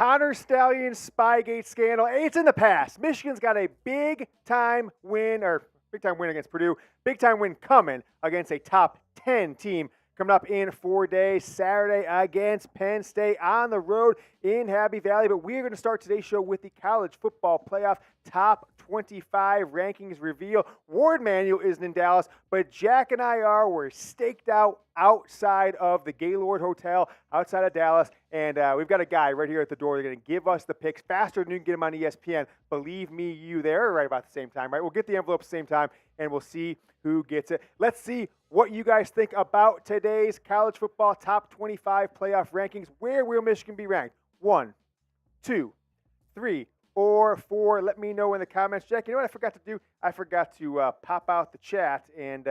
Connor Stallion Spygate scandal. It's in the past. Michigan's got a big-time win against Purdue. Big-time win coming against a top 10 team. Coming up in 4 days, Saturday against Penn State on the road in Happy Valley. But we're going to start today's show with the college football playoff top 25 rankings reveal. Ward Manuel isn't in Dallas, but Jack and I are. We're staked out outside of the Gaylord Hotel outside of Dallas. And we've got a guy right here at the door. They're going to give us the picks faster than you can get them on ESPN. Believe me, you there right about the same time, right? We'll get the envelope at the same time, and we'll see who gets it. Let's see what you guys think about today's college football top 25 playoff rankings. Where will Michigan be ranked? 1, 2, 3, or 4? Let me know in the comments. Jack, you know what I forgot to do? I forgot to pop out the chat and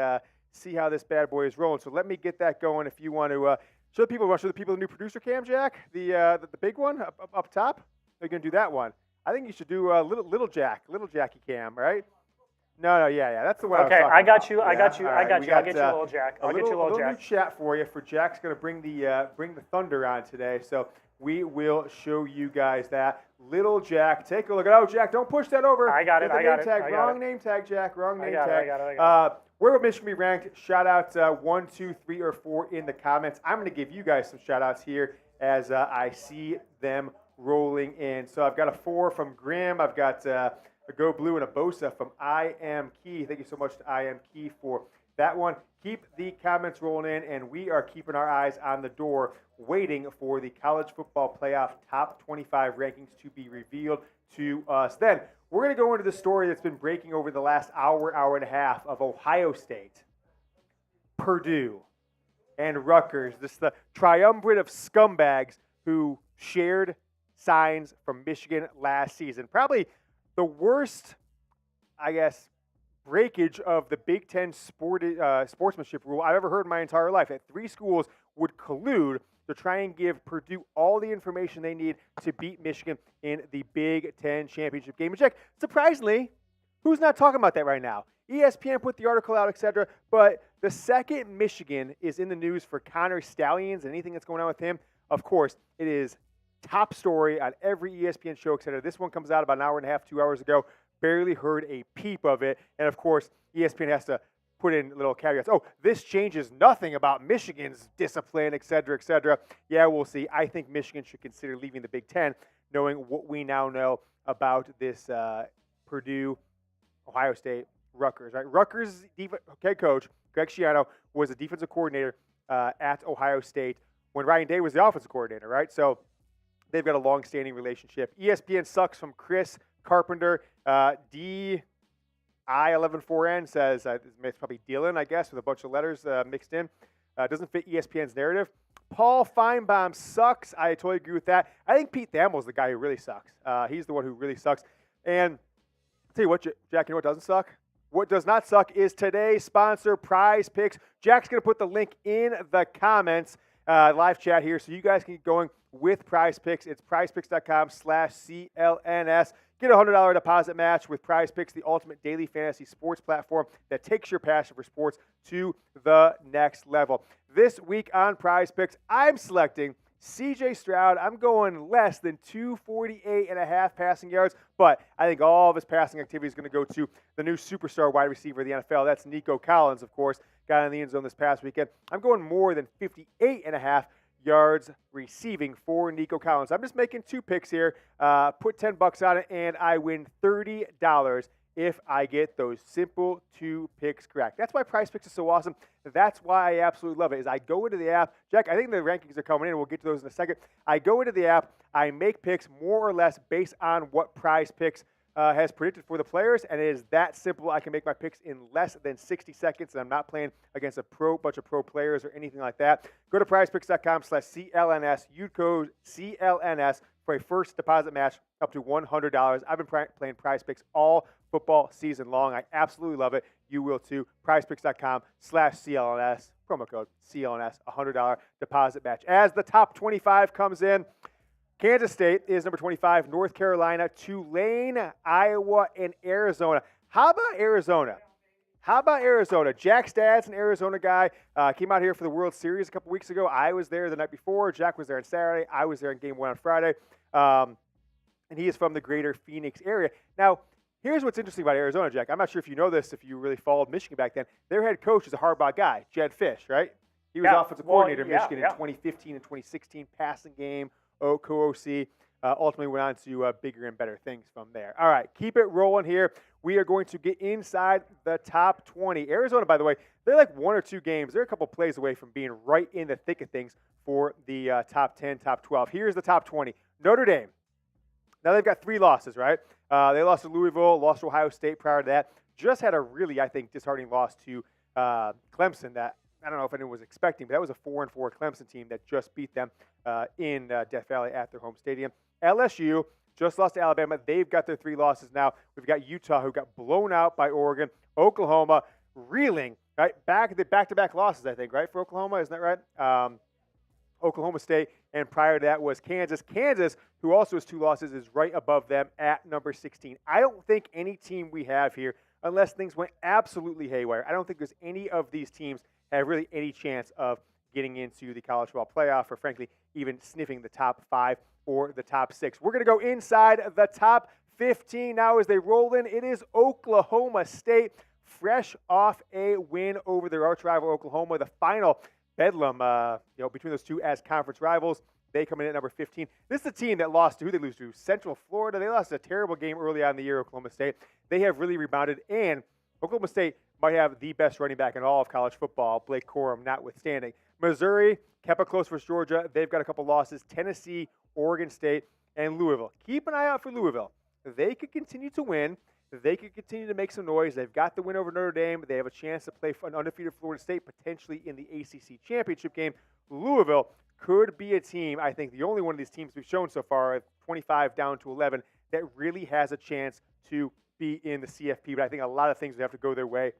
see how this bad boy is rolling. So let me get that going. If you want to show the people the new producer cam, Jack, the big one up top. They're gonna do that one. I think you should do little Jackie cam, right? No, yeah, that's the one. Okay, I got you. I'll get you a little Jack. I'll get you a little Jack. New chat for you. For Jack's gonna bring the thunder on today, so we will show you guys that. Little Jack, take a look. Oh, Jack, don't push that over. I got it. Wrong name tag, Jack. Wrong name tag. I got it. Where will Michigan be ranked? Shout out 1, 2, 3, or 4 in the comments. I'm gonna give you guys some shout outs here as I see them rolling in. So I've got a 4 from Graham. I've got a Go Blue and a Bosa from I Am Key. Thank you so much to I Am Key for that one. Keep the comments rolling in, and we are keeping our eyes on the door, waiting for the college football playoff top 25 rankings to be revealed to us. Then we're going to go into the story that's been breaking over the last hour and a half of Ohio State, Purdue, and Rutgers. This is the triumvirate of scumbags who shared signs from Michigan last season. Probably the worst, I guess, breakage of the Big Ten sportsmanship rule I've ever heard in my entire life. That 3 schools would collude to try and give Purdue all the information they need to beat Michigan in the Big Ten championship game. And Jack, surprisingly, who's not talking about that right now? ESPN put the article out, etc. But the second Michigan is in the news for Connor Stallions and anything that's going on with him, of course, it is top story on every ESPN show, etc. This one comes out about an hour and a half, 2 hours ago. Barely heard a peep of it. And, of course, ESPN has to put in little caveats. Oh, this changes nothing about Michigan's discipline, et cetera, et cetera. Yeah, we'll see. I think Michigan should consider leaving the Big Ten, knowing what we now know about this Purdue, Ohio State, Rutgers. Right? Rutgers' head coach, Greg Schiano, was a defensive coordinator at Ohio State when Ryan Day was the offensive coordinator, right? So they've got a long-standing relationship. ESPN sucks from Chris Carpenter. DI114N says, it's probably Dylan, I guess, with a bunch of letters mixed in. Doesn't fit ESPN's narrative. Paul Feinbaum sucks. I totally agree with that. I think Pete Thamel's the guy who really sucks. He's the one who really sucks. And I'll tell you what, Jack, you know what doesn't suck? What does not suck is today's sponsor, Prize Picks. Jack's going to put the link in the comments, live chat here, so you guys can get going with Prize Picks. It's prizepicks.com/CLNS. Get a $100 deposit match with Prize Picks, the ultimate daily fantasy sports platform that takes your passion for sports to the next level. This week on Prize Picks, I'm selecting C.J. Stroud. I'm going less than 248.5 passing yards, but I think all of his passing activity is going to go to the new superstar wide receiver of the NFL. That's Nico Collins, of course, got in the end zone this past weekend. I'm going more than 58.5 yards receiving for Nico Collins. I'm just making 2 picks here. Put $10 on it, and I win $30 if I get those simple 2 picks correct. That's why Prize Picks is so awesome. That's why I absolutely love it. Is I go into the app. Jack, I think the rankings are coming in. We'll get to those in a second. I go into the app. I make picks more or less based on what Prize Picks has predicted for the players, and it is that simple. I can make my picks in less than 60 seconds, and I'm not playing against a bunch of pro players or anything like that. Go to prizepicks.com/CLNS. Use code CLNS for a first deposit match up to $100. I've been playing Prize Picks all football season long. I absolutely love it. You will too. prizepicks.com/CLNS. Promo code CLNS. $100 deposit match. As the top 25 comes in, Kansas State is number 25, North Carolina, Tulane, Iowa, and Arizona. How about Arizona? How about Arizona? Jack Stad's an Arizona guy. Came out here for the World Series a couple weeks ago. I was there the night before. Jack was there on Saturday. I was there in Game 1 on Friday. And he is from the greater Phoenix area. Now, here's what's interesting about Arizona, Jack. I'm not sure if you know this, if you really followed Michigan back then. Their head coach is a Harbaugh guy, Jed Fish, right? He was offensive coordinator in Michigan in 2015 and 2016, passing game, co-OC. Ultimately went on to bigger and better things from there. All right, keep it rolling here. We are going to get inside the top 20. Arizona, by the way, they're like 1 or 2 games. They're a couple plays away from being right in the thick of things for the top 10, top 12. Here's the top 20. Notre Dame. Now they've got 3 losses, right? They lost to Louisville, lost to Ohio State prior to that. Just had a really, I think, disheartening loss to Clemson that I don't know if anyone was expecting, but that was a 4-4 Clemson team that just beat them in Death Valley at their home stadium. LSU just lost to Alabama. They've got their 3 losses now. We've got Utah, who got blown out by Oregon. Oklahoma reeling, right? Back-to-back losses, I think, right, for Oklahoma? Isn't that right? Oklahoma State, and prior to that was Kansas. Kansas, who also has 2 losses, is right above them at number 16. I don't think any team we have here, unless things went absolutely haywire, I don't think there's any of these teams have really any chance of getting into the college football playoff or, frankly, even sniffing the top 5 or the top 6. We're going to go inside the top 15 now as they roll in. It is Oklahoma State, fresh off a win over their arch rival Oklahoma. The final bedlam, between those two as conference rivals. They come in at number 15. This is a team that lost to who they lose to? Central Florida. They lost a terrible game early on in the year, Oklahoma State. They have really rebounded, and Oklahoma State might have the best running back in all of college football, Blake Corum notwithstanding. Missouri kept it close versus Georgia. They've got a couple losses. Tennessee, Oregon State, and Louisville. Keep an eye out for Louisville. They could continue to win. They could continue to make some noise. They've got the win over Notre Dame. They have a chance to play an undefeated Florida State, potentially in the ACC championship game. Louisville could be a team, I think the only one of these teams we've shown so far, 25 down to 11, that really has a chance to be in the CFP. But I think a lot of things would have to go their way.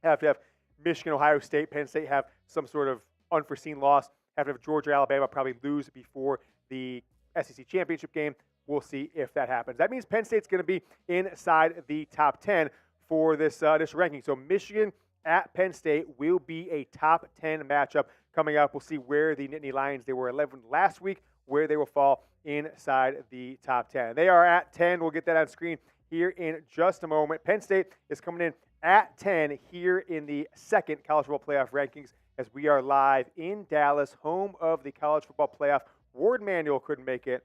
Have to have Michigan, Ohio State, Penn State have some sort of unforeseen loss. Have to have Georgia, Alabama probably lose before the SEC championship game. We'll see if that happens. That means Penn State's going to be inside the top 10 for this ranking. So Michigan at Penn State will be a top 10 matchup coming up. We'll see where the Nittany Lions, they were 11 last week, where they will fall inside the top 10. They are at 10. We'll get that on screen here in just a moment. Penn State is coming in at 10 here in the second college football playoff rankings as we are live in Dallas, home of the college football playoff. Ward Manuel couldn't make it,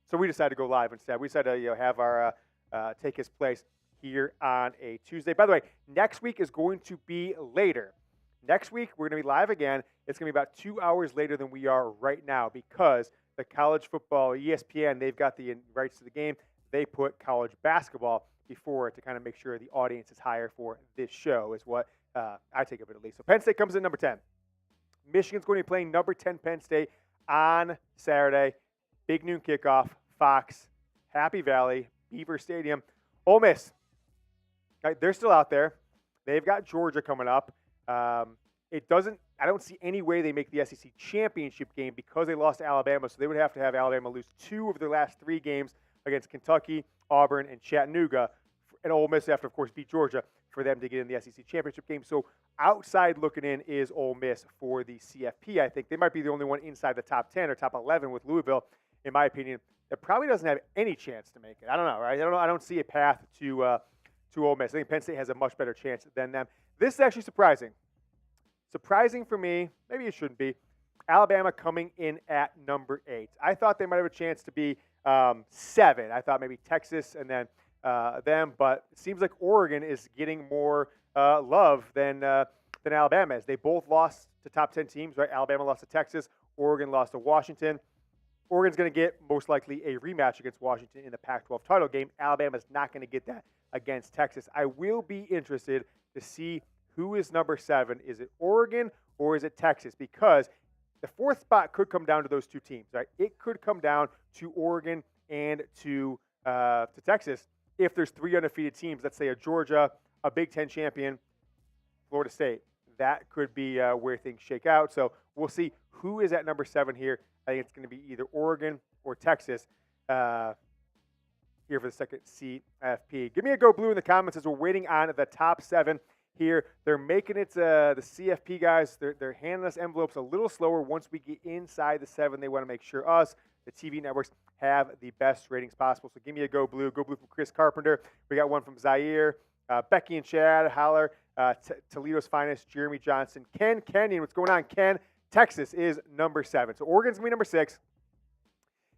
so we decided to go live instead. We decided to have our take his place here on a Tuesday. By the way, next week is going to be later. Next week, we're going to be live again. It's going to be about 2 hours later than we are right now because the college football, ESPN, they've got the rights to the game. They put college basketball before it to kind of make sure the audience is higher for this show is what I take of it at least. So Penn State comes in number 10. Michigan's going to be playing number 10 Penn State on Saturday. Big noon kickoff, Fox, Happy Valley, Beaver Stadium. Ole Miss, right, they're still out there. They've got Georgia coming up. I don't see any way they make the SEC championship game because they lost to Alabama, so they would have to have Alabama lose 2 of their last 3 games against Kentucky, Auburn, and Chattanooga. And Ole Miss have to, of course, beat Georgia for them to get in the SEC championship game. So outside looking in is Ole Miss for the CFP. I think they might be the only one inside the top 10 or top 11 with Louisville, in my opinion, that probably doesn't have any chance to make it. I don't know, right? I don't see a path to Ole Miss. I think Penn State has a much better chance than them. This is actually surprising. Surprising for me, maybe it shouldn't be, Alabama coming in at number 8. I thought they might have a chance to be 7. I thought maybe Texas and then them, but it seems like Oregon is getting more love than Alabama is. They both lost to top 10 teams, right? Alabama lost to Texas. Oregon lost to Washington. Oregon's going to get most likely a rematch against Washington in the Pac-12 title game. Alabama's not going to get that against Texas. I will be interested to see who is number 7. Is it Oregon or is it Texas? Because the 4th spot could come down to those 2 teams, right? It could come down to Oregon and to Texas if there's 3 undefeated teams. Let's say a Georgia, a Big Ten champion, Florida State. That could be where things shake out. So we'll see who is at number 7 here. I think it's going to be either Oregon or Texas here for the second CFP. Give me a go blue in the comments as we're waiting on the top 7 here. They're making it, the CFP guys, they're handing us envelopes a little slower. Once we get inside the 7, they want to make sure us, the TV networks, have the best ratings possible. So give me a Go Blue. Go Blue from Chris Carpenter. We got one from Zaire, Becky and Chad, Holler, Toledo's finest, Jeremy Johnson, Ken Kenyon. What's going on, Ken? Texas is number 7. So Oregon's going to be number 6.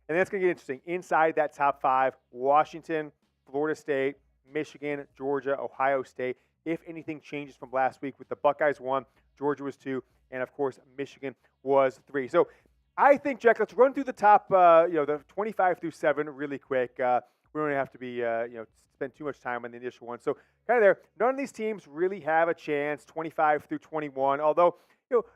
And that's going to get interesting. Inside that top 5, Washington, Florida State, Michigan, Georgia, Ohio State. If anything changes from last week with the Buckeyes 1, Georgia was 2, and of course Michigan was 3. So I think, Jack, let's run through the top, the 25 through 7 really quick. We don't have to be, spend too much time on the initial one. So kind of there. None of these teams really have a chance, 25 through 21. Although,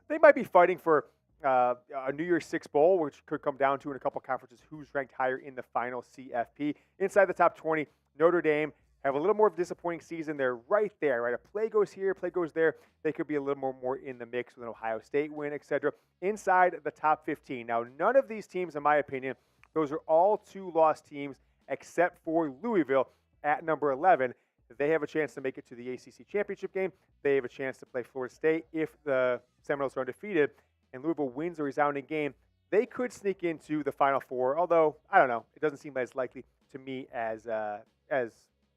they might be fighting for a New Year's Six bowl, which could come down to in a couple conferences who's ranked higher in the final CFP. Inside the top 20, Notre Dame have a little more of a disappointing season. They're right there, right? A play goes here, play goes there. They could be a little more in the mix with an Ohio State win, etc. Inside the top 15. Now, none of these teams, in my opinion, those are all 2-loss teams except for Louisville at number 11. They have a chance to make it to the ACC championship game. They have a chance to play Florida State if the Seminoles are undefeated and Louisville wins a resounding game. They could sneak into the Final Four, although, I don't know, it doesn't seem as likely to me as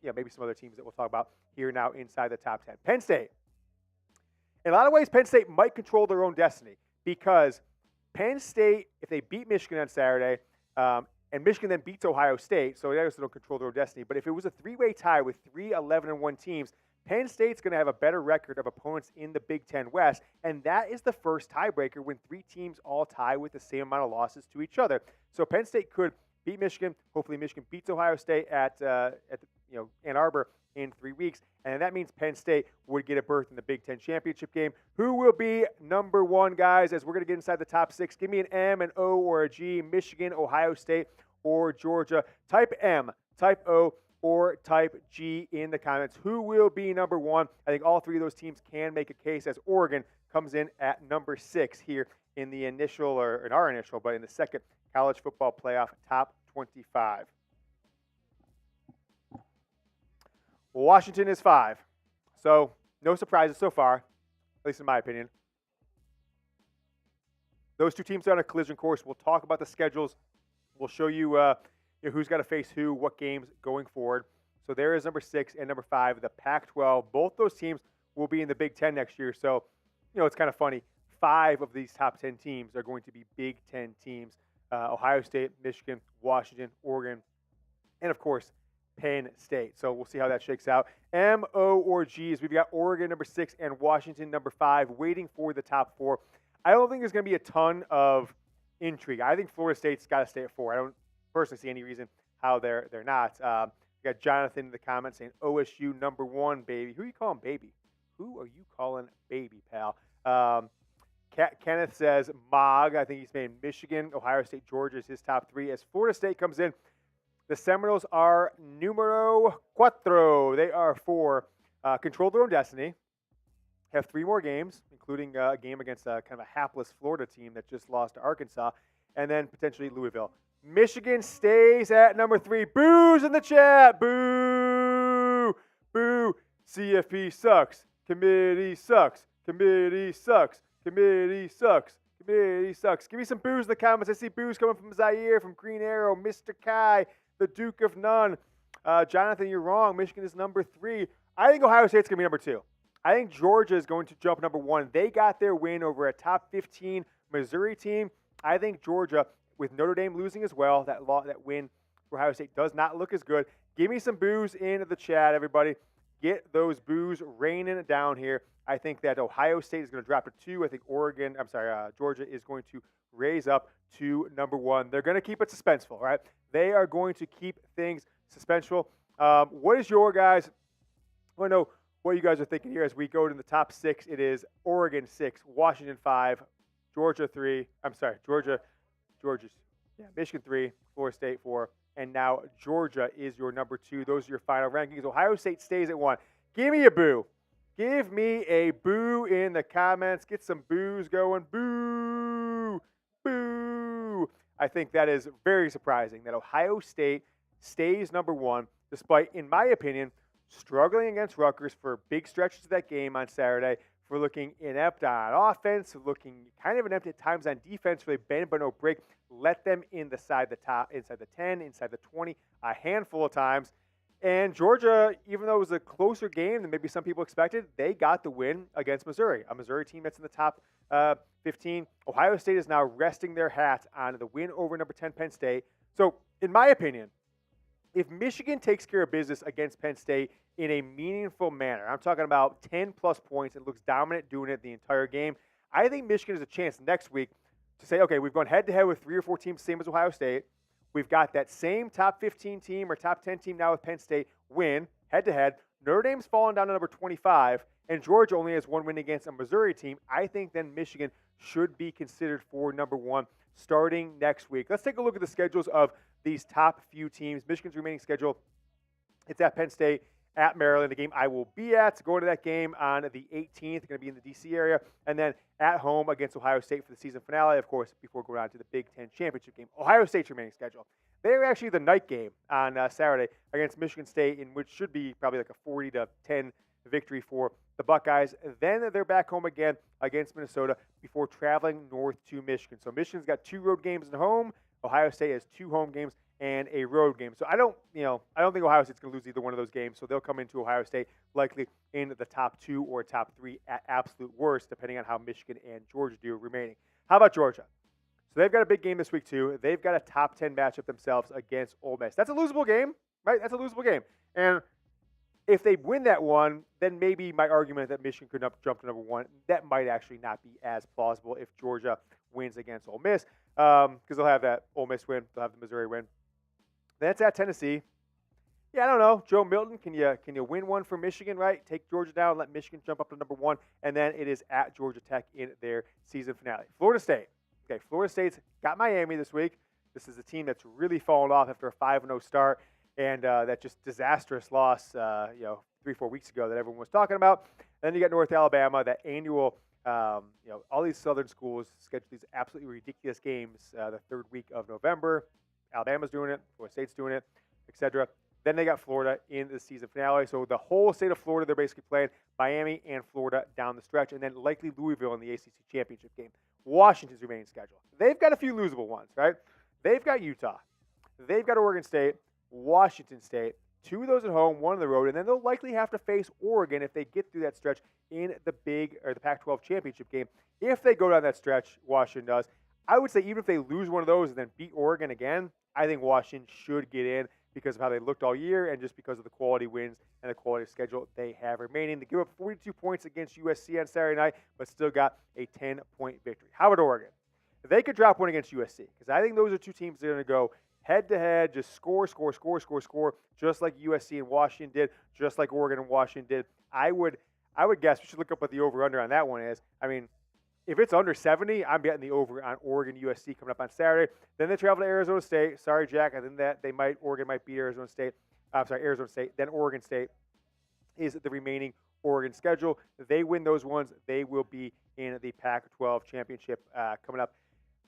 maybe some other teams that we'll talk about here now inside the top 10. Penn State. In a lot of ways, Penn State might control their own destiny because Penn State, if they beat Michigan on Saturday, and Michigan then beats Ohio State, so they also don't control their own destiny. But if it was a 3-way tie with 3 11-1 teams, Penn State's going to have a better record of opponents in the Big Ten West, and that is the first tiebreaker when 3 teams all tie with the same amount of losses to each other. So Penn State could beat Michigan. Hopefully, Michigan beats Ohio State at Ann Arbor in 3 weeks, and that means Penn State would get a berth in the Big Ten championship game. Who will be number 1, guys? As we're going to get inside the top 6, give me an M, an O, or a G. Michigan, Ohio State, or Georgia. Type M, type O, or type G in the comments. Who will be number 1? I think all 3 of those teams can make a case as Oregon comes in at number 6 here in the initial, or in our initial, but in the second college football playoff top 25. Washington is 5. So no surprises so far, at least in my opinion. Those 2 teams are on a collision course. We'll talk about the schedules. We'll show you who's got to face who, what games going forward. So there is number 6 and number 5, the Pac-12. Both those teams will be in the Big Ten next year. So, it's kind of funny. 5 of these top 10 teams are going to be Big Ten teams. Ohio State, Michigan, Washington, Oregon, and, of course, Penn State. So we'll see how that shakes out. M, O, or G's. We've got Oregon number 6 and Washington number 5 waiting for the top 4. I don't think there's going to be a ton of intrigue. I think Florida State's got to stay at 4. I don't personally see any reason how they're not. We got Jonathan in the comments saying OSU number 1, baby. Who are you calling baby? Who are you calling baby, pal? Kenneth says Mog. I think he's saying Michigan, Ohio State, Georgia is his top 3. As Florida State comes in, the Seminoles are numero 4. They are 4. Control their own destiny. Have 3 more games, including a game against kind of a hapless Florida team that just lost to Arkansas, and then potentially Louisville. Michigan stays at number 3. Boos in the chat. Boo. Boo. CFP sucks. Committee sucks. Committee sucks. Committee sucks. Committee sucks. Give me some boos in the comments. I see boos coming from Zaire, from Green Arrow, Mr. Kai, the Duke of None. Jonathan, you're wrong. Michigan is number 3. I think Ohio State's going to be number 2. I think Georgia is going to jump number 1. They got their win over a top 15 Missouri team. I think Georgia, with Notre Dame losing as well, that win for Ohio State does not look as good. Give me some boos in the chat, everybody. Get those boos raining down here. I think that Ohio State is going to drop to 2. I think Georgia is going to raise up to number 1. They're going to keep it suspenseful, right? They are going to keep things suspenseful. What is your guys? I want to know what you guys are thinking here as we go to the top 6. It is Oregon 6, Washington 5, Georgia 3. Michigan 3, Florida State 4, and now Georgia is your number 2. Those are your final rankings. Ohio State stays at 1. Give me a boo. Give me a boo in the comments. Get some boos going. Boo. Boo. I think that is very surprising that Ohio State stays number 1, despite, in my opinion, struggling against Rutgers for big stretches of that game on Saturday, for looking inept on offense, looking kind of inept at times on defense, really bend but no break. Let them inside the 10, inside the 20, a handful of times. And Georgia, even though it was a closer game than maybe some people expected, they got the win against Missouri, a Missouri team that's in the top 15. Ohio State is now resting their hat on the win over number 10 Penn State. So, in my opinion, if Michigan takes care of business against Penn State in a meaningful manner, I'm talking about 10-plus points and looks dominant doing it the entire game, I think Michigan has a chance next week to say, okay, we've gone head-to-head with 3 or 4 teams, same as Ohio State. We've got that same top 15 team or top 10 team now with Penn State win head-to-head. Notre Dame's fallen down to number 25, and Georgia only has 1 win against a Missouri team. I think then Michigan should be considered for number 1 starting next week. Let's take a look at the schedules of these top few teams. Michigan's remaining schedule, it's at Penn State, at Maryland, a game I will be at. Going to that game on the 18th, going to be in the D.C. area, and then at home against Ohio State for the season finale, of course, before going on to the Big Ten championship game. Ohio State's remaining schedule. They're actually the night game on Saturday against Michigan State, in which should be probably like a 40-10 victory for the Buckeyes. Then they're back home again against Minnesota before traveling north to Michigan. So Michigan's got 2 road games at home. Ohio State has 2 home games and a road game. So I don't think Ohio State's going to lose either one of those games. So they'll come into Ohio State likely in the top 2 or top 3 at absolute worst, depending on how Michigan and Georgia do remaining. How about Georgia? So they've got a big game this week too. They've got a top 10 matchup themselves against Ole Miss. That's a losable game, right? That's a losable game. And if they win that one, then maybe my argument that Michigan could jump to number 1, that might actually not be as plausible if Georgia wins against Ole Miss, because they'll have that Ole Miss win, they'll have the Missouri win. That's at Tennessee. Yeah, I don't know. Joe Milton, can you win one for Michigan, right? Take Georgia down, let Michigan jump up to number 1, and then it is at Georgia Tech in their season finale. Florida State. Okay, Florida State's got Miami this week. This is a team that's really fallen off after a 5-0 start and that just disastrous loss, 3-4 weeks ago that everyone was talking about. And then you got North Alabama, that annual, all these southern schools schedule these absolutely ridiculous games the 3rd week of November. Alabama's doing it, Florida State's doing it, etc. Then they got Florida in the season finale. So the whole state of Florida, they're basically playing Miami and Florida down the stretch, and then likely Louisville in the ACC championship game. Washington's remaining schedule. They've got a few losable ones, right? They've got Utah. They've got Oregon State, Washington State, 2 of those at home, 1 on the road, and then they'll likely have to face Oregon if they get through that stretch in the Pac-12 championship game. If they go down that stretch, Washington does. I would say even if they lose one of those and then beat Oregon again, I think Washington should get in because of how they looked all year and just because of the quality wins and the quality schedule they have remaining. They give up 42 points against USC on Saturday night, but still got a 10-point victory. How about Oregon? They could drop one against USC because I think those are 2 teams that are going to go head-to-head, just score, just like USC and Washington did, just like Oregon and Washington did. I would guess, we should look up what the over-under on that one is. I mean, if it's under 70, I'm betting the over on Oregon USC coming up on Saturday. Then they travel to Arizona State. Sorry, Jack. I think that Oregon might beat Arizona State. Arizona State. Then Oregon State is the remaining Oregon schedule. If they win those ones, they will be in the Pac-12 championship coming up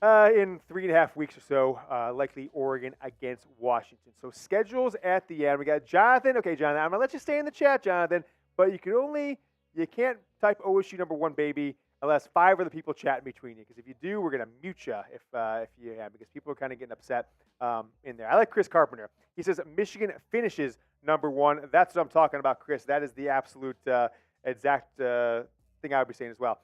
in 3.5 weeks or so. Likely Oregon against Washington. So schedules at the end. We got Jonathan. Okay, Jonathan, I'm gonna let you stay in the chat, Jonathan. But you can't type OSU number 1, baby, unless 5 other people chat in between you. Because if you do, we're going to mute you if you have, because people are kind of getting upset in there. I like Chris Carpenter. He says Michigan finishes number 1. That's what I'm talking about, Chris. That is the absolute exact thing I would be saying as well.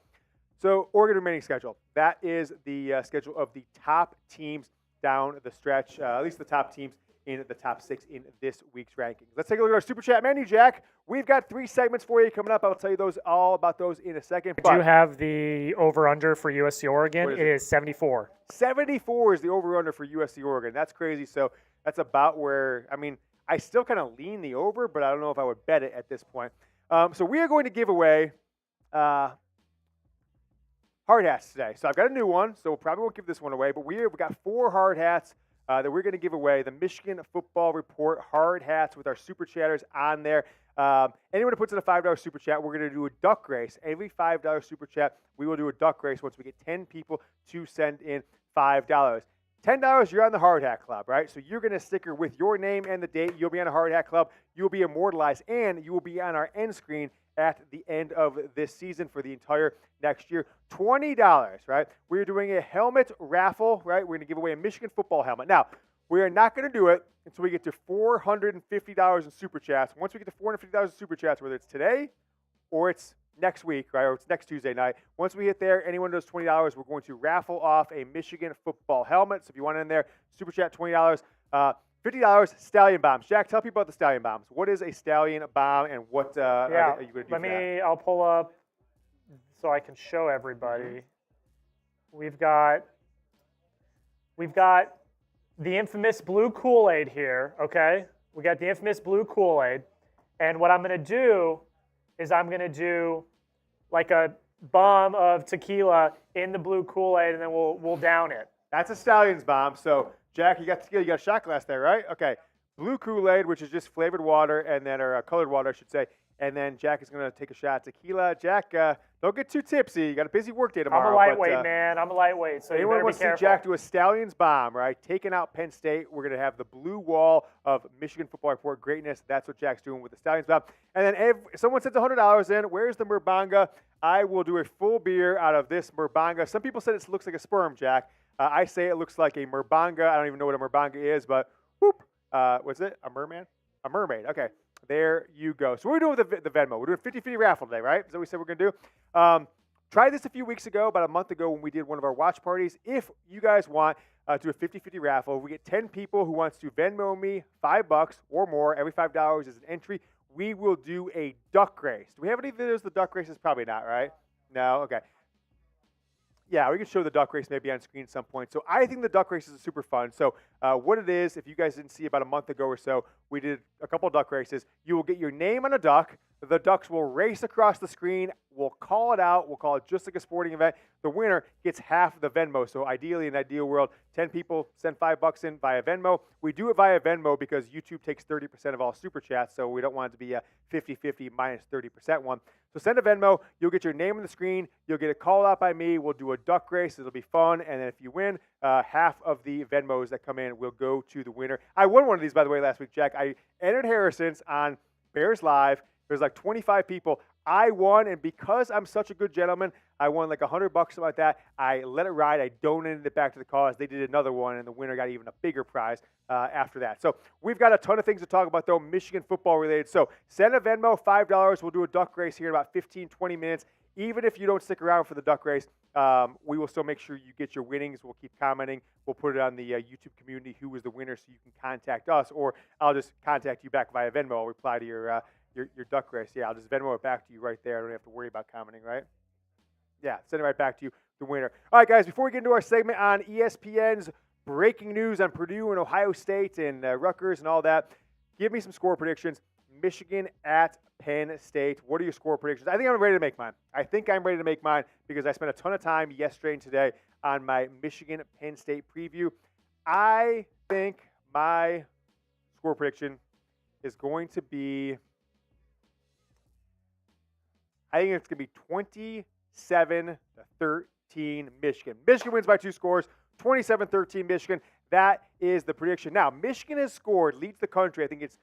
So Oregon remaining schedule. That is the schedule of the top teams down the stretch, at least the top teams in the top 6 in this week's rankings. Let's take a look at our Super Chat menu, Jack. We've got 3 segments for you coming up. I'll tell you all about those in a second. I do have the over-under for USC Oregon. It is 74. 74 is the over-under for USC Oregon. That's crazy. So that's about where, I still kind of lean the over, but I don't know if I would bet it at this point. So we are going to give away hard hats today. So I've got a new one, so we probably won't give this one away, but we've got 4 hard hats that we're going to give away. The Michigan Football Report hard hats with our Super Chatters on there. Anyone who puts in a $5 Super Chat, we're going to do a duck race. Every $5 Super Chat, we will do a duck race once we get 10 people to send in $5. $10, you're on the Hard Hat Club, right? So you're going to sticker with your name and the date. You'll be on a Hard Hat Club. You'll be immortalized, and you will be on our end screen at the end of this season for the entire next year. $20, right? We're doing a helmet raffle, right? We're going to give away a Michigan football helmet. Now, we are not going to do it until we get to $450 in Super Chats. Once we get to $450 in Super Chats, whether it's today or it's next week, right, or it's next Tuesday night, once we hit there, anyone does $20, we're going to raffle off a Michigan football helmet. So if you want it in there, Super Chat, $20. $50, Stallion Bombs. Jack, tell people about the Stallion Bombs. What is a Stallion Bomb, and what are you going to do for that? I'll pull up so I can show everybody. We've got the infamous blue Kool-Aid here, okay? We got the infamous blue Kool-Aid. And what I'm going to do is I'm going to do like a bomb of tequila in the blue Kool-Aid, and then we'll down it. That's a Stallion's Bomb. So, Jack, you got tequila, you got a shot glass there, right? Okay. Blue Kool-Aid, which is just flavored water, and then, or colored water, I should say. And then Jack is going to take a shot of tequila. Jack, don't get too tipsy. You got a busy work day tomorrow. I'm a lightweight, man. I'm a lightweight, so you better be careful. Anyone wants to see Jack do a Stallion's Bomb, right? Taking out Penn State. We're going to have the blue wall of Michigan Football Report greatness. That's what Jack's doing with the Stallion's Bomb. And then if someone sends $100 in, where's the Murbanga? I will do a full beer out of this Murbanga. Some people said it looks like a sperm, Jack. I say it looks like a Murbanga. I don't even know what a Murbanga is, but whoop. What's it? A merman? A mermaid. Okay. There you go. So what are we doing with the Venmo? We're doing 50-50 raffle today, right? Is that what we said we're going to do? Tried this a few weeks ago, about a month ago when we did one of our watch parties. If you guys want to do a 50-50 raffle, we get 10 people who wants to Venmo me $5 or more. Every $5 is an entry. We will do a duck race. Do we have any videos of the duck races? Probably not, right? No? Okay. Yeah, we can show the duck race maybe on screen at some point. So I think the duck races are super fun. So what it is, if you guys didn't see about a month ago or so, we did a couple of duck races. You will get your name on a duck. The ducks will race across the screen. We'll call it out. We'll call it just like a sporting event. The winner gets half of the Venmo. So ideally, in an ideal world, 10 people send $5 in via Venmo. We do it via Venmo because YouTube takes 30% of all Super Chats, so we don't want it to be a 50-50 minus 30% one. So send a Venmo. You'll get your name on the screen. You'll get a call out by me. We'll do a duck race. It'll be fun. And then if you win, half of the Venmos that come in will go to the winner. I won one of these, by the way, last week, Jack. I entered Harrison's on Bears Live. There's like 25 people. I won, and because I'm such a good gentleman, I won like $100, something like that. I let it ride. I donated it back to the cause. They did another one, and the winner got even a bigger prize after that. So we've got a ton of things to talk about, though, Michigan football related. So send a Venmo, $5. We'll do a duck race here in about 15, 20 minutes. Even if you don't stick around for the duck race, we will still make sure you get your winnings. We'll keep commenting. We'll put it on the YouTube community who was the winner so you can contact us, or I'll just contact you back via Venmo. I'll reply to your duck race. Yeah, I'll just Venmo it back to you right there. I don't have to worry about commenting, right? Yeah, send it right back to you, the winner. All right, guys, before we get into our segment on ESPN's breaking news on Purdue and Ohio State and Rutgers and all that, give me some score predictions. Michigan at Penn State. What are your score predictions? I think I'm ready to make mine. Because I spent a ton of time yesterday and today on my Michigan-Penn State preview. I think my score prediction is going to be, I think it's going to be 27-13 Michigan. Michigan wins by 2 scores, 27-13 Michigan. That is the prediction. Now, Michigan has scored, leads the country. I think it's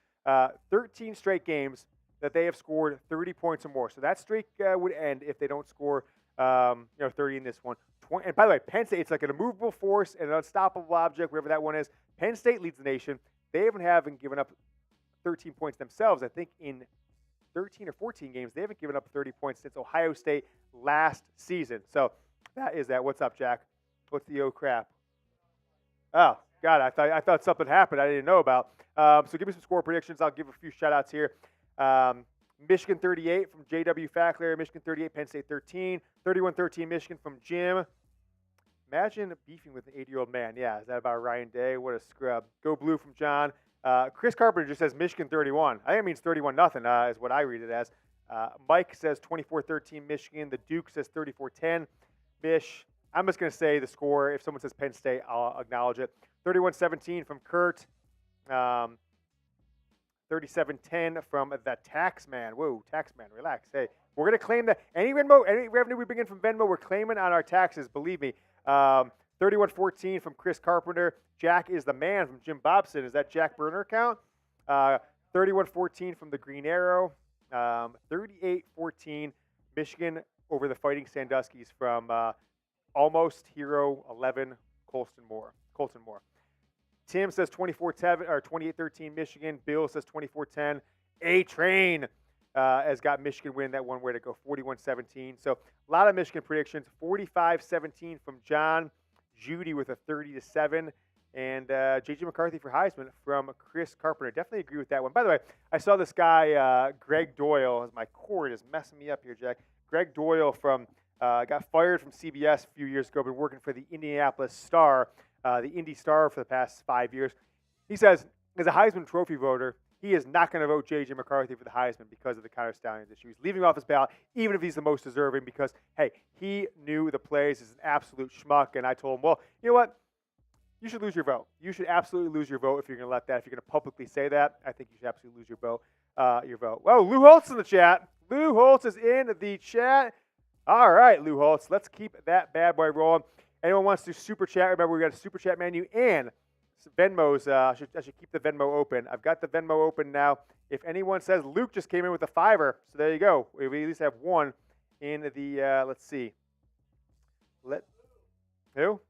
13 straight games that they have scored 30 points or more. So that streak would end if they don't score 30 in this one. And by the way, Penn State, it's like an immovable force and an unstoppable object, wherever that one is. Penn State leads the nation. They haven't given up 13 points themselves. I think in 13 or 14 games, they haven't given up 30 points since Ohio State last season. So that is that. What's up, Jack? What's the crap? Oh, God, I thought something happened I didn't know about. So give me some score predictions. I'll give a few shout-outs here. Michigan 38 from J.W. Fackler. Michigan 38, Penn State 13. 31-13 Michigan from Jim. Imagine beefing with an 80-year-old man. Yeah, is that about Ryan Day? What a scrub. Go Blue from John. Chris Carpenter just says Michigan 31. I think it means 31-0 is what I read it as. Mike says 24-13 Michigan. The Duke says 34-10 Mich. I'm just going to say the score. If someone says Penn State, I'll acknowledge it. 31-17 from Kurt. 37-10 from the Taxman. Whoa, Taxman, relax. Hey, we're going to claim that any revenue we bring in from Venmo, we're claiming on our taxes, believe me. 30-10 31-14 from Chris Carpenter. Jack is the man from Jim Bobson. Is that Jack Burner account? 31-14 from the Green Arrow. 38-14 Michigan over the Fighting Sandusky's from Almost Hero 11 Colton Moore. Tim says 28-13 Michigan. Bill says 24-10. A-Train has got Michigan win that one way to go, 41-17. So a lot of Michigan predictions. 45-17 from John. Judy with a 30-7. And J.J. McCarthy for Heisman from Chris Carpenter. Definitely agree with that one. By the way, I saw this guy, Greg Doyle. My cord is messing me up here, Jack. Greg Doyle got fired from CBS a few years ago, been working for the Indianapolis Star, the Indy Star for the past 5 years. He says, as a Heisman Trophy voter, he is not going to vote J.J. McCarthy for the Heisman because of the Connor Stallions issue. He's leaving off his ballot, even if he's the most deserving, because, hey, he knew the plays. He's an absolute schmuck. And I told him, well, you know what? You should lose your vote. You should absolutely lose your vote if you're going to let that. If you're going to publicly say that, I think you should absolutely lose your vote. Well, Lou Holtz in the chat. Lou Holtz is in the chat. All right, Lou Holtz. Let's keep that bad boy rolling. Anyone wants to super chat? Remember, we got a super chat menu and Venmos. I should keep the Venmo open. I've got the Venmo open now. If anyone says Luke just came in with a $5, so there you go. We at least have one in the. Let's see. Who?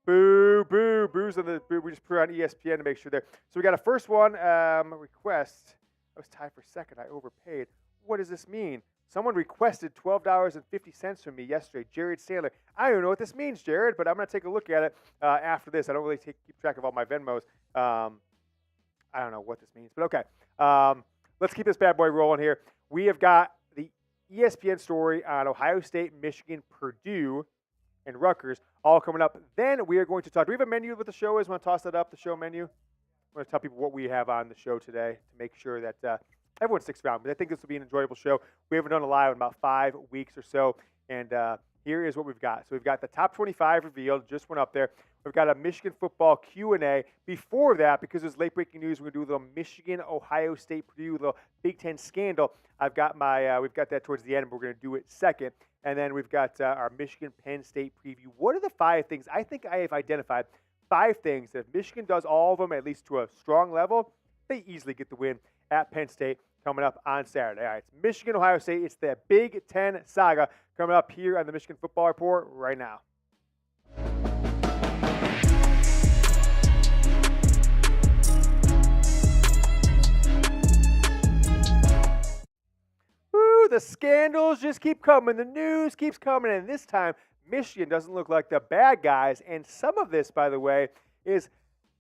Boo's on the boo. We just put it on ESPN to make sure there. So we got a first one request. I was tied for second. I overpaid. What does this mean? Someone requested $12.50 from me yesterday. Jared Sandler. I don't even know what this means, Jared, but I'm going to take a look at it after this. I don't really keep track of all my Venmos. I don't know what this means, but okay. Let's keep this bad boy rolling here. We have got the ESPN story on Ohio State, Michigan, Purdue, and Rutgers all coming up. Then we are going to talk. Do we have a menu with the show is? Want to toss that up, the show menu? I'm going to tell people what we have on the show today to make sure that everyone sticks around. But I think this will be an enjoyable show. We haven't done a live in about 5 weeks or so. And here is what we've got. So we've got the top 25 revealed. Just went up there. We've got a Michigan football Q&A. Before that, because there's late-breaking news, we're going to do a little Michigan, Ohio State, Purdue, a little Big Ten scandal. We've got that towards the end, but we're going to do it second. And then we've got our Michigan Penn State preview. What are the 5 things? I think I have identified 5 things that if Michigan does all of them, at least to a strong level, they easily get the win at Penn State coming up on Saturday. All right, it's Michigan, Ohio State. It's the Big Ten saga coming up here on the Michigan Football Report right now. The scandals just keep coming. The news keeps coming. And this time, Michigan doesn't look like the bad guys. And some of this, by the way, is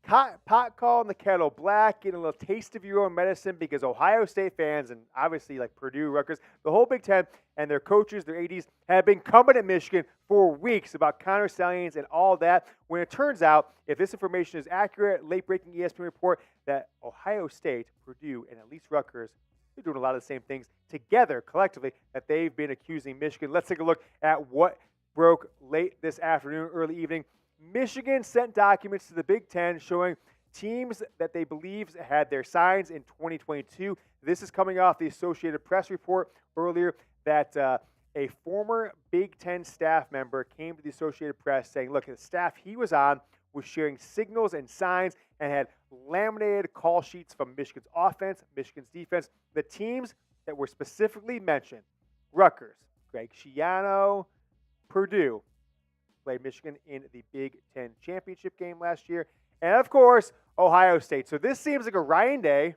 pot calling the kettle black, getting a little taste of your own medicine because Ohio State fans and obviously like Purdue, Rutgers, the whole Big Ten and their coaches, their ADs, have been coming at Michigan for weeks about Connor Stallions and all that. When it turns out, if this information is accurate, late-breaking ESPN report, that Ohio State, Purdue, and at least Rutgers, they're doing a lot of the same things together, collectively, that they've been accusing Michigan. Let's take a look at what broke late this afternoon, early evening. Michigan sent documents to the Big Ten showing teams that they believe had their signs in 2022. This is coming off the Associated Press report earlier that a former Big Ten staff member came to the Associated Press saying, look, the staff he was on was sharing signals and signs and had laminated call sheets from Michigan's offense, Michigan's defense. The teams that were specifically mentioned, Rutgers, Greg Schiano, Purdue, played Michigan in the Big Ten championship game last year, and of course, Ohio State. So this seems like a Ryan Day,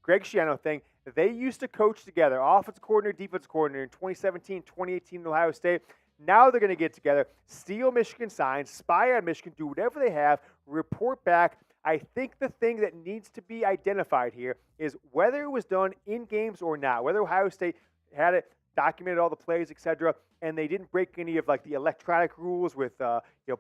Greg Schiano thing. They used to coach together, offensive coordinator, defensive coordinator in 2017, 2018 in Ohio State. Now they're going to get together, steal Michigan signs, spy on Michigan, do whatever they have, report back. I think the thing that needs to be identified here is whether it was done in games or not, whether Ohio State had it, documented all the plays, etc., and they didn't break any of like the electronic rules with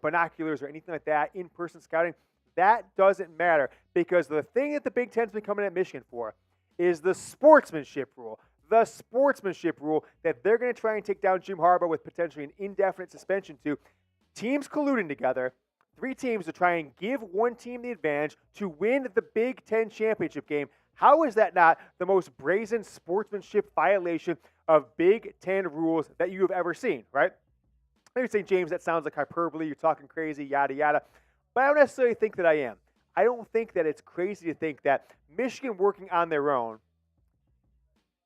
binoculars or anything like that, in-person scouting. That doesn't matter because the thing that the Big Ten's been coming at Michigan for is the sportsmanship rule. The sportsmanship rule that they're going to try and take down Jim Harbaugh with potentially an indefinite suspension to. Teams colluding together, 3 teams to try and give one team the advantage to win the Big Ten championship game. How is that not the most brazen sportsmanship violation of Big Ten rules that you have ever seen, right? You're saying, James, that sounds like hyperbole. You're talking crazy, yada, yada. But I don't necessarily think that I am. I don't think that it's crazy to think that Michigan working on their own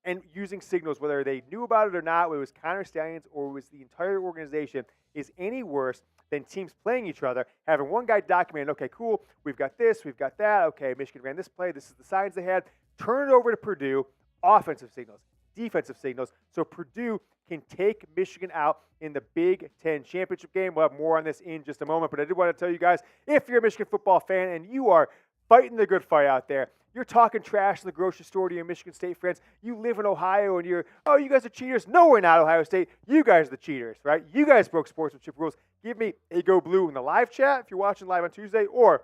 and using signals, whether they knew about it or not, whether it was Connor Stallions or it was the entire organization, is any worse than teams playing each other, having one guy document, okay, cool, we've got this, we've got that, okay, Michigan ran this play, this is the signs they had, turn it over to Purdue, offensive signals, defensive signals, so Purdue can take Michigan out in the Big Ten championship game. We'll have more on this in just a moment, but I did want to tell you guys, if you're a Michigan football fan and you are fighting the good fight out there, you're talking trash in the grocery store to your Michigan State friends, you live in Ohio and you're, oh, you guys are cheaters. No, we're not Ohio State. You guys are the cheaters, right? You guys broke sportsmanship rules. Give me a go blue in the live chat if you're watching live on Tuesday, or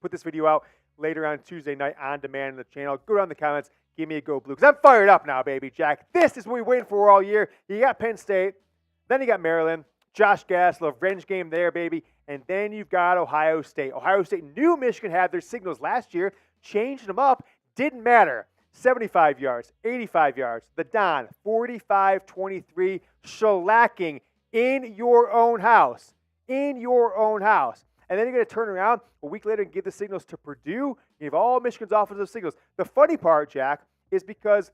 put this video out later on Tuesday night on demand in the channel. Go down in the comments. Give me a go blue, because I'm fired up now, baby, Jack. This is what we waiting for all year. You got Penn State, then you got Maryland, Josh Gassel, revenge game there, baby, and then you've got Ohio State. Ohio State knew Michigan had their signals last year, changed them up, didn't matter. 75 yards, 85 yards, the Don, 45-23, shellacking in your own house. In your own house. And then you're going to turn around a week later and give the signals to Purdue. You have all Michigan's offensive signals. The funny part, Jack, is because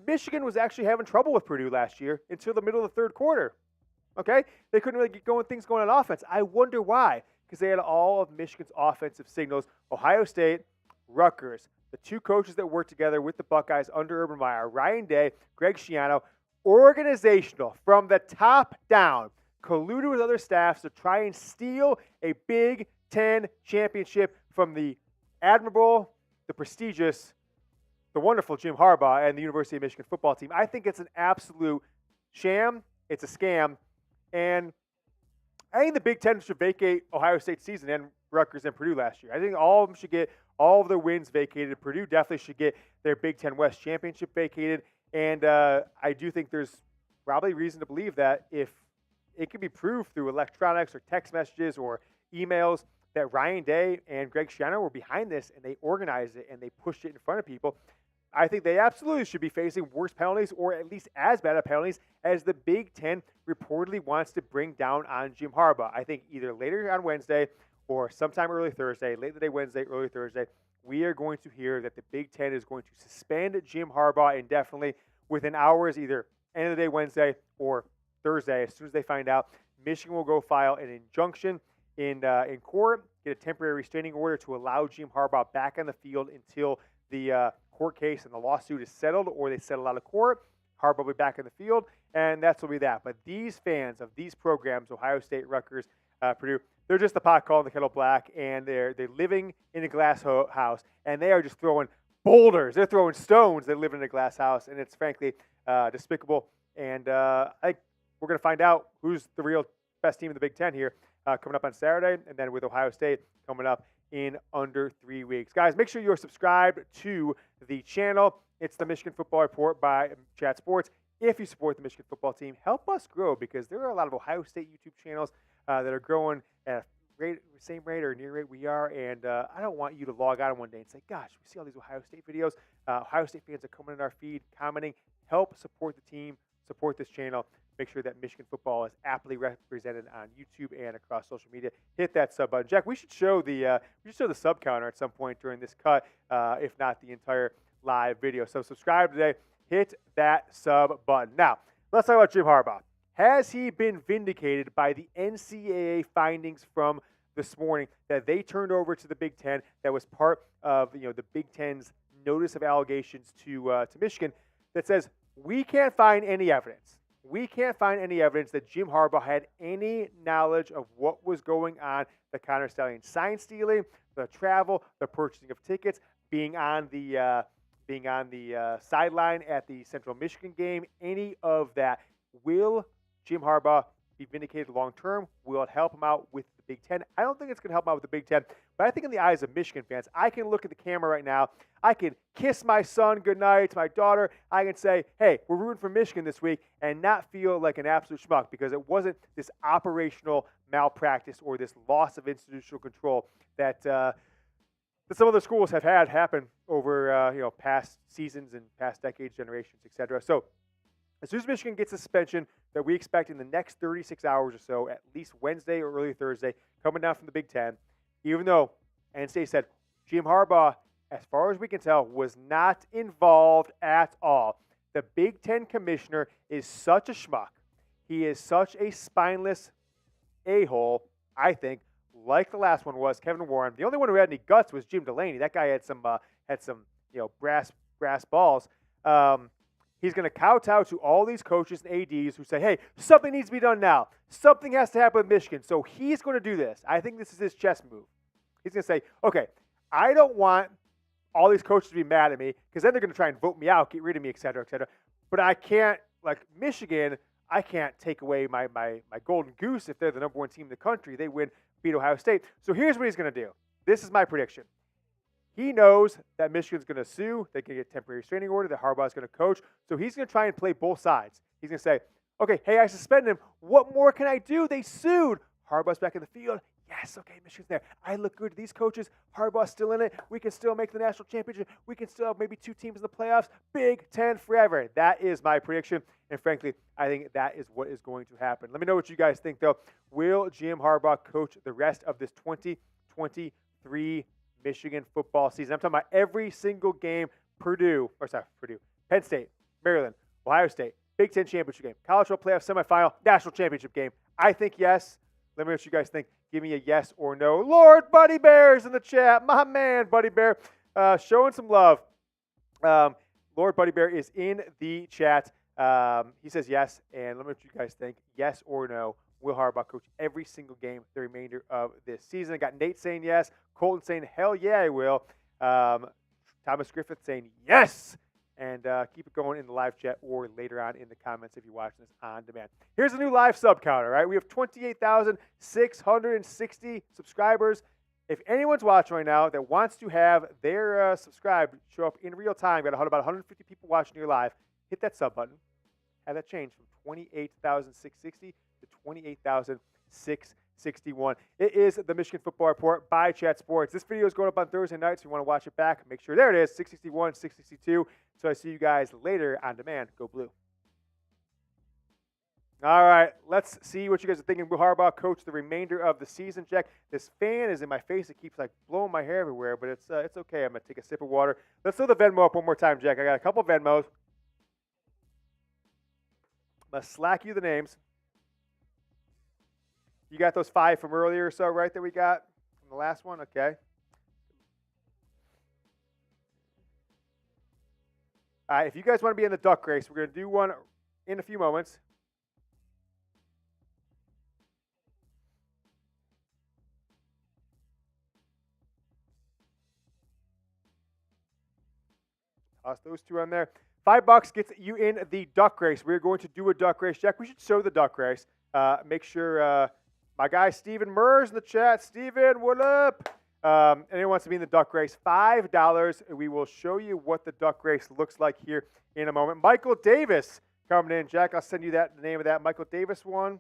Michigan was actually having trouble with Purdue last year until the middle of the third quarter. Okay? They couldn't really get things going on offense. I wonder why. Because they had all of Michigan's offensive signals. Ohio State, Rutgers, the two coaches that worked together with the Buckeyes under Urban Meyer, Ryan Day, Greg Schiano, organizational from the top down, colluded with other staffs to try and steal a Big Ten championship from the admirable, the prestigious, the wonderful Jim Harbaugh and the University of Michigan football team. I think it's an absolute sham. It's a scam. And I think the Big Ten should vacate Ohio State's season and Rutgers and Purdue last year. I think all of them should get all of their wins vacated. Purdue definitely should get their Big Ten West championship vacated. And I do think there's probably reason to believe that if it can be proved through electronics or text messages or emails that Ryan Day and Greg Schiano were behind this and they organized it and they pushed it in front of people, I think they absolutely should be facing worse penalties or at least as bad of penalties as the Big Ten reportedly wants to bring down on Jim Harbaugh. I think either later on Wednesday or sometime early Thursday, late in the day Wednesday, early Thursday, we are going to hear that the Big Ten is going to suspend Jim Harbaugh indefinitely within hours, either end of the day Wednesday or Thursday. As soon as they find out, Michigan will go file an injunction in court, get a temporary restraining order to allow Jim Harbaugh back on the field until the court case and the lawsuit is settled, or they settle out of court. Harbaugh will be back in the field, and that's will be that. But these fans of these programs, Ohio State, Rutgers, Purdue, they're just the pot calling the kettle black, and they're living in a glass house, and they are just throwing boulders. They're throwing stones. They live in a glass house, and it's frankly despicable. And I think we're going to find out who's the real best team in the Big Ten here coming up on Saturday, and then with Ohio State coming up in under 3 weeks. Guys, make sure you're subscribed to the channel. It's the Michigan Football Report by Chat Sports. If you support the Michigan football team, help us grow, because there are a lot of Ohio State YouTube channels that are growing at a same rate or near rate we are, and I don't want you to log on one day and say, gosh, we see all these Ohio State videos. Ohio State fans are coming in our feed, commenting. Help support the team, support this channel. Make sure that Michigan football is aptly represented on YouTube and across social media. Hit that sub button. Jack, we should show the sub counter at some point during this cut, if not the entire live video. So subscribe today. Hit that sub button. Now, let's talk about Jim Harbaugh. Has he been vindicated by the NCAA findings from this morning that they turned over to the Big Ten, that was part of the Big Ten's notice of allegations to Michigan, that says we can't find any evidence. We can't find any evidence that Jim Harbaugh had any knowledge of what was going on, the Connor Stallions sign stealing, the travel, the purchasing of tickets, being on the sideline at the Central Michigan game, any of that. Will Jim Harbaugh be vindicated long term? Will it help him out with the Big Ten? I don't think it's going to help him out with the Big Ten, but I think in the eyes of Michigan fans, I can look at the camera right now. I can kiss my son goodnight, my daughter. I can say, hey, we're rooting for Michigan this week, and not feel like an absolute schmuck, because it wasn't this operational malpractice or this loss of institutional control that some other schools have had happen over past seasons and past decades, generations, etc. So As soon as Michigan gets a suspension that we expect in the next 36 hours or so, at least Wednesday or early Thursday, coming down from the Big Ten, even though NC State said Jim Harbaugh, as far as we can tell, was not involved at all. The Big Ten commissioner is such a schmuck. He is such a spineless a-hole, I think, like the last one was, Kevin Warren. The only one who had any guts was Jim Delaney. That guy had some brass balls. He's going to kowtow to all these coaches and ADs who say, hey, something needs to be done now. Something has to happen with Michigan. So he's going to do this. I think this is his chess move. He's going to say, okay, I don't want all these coaches to be mad at me because then they're going to try and vote me out, get rid of me, et cetera, et cetera. But I can't, like Michigan, I can't take away my golden goose if they're the number one team in the country. They win, beat Ohio State. So here's what he's going to do. This is my prediction. He knows that Michigan's going to sue. They can get a temporary restraining order. That Harbaugh's going to coach. So he's going to try and play both sides. He's going to say, okay, hey, I suspended him. What more can I do? They sued. Harbaugh's back in the field. Yes, okay, Michigan's there. I look good to these coaches. Harbaugh's still in it. We can still make the national championship. We can still have maybe 2 teams in the playoffs. Big Ten forever. That is my prediction. And frankly, I think that is what is going to happen. Let me know what you guys think, though. Will Jim Harbaugh coach the rest of this 2023 Michigan football season? I'm talking about every single game. Penn State, Maryland, Ohio State, Big Ten championship game, college football playoff semifinal, national championship game. I think yes. Let me know what you guys think. Give me a yes or no. Lord Buddy Bear's in the chat. My man, Buddy Bear, showing some love. Lord Buddy Bear is in the chat. He says yes. And let me know what you guys think. Yes or no. Will Harbaugh coach every single game the remainder of this season? I got Nate saying yes. Colton saying, hell yeah, I will. Thomas Griffith saying yes. And keep it going in the live chat or later on in the comments if you're watching this on demand. Here's a new live sub counter, right? We have 28,660 subscribers. If anyone's watching right now that wants to have their subscribed show up in real time, got about 150 people watching your live, hit that sub button. Have that change from 28,660 to 28,661. It is the Michigan Football Report by Chat Sports. This video is going up on Thursday night, so if you want to watch it back, make sure there it is, 661, 662. So I see you guys later on demand. Go Blue. All right, let's see what you guys are thinking. Will Harbaugh coach the remainder of the season? Jack, this fan is in my face. It keeps like blowing my hair everywhere, but it's okay. I'm going to take a sip of water. Let's throw the Venmo up one more time, Jack. I got a couple of Venmos. I'm going to slack you the names. You got those 5 from earlier or so, right, that we got from the last one? Okay. All right, if you guys want to be in the duck race, we're going to do one in a few moments. Toss those 2 on there. $5 gets you in the duck race. We're going to do a duck race. Jack, we should show the duck race. Make sure my guy Steven Mers in the chat. Steven, what up? Anyone wants to be in the duck race, $5. We will show you what the duck race looks like here in a moment. Michael Davis coming in. Jack, I'll send you the name of that Michael Davis one.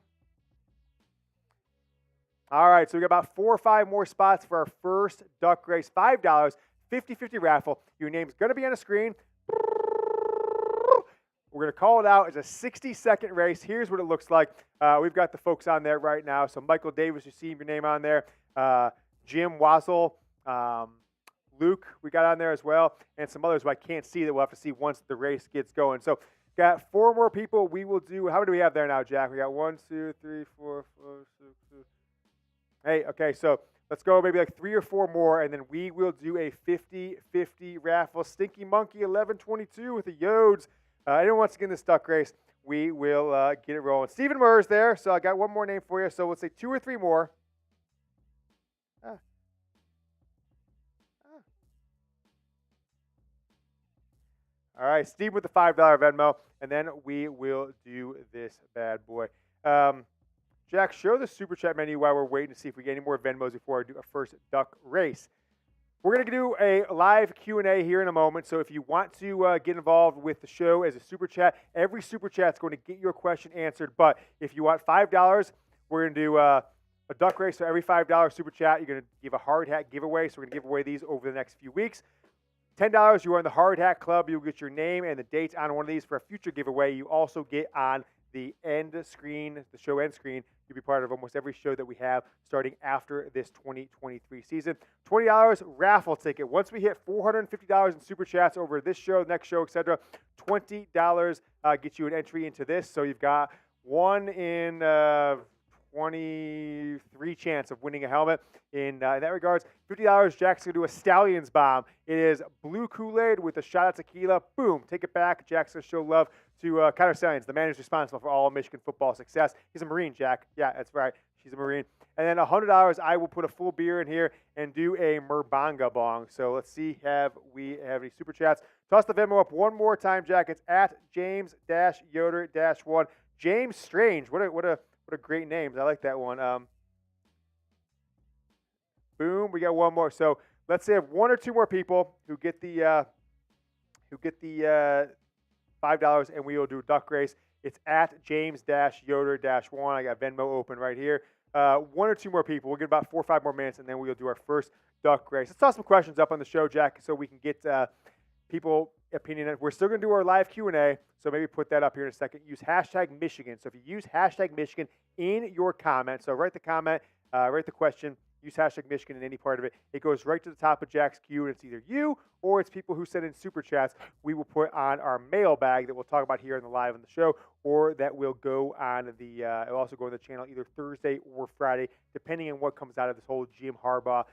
All right, so we got about 4 or 5 more spots for our first duck race. $5, 50-50 raffle. Your name's going to be on the screen. We're going to call it out as a 60-second race. Here's what it looks like. We've got the folks on there right now. So Michael Davis, you see your name on there. Jim Wassel, Luke, we got on there as well, and some others who I can't see that we'll have to see once the race gets going. So got 4 more people. We will do, how many do we have there now, Jack? We got 1, 2, 3, 4, 5, 6, 7. Hey, okay, so let's go maybe like 3 or 4 more, and then we will do a 50-50 raffle. Stinky Monkey 1122 with the Yodes. Anyone wants to get in this duck race, we will get it rolling. Steven Mers there, so I got one more name for you. So let's say 2 or 3 more. All right, Steve with the $5 Venmo, and then we will do this bad boy. Jack, show the Super Chat menu while we're waiting to see if we get any more Venmos before I do a first duck race. We're going to do a live Q&A here in a moment, so if you want to get involved with the show as a Super Chat, every Super Chat is going to get your question answered, but if you want $5, we're going to do a duck race, so every $5 Super Chat, you're going to give a hard hat giveaway, so we're going to give away these over the next few weeks. $10, you are in the Hard Hat Club. You'll get your name and the dates on one of these for a future giveaway. You also get on the end screen, the show end screen. You'll be part of almost every show that we have starting after this 2023 season. $20 raffle ticket. Once we hit $450 in super chats over this show, next show, etc., $20 gets you an entry into this. So you've got 1 in 23 chance of winning a helmet. In that regards, $50, Jack's going to do a Stallions bomb. It is blue Kool-Aid with a shot of tequila. Boom. Take it back. Jack's going to show love to Connor Stallions, the man who's responsible for all Michigan football success. He's a Marine, Jack. Yeah, that's right. She's a Marine. And then $100, I will put a full beer in here and do a Merbanga bong. So let's see, have we have any super chats? Toss the Venmo up one more time, Jack. It's at James-Yoder-1. James Strange. What a great name. I like that one. Boom. We got one more. So let's say have 1 or 2 more people who get the $5, and we will do duck race. It's at James-Yoder-1. I got Venmo open right here. 1 or 2 more people. We'll get about 4 or 5 more minutes, and then we'll do our first duck race. Let's toss some questions up on the show, Jack, so we can get people opinion. We're still going to do our live Q&A, so maybe put that up here in a second. Use hashtag Michigan. So if you use hashtag Michigan in your comment, so write the comment, write the question, use hashtag Michigan in any part of it. It goes right to the top of Jack's queue, and it's either you or it's people who send in super chats we will put on our mailbag that we'll talk about here in the live on the show, or that will go on the it'll also go on the channel either Thursday or Friday, depending on what comes out of this whole Jim Harbaugh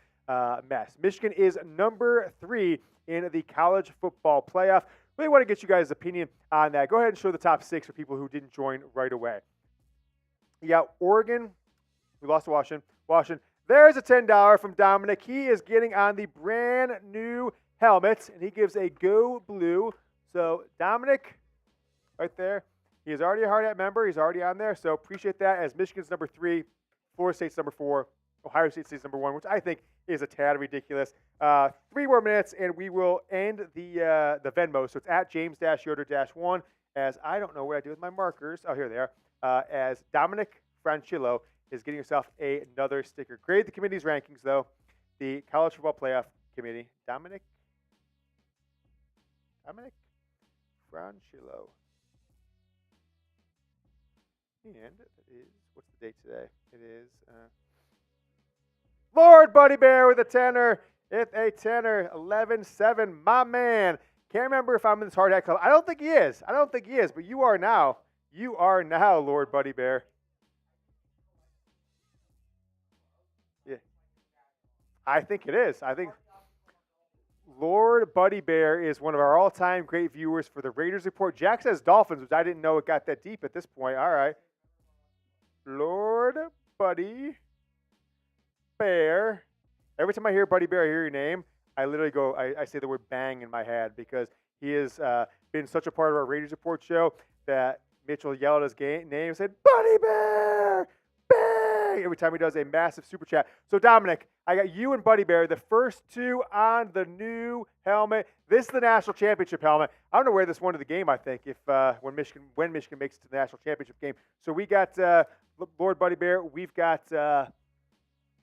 mess. Michigan is number 3 in the college football playoff. Really want to get you guys' opinion on that. Go ahead and show the top 6 for people who didn't join right away. You got Oregon. We lost to Washington. There's a $10 from Dominic. He is getting on the brand new helmet, and he gives a go blue. So Dominic, right there, he is already a Hard Hat member. He's already on there. So appreciate that. As Michigan's number 3, Florida State's number 4, Ohio State State's number 1, which I think is a tad ridiculous. 3 more minutes, and we will end the Venmo. So it's at James-Yoder-1. As I don't know what I do with my markers. Oh, here they are. As Dominic Franchillo is getting yourself another sticker. Grade the committee's rankings, though. The College Football Playoff Committee. Dominic Franchillo. And it is, what's the date today? It is Lord Buddy Bear with a tenner. It's a tenner. 11-7. My man. Can't remember if I'm in this Hard Hat Club. I don't think he is. But you are now. You are now, Lord Buddy Bear. Yeah. I think it is. I think Lord Buddy Bear is one of our all-time great viewers for the Raiders Report. Jack says Dolphins, which I didn't know it got that deep at this point. All right. Lord Buddy Bear. Every time I hear Buddy Bear, I hear your name, I literally go, I say the word bang in my head, because he has been such a part of our Raiders Report show that Mitchell yelled his name and said, Buddy Bear, bang, every time he does a massive super chat. So Dominic, I got you and Buddy Bear, the first 2 on the new helmet. This is the national championship helmet. I'm going to wear this one to the game, I think, if when Michigan makes it to the national championship game. So we got Lord Buddy Bear. We've got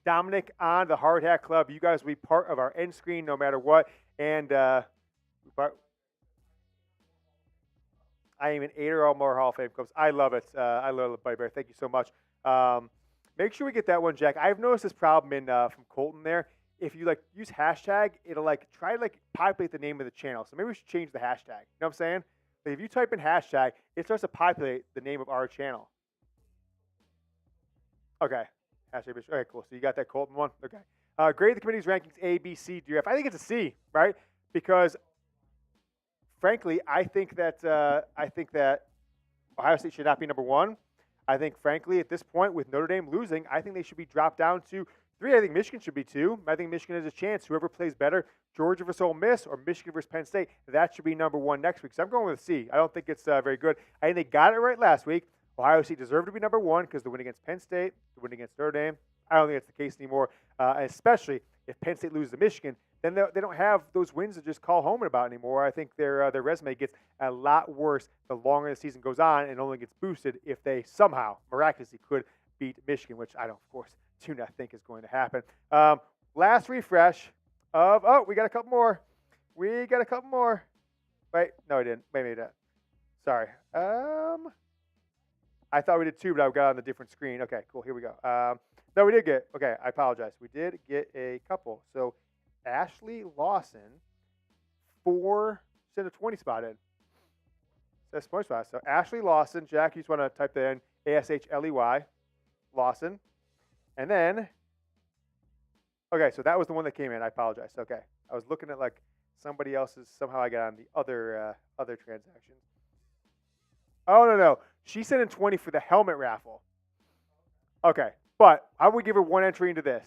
Dominic on the Hard Hat Club. You guys will be part of our end screen no matter what. And I am an 8 or more Hall of Fame Clubs. I love it. I love Buddy Bear. Thank you so much. Make sure we get that one, Jack. I've noticed this problem in from Colton there. If you use hashtag, it'll try to populate the name of the channel. So maybe we should change the hashtag. You know what I'm saying? If you type in hashtag, it starts to populate the name of our channel. Okay. Hashtag. Okay, cool. So you got that Colton one? Okay. Grade the committee's rankings A, B, C, D, F. I think it's a C, right? Because, frankly, I think that Ohio State should not be number 1. I think, frankly, at this point, with Notre Dame losing, I think they should be dropped down to 3. I think Michigan should be 2. I think Michigan has a chance. Whoever plays better, Georgia versus Ole Miss or Michigan versus Penn State, that should be number 1 next week. So I'm going with C. I don't think it's very good. I think they got it right last week. Ohio State deserved to be number 1 because the win against Penn State, the win against Notre Dame. I don't think that's the case anymore, especially if Penn State loses to Michigan. Then they don't have those wins to just call home about anymore. I think their resume gets a lot worse the longer the season goes on, and only gets boosted if they somehow, miraculously, could beat Michigan, which I don't, of course, do not think is going to happen. Last refresh of, we got a couple more. We got a couple more. Wait, no, I didn't. Wait, sorry. I thought we did 2, but I got on the different screen. Okay, cool. Here we go. No, we did get. Okay, I apologize. We did get a couple. So, Ashley Lawson, 4 sent a 20 spot in. That's 20 spot. So Ashley Lawson, Jack, you just want to type that in, ASHLEY, Lawson, and then. Okay, so that was the one that came in. I apologize. Okay, I was looking at like somebody else's. Somehow I got on the other transactions. Oh no, she sent in 20 for the helmet raffle. Okay, but I would give her 1 entry into this.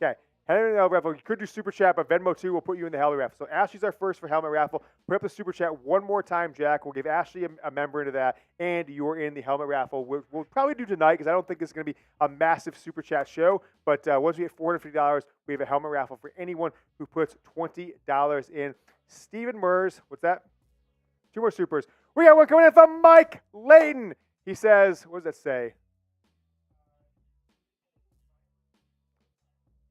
Okay, helmet raffle. You could do super chat, but Venmo too will put you in the helmet raffle. So Ashley's our first for helmet raffle. Put up the super chat one more time, Jack. We'll give Ashley a member into that, and you're in the helmet raffle. We'll probably do tonight because I don't think it's going to be a massive super chat show. But once we hit $450, we have a helmet raffle for anyone who puts $20 in. Stephen Mers, what's that? 2 more supers. We got one coming in from Mike Layton. He says, what does that say?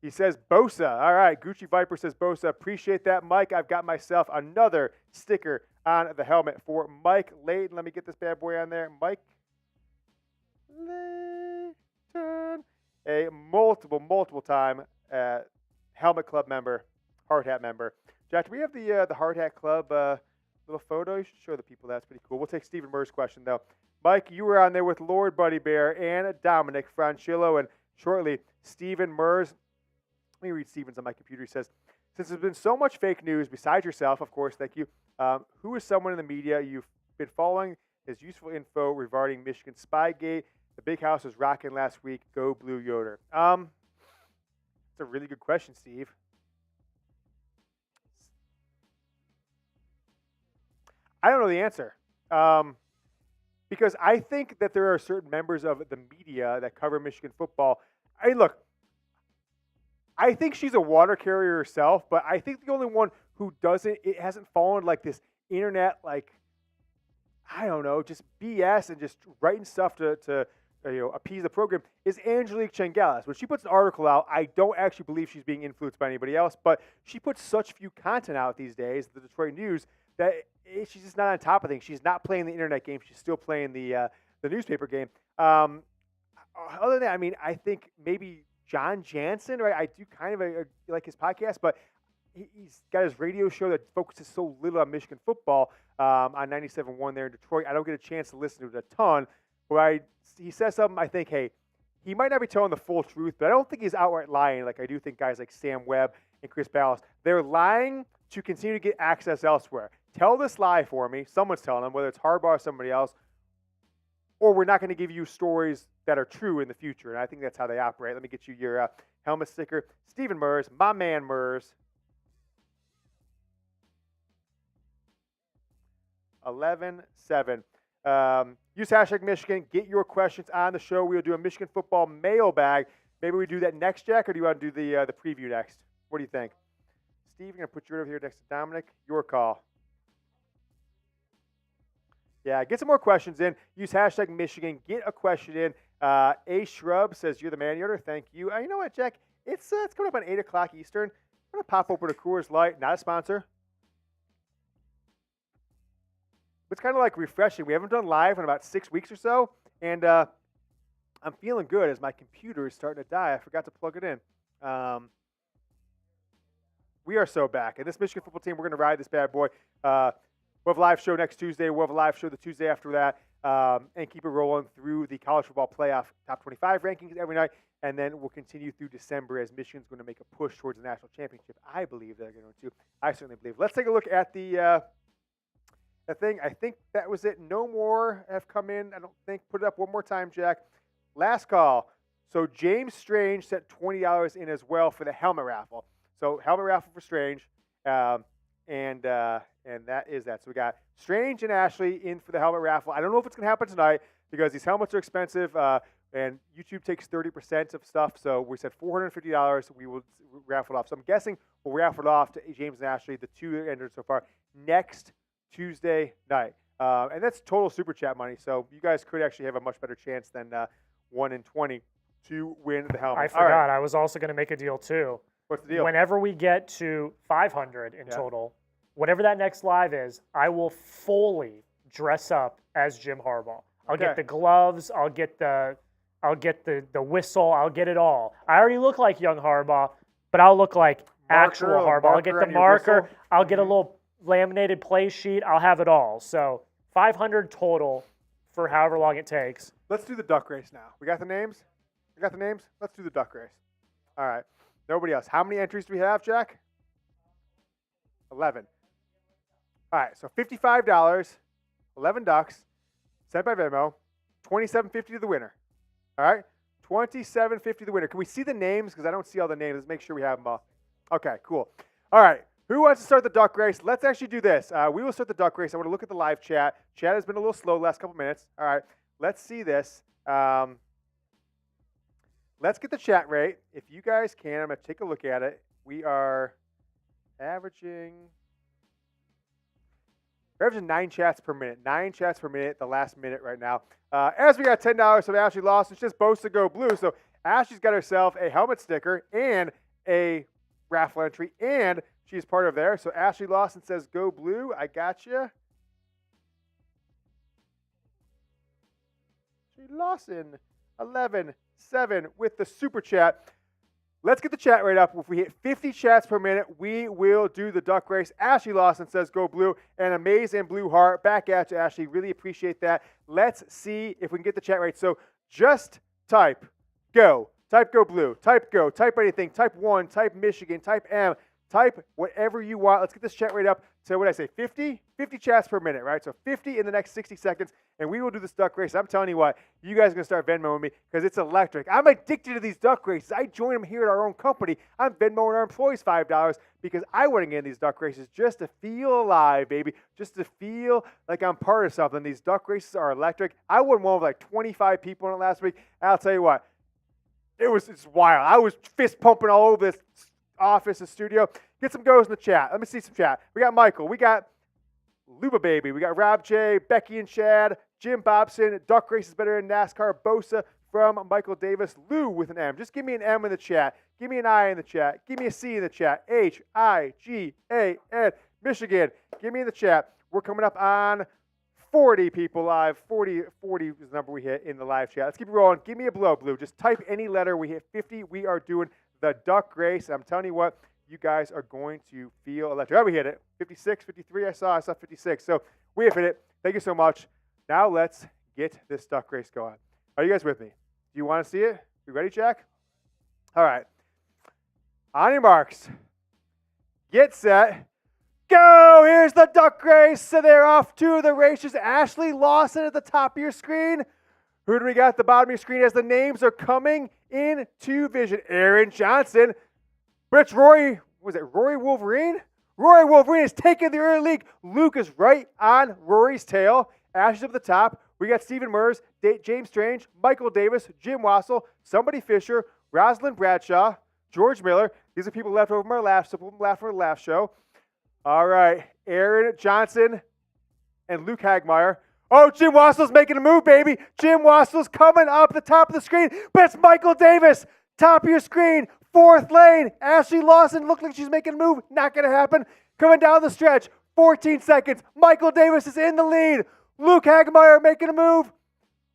He says Bosa. All right, Gucci Viper says Bosa. Appreciate that, Mike. I've got myself another sticker on the helmet for Mike Layton. Let me get this bad boy on there. Mike Layton. A multiple time Helmet Club member, Hard Hat member. Jack, do we have the Hard Hat Club little photo? You should show the people. That's pretty cool. We'll take Stephen Murr's question, though. Mike, you were on there with Lord Buddy Bear and Dominic Francillo, and shortly, Stephen Murs. Let me read Stephen's on my computer. He says, since there's been so much fake news, besides yourself, of course, thank you, who is someone in the media you've been following his useful info regarding Michigan Spygate? The big house was rocking last week. Go Blue Yoder. That's a really good question, Steve. I don't know the answer. Because I think that there are certain members of the media that cover Michigan football. Look, I think she's a water carrier herself, but I think the only one who doesn't, it hasn't fallen like this internet, like, I don't know, just BS and just writing stuff to appease the program, is Angelique Chengelis. When she puts an article out, I don't actually believe she's being influenced by anybody else, but she puts such few content out these days, the Detroit News, that she's just not on top of things. She's not playing the internet game. She's still playing the newspaper game. Other than that, I mean, I think maybe John Jansen, right? I do kind of like his podcast, but he's got his radio show that focuses so little on Michigan football on 97.1 there in Detroit. I don't get a chance to listen to it a ton. But he says something, I think, hey, he might not be telling the full truth, but I don't think he's outright lying like I do think guys like Sam Webb and Chris Ballas. They're lying to continue to get access elsewhere. Tell this lie for me. Someone's telling them, whether it's Harbaugh or somebody else, or we're not going to give you stories that are true in the future. And I think that's how they operate. Let me get you your helmet sticker. Stephen Mers, my man Mers. 11-7. Use hashtag Michigan. Get your questions on the show. We'll do a Michigan football mailbag. Maybe we do that next, Jack, or do you want to do the preview next? What do you think? Steve, you're going to put you over here next to Dominic. Your call. Yeah, get some more questions in. Use hashtag Michigan. Get a question in. A Shrub says, you're the man, Yoder. Thank you. You know what, Jack? It's coming up on 8 o'clock Eastern. I'm going to pop open a Coors Light. Not a sponsor. It's kind of like refreshing. We haven't done live in about 6 weeks or so, and I'm feeling good as my computer is starting to die. I forgot to plug it in. We are so back. And this Michigan football team, we're going to ride this bad boy. We'll have a live show next Tuesday. We'll have a live show the Tuesday after that, and keep it rolling through the college football playoff top 25 rankings every night. And then we'll continue through December as Michigan's going to make a push towards the national championship. I believe they're going to. I certainly believe. Let's take a look at the thing. I think that was it. No more have come in. I don't think. Put it up one more time, Jack. Last call. So James Strange set $20 in as well for the helmet raffle. So helmet raffle for Strange, and that is that. So we got Strange and Ashley in for the helmet raffle. I don't know if it's going to happen tonight because these helmets are expensive, and YouTube takes 30% of stuff. So we said $450. We will raffle it off. So I'm guessing we'll raffle it off to James and Ashley, the two that entered so far, next Tuesday night. And that's total super chat money. So you guys could actually have a much better chance than 1 in 20 to win the helmet. I forgot. Right. I was also going to make a deal too. What's the deal? Whenever we get to 500 in total, whatever that next live is, I will fully dress up as Jim Harbaugh. I'll get the gloves. I'll get the whistle. I'll get it all. I already look like young Harbaugh, but I'll look like actual Harbaugh. I'll get the marker. I'll get a little laminated play sheet. I'll have it all. So 500 total for however long it takes. Let's do the duck race now. We got the names? Let's do the duck race. All right. Nobody else. How many entries do we have, Jack? 11. All right. So $55, 11 ducks, sent by Venmo, $27.50 to the winner. All right. $27.50 to the winner. Can we see the names? Because I don't see all the names. Let's make sure we have them all. Okay, cool. All right. Who wants to start the duck race? Let's actually do this. We will start the duck race. I want to look at the live chat. Chat has been a little slow the last couple minutes. All right. Let's see this. Let's get the chat rate. If you guys can, I'm going to take a look at it. We are averaging 9 chats per minute. 9 chats per minute the last minute right now. As we got $10 from Ashley Lawson, it's just boasts to go blue. So Ashley's got herself a helmet sticker and a raffle entry, and she's part of there. So Ashley Lawson says, go blue. I got you. Lawson, 11-7 with the super chat. Let's get the chat rate up. If we hit 50 chats per minute, we will do the duck race. Ashley Lawson says, go blue, and Amaze and Blue Heart. Back at you, Ashley. Really appreciate that. Let's see if we can get the chat rate. So just type go. Type go blue. Type go. Type anything. Type 1. Type Michigan. Type M. Type whatever you want. Let's get this chat rate up to, what did I say, 50? 50 chats per minute, right? So 50 in the next 60 seconds, and we will do this duck race. I'm telling you what, you guys are going to start Venmoing me because it's electric. I'm addicted to these duck races. I join them here at our own company. I'm Venmoing our employees $5 because I want to get in these duck races just to feel alive, baby, just to feel like I'm part of something. These duck races are electric. I won one with like 25 people in it last week. I'll tell you what, it's wild. I was fist pumping all over this office and studio. Get some goes in the chat. Let me see some chat. We got Michael. We got Luba Baby. We got Rob J, Becky and Chad, Jim Bobson, Duck Race is better than NASCAR, Bosa from Michael Davis, Lou with an M. Just give me an M in the chat. Give me an I in the chat. Give me a C in the chat. H-I-G-A-N. Michigan. Give me in the chat. We're coming up on 40 people live. 40 is the number we hit in the live chat. Let's keep it rolling. Give me a blow, Blue. Just type any letter. We hit 50. We are doing the duck race. I'm telling you what, you guys are going to feel electric. Oh, we hit it. 56, 53. I saw 56. So we have hit it. Thank you so much. Now let's get this duck race going. Are you guys with me? Do you want to see it? You ready, Jack? All right. On your marks. Get set. Go! Here's the duck race. So they're off to the races. Ashley Lawson at the top of your screen. Who do we got at the bottom of your screen as the names are coming into vision? Aaron Johnson. Rich Rory, Rory Wolverine? Rory Wolverine is taking the early lead. Luke is right on Rory's tail. Ashley's up at the top. We got Stephen Mers, James Strange, Michael Davis, Jim Wassel, Somebody Fisher, Rosalind Bradshaw, George Miller. These are people left over from our last show. All right, Aaron Johnson and Luke Hagmeyer. Oh, Jim Wassel's making a move, baby. Jim Wassel's coming up the top of the screen, but it's Michael Davis. Top of your screen, 4th lane. Ashley Lawson looked like she's making a move. Not going to happen. Coming down the stretch, 14 seconds. Michael Davis is in the lead. Luke Hagmeyer making a move.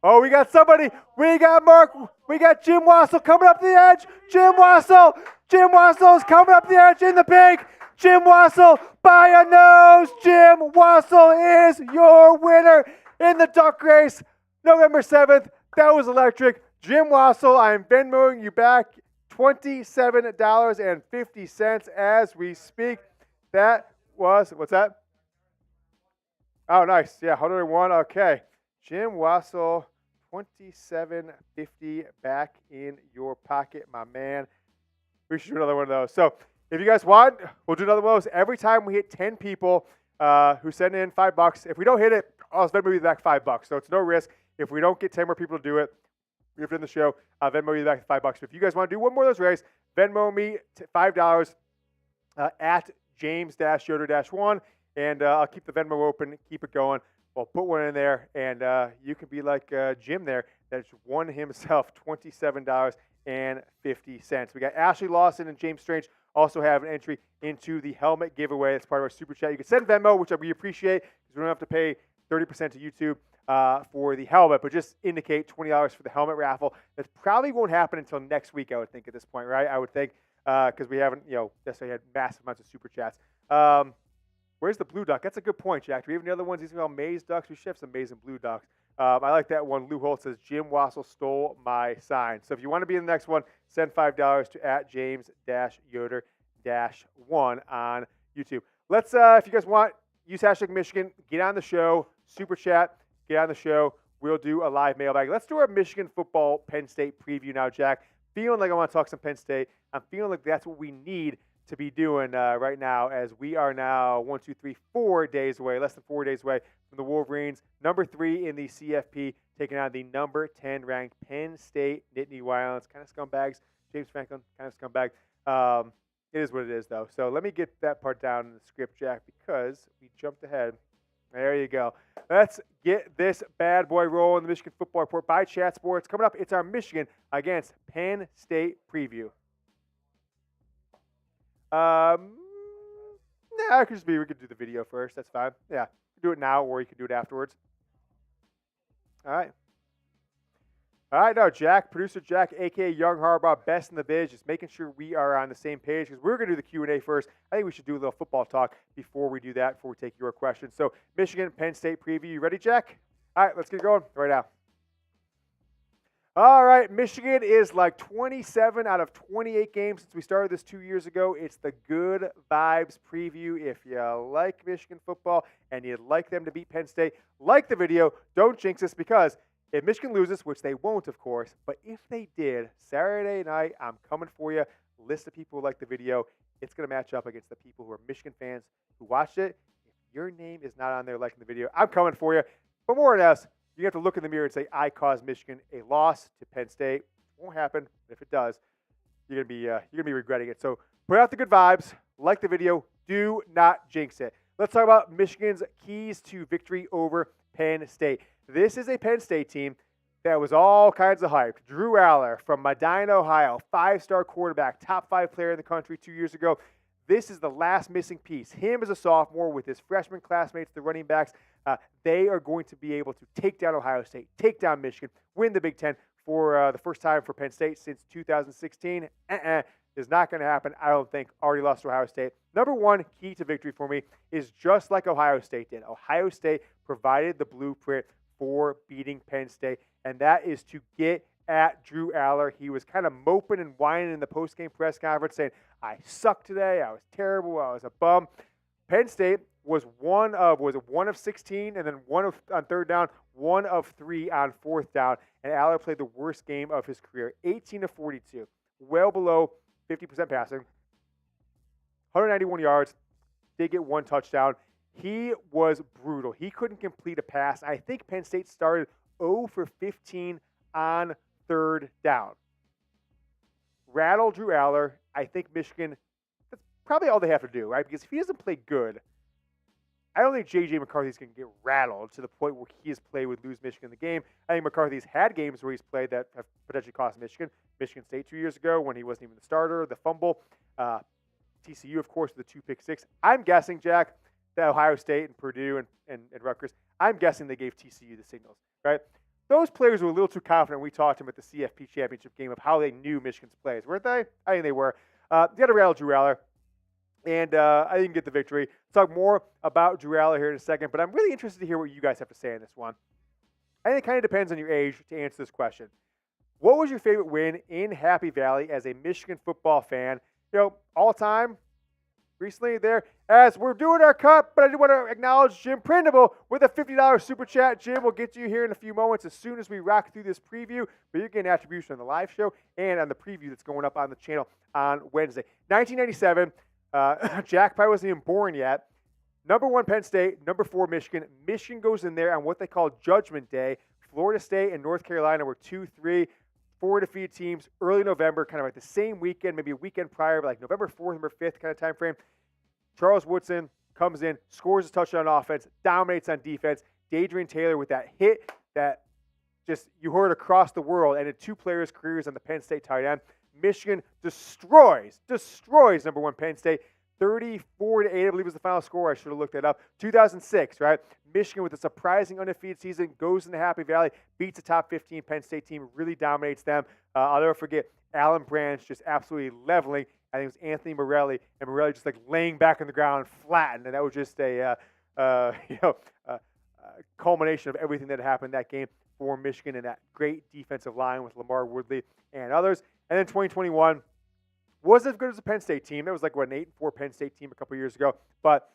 Oh, we got somebody. We got Mark. We got Jim Wassel coming up the edge. Jim Wassel is coming up the edge in the pink. Jim Wassel by a nose. Jim Wassel is your winner in the duck race, November 7th. That was electric. Jim Wassel, I am Venmoing you back $27.50 as we speak. That was, what's that? Oh, nice. Yeah, 101. Okay. Jim Wassel, $27.50 back in your pocket, my man. We should do another one of those. So if you guys want, we'll do another one of those. Every time we hit 10 people who send in $5, if we don't hit it, I'll Venmo you back $5. So it's no risk. If we don't get 10 more people to do it, we've done the show, I'll Venmo you back $5. But if you guys want to do one more of those races, Venmo me $5 at James-Yoder-1, and I'll keep the Venmo open, keep it going. We'll put one in there, and you can be like Jim there that's won himself $27.50. We got Ashley Lawson and James Strange also have an entry into the helmet giveaway. It's part of our Super Chat. You can send Venmo, which we appreciate because we don't have to pay 30% to YouTube for the helmet, but just indicate $20 for the helmet raffle. That probably won't happen until next week, I would think, at this point, right? I would think because we haven't, necessarily had massive amounts of Super Chats. Where's the blue duck? That's a good point, Jack. Do we have any other ones? These are all maize ducks. We should have some maize and blue ducks. I like that one. Lou Holt says, Jim Wassel stole my sign. So if you want to be in the next one, send $5 to @James-Yoder-1 on YouTube. Let's, if you guys want, use hashtag Michigan. Get on the show. Super Chat. Get on the show. We'll do a live mailbag. Let's do our Michigan football Penn State preview now, Jack. Feeling like I want to talk some Penn State. I'm feeling like that's what we need to be doing right now, as we are now 4 days away, less than 4 days away from the Wolverines, number 3 in the CFP, taking on the number 10 ranked Penn State Nittany Lions. Kind of scumbags. James Franklin, kind of scumbag. It is what it is, though. So let me get that part down in the script, Jack, because we jumped ahead. There you go. Let's get this bad boy rolling. The Michigan Football Report by Chat Sports. Coming up, it's our Michigan against Penn State preview. It could just be we could do the video first. That's fine. Yeah, you can do it now, or you can do it afterwards. All right. No, Jack, producer Jack, a.k.a. Young Harbaugh, best in the biz, just making sure we are on the same page because we're going to do the Q&A first. I think we should do a little football talk before we do that, before we take your questions. So, Michigan, Penn State preview. You ready, Jack? All right, let's get going right now. All right, Michigan is like 27 out of 28 games since we started this 2 years ago. It's the Good Vibes preview. If you like Michigan football and you'd like them to beat Penn State, like the video. Don't jinx us, because if Michigan loses, which they won't, of course, but if they did, Saturday night, I'm coming for you. List of people who like the video. It's going to match up against the people who are Michigan fans who watched it. If your name is not on there liking the video, I'm coming for you. But more or less, you have to look in the mirror and say, I caused Michigan a loss to Penn State. It won't happen. But if it does, you're gonna be regretting it. So put out the good vibes, like the video, do not jinx it. Let's talk about Michigan's keys to victory over Penn State. This is a Penn State team that was all kinds of hyped. Drew Aller from Medina, Ohio, 5-star quarterback, top 5 player in the country 2 years ago. This is the last missing piece. Him as a sophomore with his freshman classmates, the running backs, they are going to be able to take down Ohio State, take down Michigan, win the Big Ten for the first time for Penn State since 2016. Is not going to happen, I don't think. Already lost to Ohio State. Number one key to victory for me is just like Ohio State did. Ohio State provided the blueprint for beating Penn State, and that is to get at Drew Aller. He was kind of moping and whining in the postgame press conference saying, I sucked today, I was terrible, I was a bum. Penn State was one of 16, and then on third down, 1 of 3 on fourth down, and Aller played the worst game of his career, 18 of 42, well below 50% passing, 191 yards, did get 1 touchdown. He was brutal. He couldn't complete a pass. I think Penn State started 0 for 15 on third down. Rattle Drew Aller. I think Michigan, that's probably all they have to do, right? Because if he doesn't play good, I don't think J.J. McCarthy's going to get rattled to the point where his play would lose Michigan the game. I think McCarthy's had games where he's played that have potentially cost Michigan. Michigan State 2 years ago when he wasn't even the starter, the fumble. TCU, of course, with the 2 pick six. I'm guessing, Jack, that Ohio State and Purdue and Rutgers, I'm guessing they gave TCU the signals, right? Those players were a little too confident. We talked to them at the CFP championship game of how they knew Michigan's plays, weren't they? I think they were. You got to rattle Drew Aller, and I didn't get the victory. Let's talk more about Drew Aller here in a second, but I'm really interested to hear what you guys have to say on this one. I think it kind of depends on your age to answer this question. What was your favorite win in Happy Valley as a Michigan football fan? All time, recently there, as we're doing our cut, but I do want to acknowledge Jim Prindable with a $50 super chat. Jim, we'll get to you here in a few moments as soon as we rock through this preview, but you're getting attribution on the live show and on the preview that's going up on the channel on Wednesday. 1997, Jack probably wasn't even born yet. Number 1, Penn State. Number 4, Michigan. Michigan goes in there on what they call Judgment Day. Florida State and North Carolina were 2-3. 4 defeated teams, early November, kind of like the same weekend, maybe a weekend prior, but like November 4th, November 5th kind of time frame. Charles Woodson comes in, scores a touchdown on offense, dominates on defense. Adrian Taylor with that hit that just you heard across the world, and in 2 players' careers on the Penn State tight end. Michigan destroys number 1 Penn State. 34-8, I believe was the final score. I should have looked that up. 2006, right? Michigan with a surprising undefeated season goes into Happy Valley, beats a top 15 Penn State team, really dominates them. I'll never forget Alan Branch just absolutely leveling. I think it was Anthony Morelli, and Morelli just like laying back on the ground, flattened, and that was just a culmination of everything that happened in that game for Michigan and that great defensive line with Lamar Woodley and others. And then 2021. Wasn't as good as the Penn State team. That was like, an 8-4 Penn State team a couple years ago. But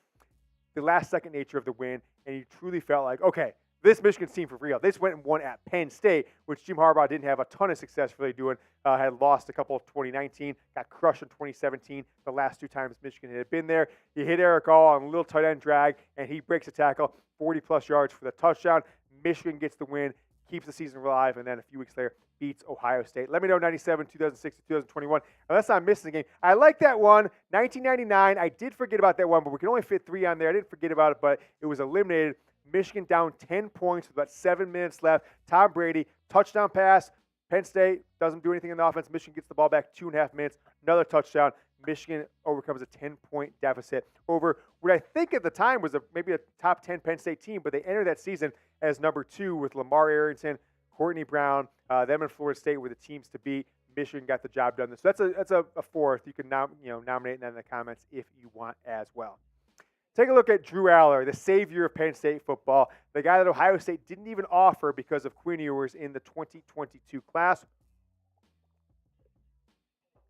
the last-second nature of the win, and you truly felt like, okay, this Michigan team for real. They just went and won at Penn State, which Jim Harbaugh didn't have a ton of success really doing. Had lost a couple of 2019, got crushed in 2017. The last 2 times Michigan had been there. He hit Eric All on a little tight end drag, and he breaks a tackle, 40-plus yards for the touchdown. Michigan gets the win, keeps the season alive, and then a few weeks later, beats Ohio State. Let me know 97, 2006, 2021. Unless I'm missing a game. I like that one. 1999. I did forget about that one, but we can only fit 3 on there. I didn't forget about it, but it was eliminated. Michigan down 10 points with about 7 minutes left. Tom Brady, touchdown pass. Penn State doesn't do anything in the offense. Michigan gets the ball back 2.5 minutes. Another touchdown. Michigan overcomes a 10-point deficit over what I think at the time was maybe a top 10 Penn State team, but they entered that season as number 2 with Lamar Arrington, Courtney Brown, them and Florida State were the teams to beat. Michigan got the job done. So that's a 4th. You can nominate that in the comments if you want as well. Take a look at Drew Aller, the savior of Penn State football, the guy that Ohio State didn't even offer because of Quinn Ewers in the 2022 class.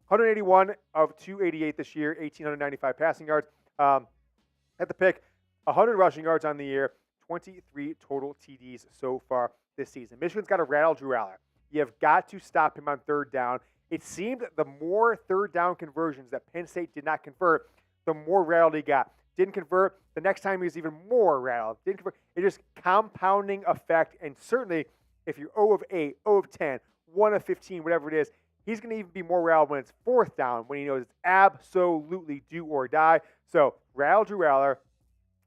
181 of 288 this year, 1,895 passing yards. At the pick, 100 rushing yards on the year, 23 total TDs so far this season. Michigan's got to rattle Drew Aller. You have got to stop him on 3rd down. It seemed that the more 3rd down conversions that Penn State did not convert, the more rattled he got. Didn't convert. The next time he was even more rattled. Didn't convert. It's just compounding effect. And certainly, if you're 0 of 8, 0 of 10, 1 of 15, whatever it is, he's going to even be more rattled when it's 4th down, when he knows it's absolutely do or die. So, rattle Drew Aller,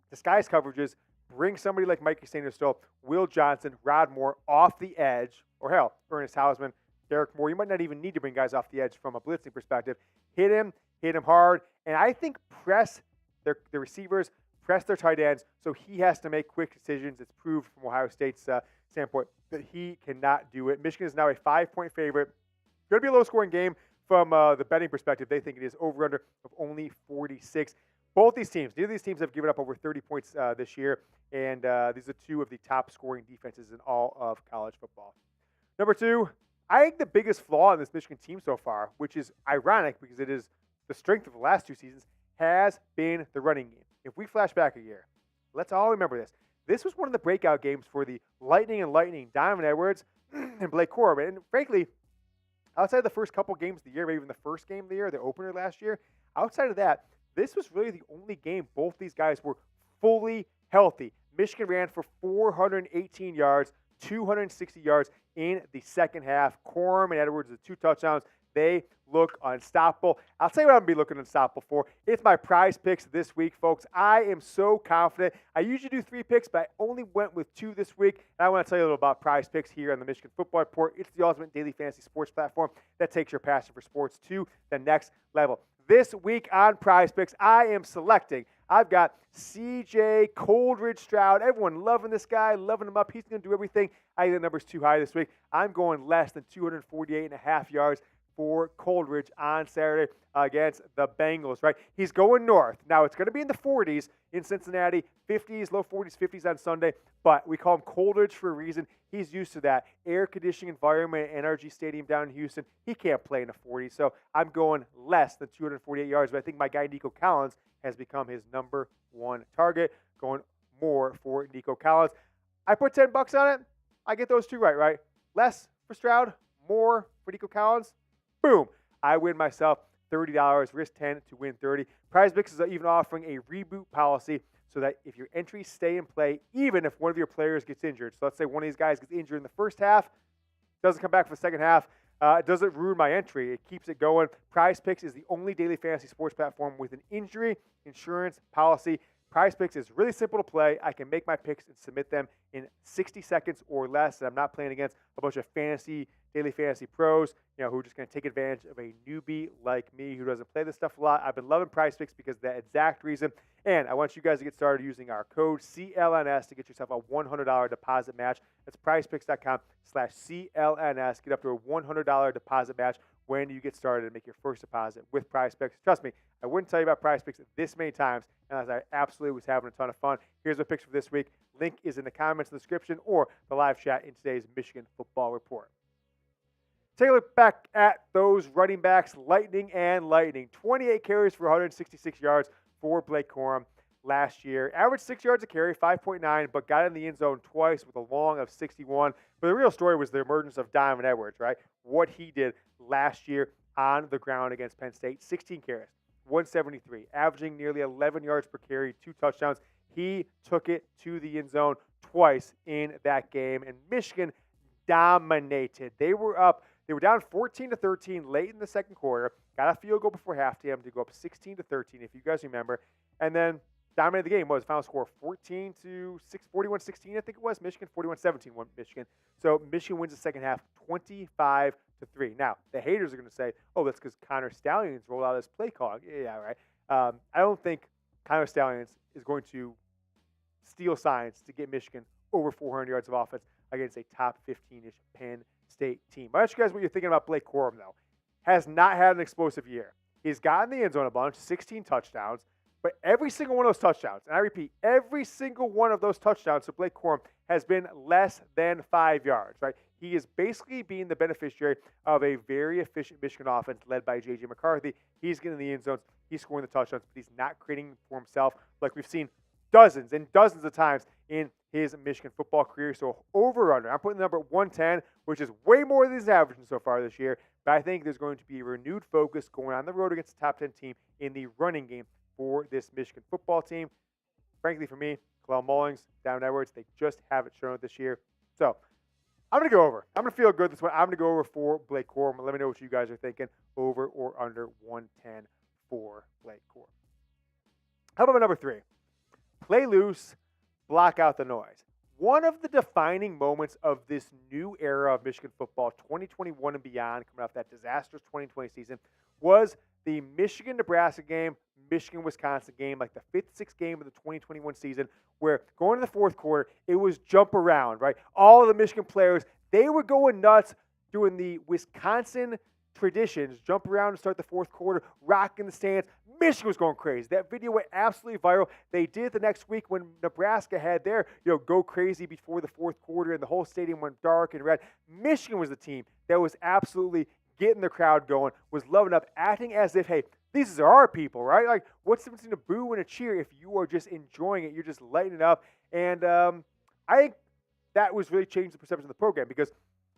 disguise coverages, bring somebody like Mike Stoll, Will Johnson, Rod Moore off the edge, or hell, Ernest Hausman, Derek Moore. You might not even need to bring guys off the edge from a blitzing perspective. Hit him hard, and I think press the receivers, press their tight ends, so he has to make quick decisions. It's proved from Ohio State's standpoint that he cannot do it. Michigan is now a 5-point favorite. Going to be a low-scoring game from the betting perspective. They think it is over-under of only 46. Both these teams, neither of these teams have given up over 30 points this year, and these are 2 of the top-scoring defenses in all of college football. Number 2, I think the biggest flaw in this Michigan team so far, which is ironic because it is the strength of the last 2 seasons, has been the running game. If we flash back a year, let's all remember this. This was one of the breakout games for the Lightning, Donovan Edwards, and Blake Corum. And frankly, outside of the first couple games of the year, maybe even the first game of the year, the opener last year, outside of that, this was really the only game both these guys were fully healthy. Michigan ran for 418 yards, 260 yards in the second half. Corum and Edwards with 2 touchdowns. They look unstoppable. I'll tell you what I'm going to be looking unstoppable for. It's my prize picks this week, folks. I am so confident. I usually do 3 picks, but I only went with 2 this week. And I want to tell you a little about prize picks here on the Michigan Football Report. It's the ultimate daily fantasy sports platform that takes your passion for sports to the next level. This week on prize picks, I am selecting. I've got CJ Coldridge Stroud. Everyone loving this guy, loving him up. He's going to do everything. I think the number's too high this week. I'm going less than 248.5 yards for Coldridge on Saturday against the Bengals, right? He's going north. Now, it's going to be in the 40s in Cincinnati, 50s, low 40s, 50s on Sunday, but we call him Coldridge for a reason. He's used to that air conditioning environment at NRG Stadium down in Houston. He can't play in the 40s, so I'm going less than 248 yards, but I think my guy Nico Collins has become his number 1 target, going more for Nico Collins. I put $10 on it. I get those 2 right? Less for Stroud, more for Nico Collins. Boom. I win myself $30, risk 10 to win 30. PrizePicks is even offering a reboot policy so that if your entries stay in play, even if one of your players gets injured. So let's say one of these guys gets injured in the first half, doesn't come back for the second half, it doesn't ruin my entry. It keeps it going. PrizePicks is the only daily fantasy sports platform with an injury insurance policy. PrizePicks is really simple to play. I can make my picks and submit them in 60 seconds or less. And I'm not playing against a bunch of fantasy daily fantasy pros, who are just going to take advantage of a newbie like me who doesn't play this stuff a lot. I've been loving Prize Picks because of that exact reason. And I want you guys to get started using our code CLNS to get yourself a $100 deposit match. That's prizepicks.com/CLNS. Get up to a $100 deposit match when you get started and make your first deposit with Prize Picks. Trust me, I wouldn't tell you about Prize Picks this many times, and as I absolutely was having a ton of fun. Here's my picks for this week. Link is in the comments in the description or the live chat in today's Michigan Football Report. Take a look back at those running backs, lightning and lightning. 28 carries for 166 yards for Blake Corum last year. Average 6 yards a carry, 5.9, but got in the end zone twice with a long of 61. But the real story was the emergence of Donovan Edwards, right? What he did last year on the ground against Penn State. 16 carries, 173, averaging nearly 11 yards per carry, 2 touchdowns. He took it to the end zone twice in that game, and Michigan dominated. They were down 14-13 late in the second quarter. Got a field goal before halftime to go up 16-13, if you guys remember. And then dominated the game. What was the final score? 41-16, I think it was. Michigan, 41-17 won Michigan. So Michigan wins the second half 25-3. Now, the haters are going to say, oh, that's because Connor Stallions rolled out his play calling. Yeah, right. I don't think Connor Stallions is going to steal signs to get Michigan over 400 yards of offense against a top 15-ish Penn State team. I'll ask you guys what you're thinking about Blake Corum, though. Has not had an explosive year. He's gotten the end zone a bunch, 16 touchdowns, but every single one of those touchdowns, and I repeat, every single one of those touchdowns to Blake Corum has been less than 5 yards, right? He is basically being the beneficiary of a very efficient Michigan offense led by J.J. McCarthy. He's getting the end zones, he's scoring the touchdowns, but he's not creating for himself like we've seen dozens and dozens of times in his Michigan football career. So over/under, I'm putting the number at 110, which is way more than he's averaging so far this year. But I think there's going to be a renewed focus going on the road against the top 10 team in the running game for this Michigan football team. Frankly, for me, Kalel Mullings, Donovan Edwards, they just haven't shown it this year. So I'm going to go over. I'm going to feel good this one. I'm going to go over for Blake Corum. Let me know what you guys are thinking. Over or under 110 for Blake Corum. How about number 3? Play loose, block out the noise. One of the defining moments of this new era of Michigan football, 2021 and beyond, coming off that disastrous 2020 season, was the Michigan-Nebraska game, Michigan-Wisconsin game, like the 5th, 6th game of the 2021 season, where going to the fourth quarter, it was jump around, right? All of the Michigan players, they were going nuts doing the Wisconsin traditions, jump around to start the fourth quarter, rocking the stands. Michigan was going crazy. That video went absolutely viral. They did it the next week when Nebraska had their, go crazy before the fourth quarter and the whole stadium went dark and red. Michigan was the team that was absolutely getting the crowd going, was loving up, acting as if, hey, these are our people, right? Like, what's the difference between a boo and a cheer if you are just enjoying it? You're just lighting it up. And I think that was really changing the perception of the program because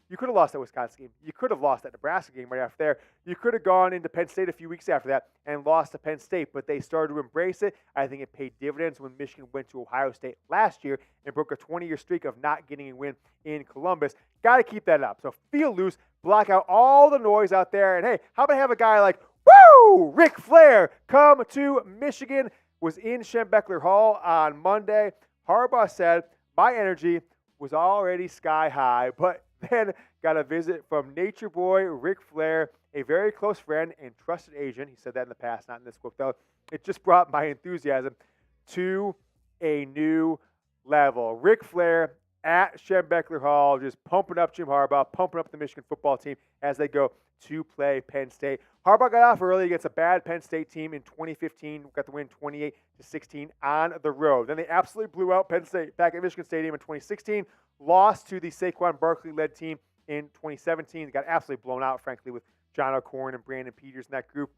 you could have lost that Wisconsin game. You could have lost that Nebraska game right after there. You could have gone into Penn State a few weeks after that and lost to Penn State, but they started to embrace it. I think it paid dividends when Michigan went to Ohio State last year and broke a 20-year streak of not getting a win in Columbus. Got to keep that up. So feel loose, block out all the noise out there, and hey, how about have a guy like, woo, Ric Flair come to Michigan, was in Schembechler Hall on Monday. Harbaugh said, my energy was already sky high, but then got a visit from Nature Boy Ric Flair, a very close friend and trusted agent. He said that in the past, not in this quote, though. It just brought my enthusiasm to a new level. Ric Flair at Schembechler Hall, just pumping up Jim Harbaugh, pumping up the Michigan football team as they go to play Penn State. Harbaugh got off early against a bad Penn State team in 2015. Got the win 28-16 on the road. Then they absolutely blew out Penn State back at Michigan Stadium in 2016. Lost to the Saquon Barkley-led team in 2017. They got absolutely blown out, frankly, with John O'Corn and Brandon Peters in that group.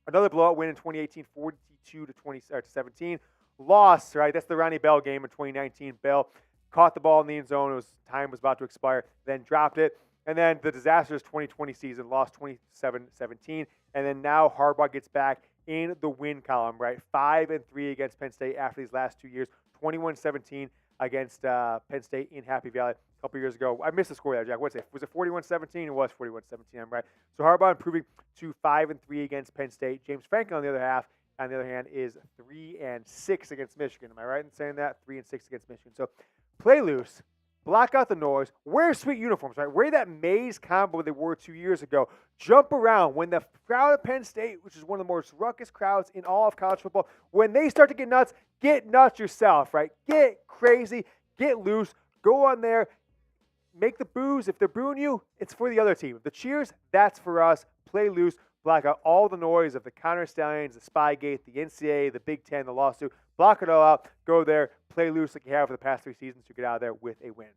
Another blowout win in 2018, 42-17. Lost, right? That's the Ronnie Bell game in 2019. Bell caught the ball in the end zone. Time was about to expire, then dropped it. And then the disastrous 2020 season, lost 27-17. And then now Harbaugh gets back in the win column, right? 5-3 against Penn State after these last 2 years. 21-17 against Penn State in Happy Valley a couple years ago. I missed the score there, Jack. What's it? Was it 41-17? It was 41-17, I'm right. So Harbaugh improving to 5-3 against Penn State. James Franklin, on the other hand, is 3-6 against Michigan. Am I right in saying that? 3-6 against Michigan. So play loose, block out the noise, wear sweet uniforms, right? Wear that maize combo they wore 2 years ago. Jump around. When the crowd at Penn State, which is one of the most ruckus crowds in all of college football, when they start to get nuts yourself, right? Get crazy, get loose, go on there, make the boos. If they're booing you, it's for the other team. The cheers, that's for us. Play loose, block out all the noise of the counter stallions, the Spygate, the NCAA, the Big Ten, the lawsuit. Block it all out. Go there, play loose like you have for the past 3 seasons to get out of there with a win.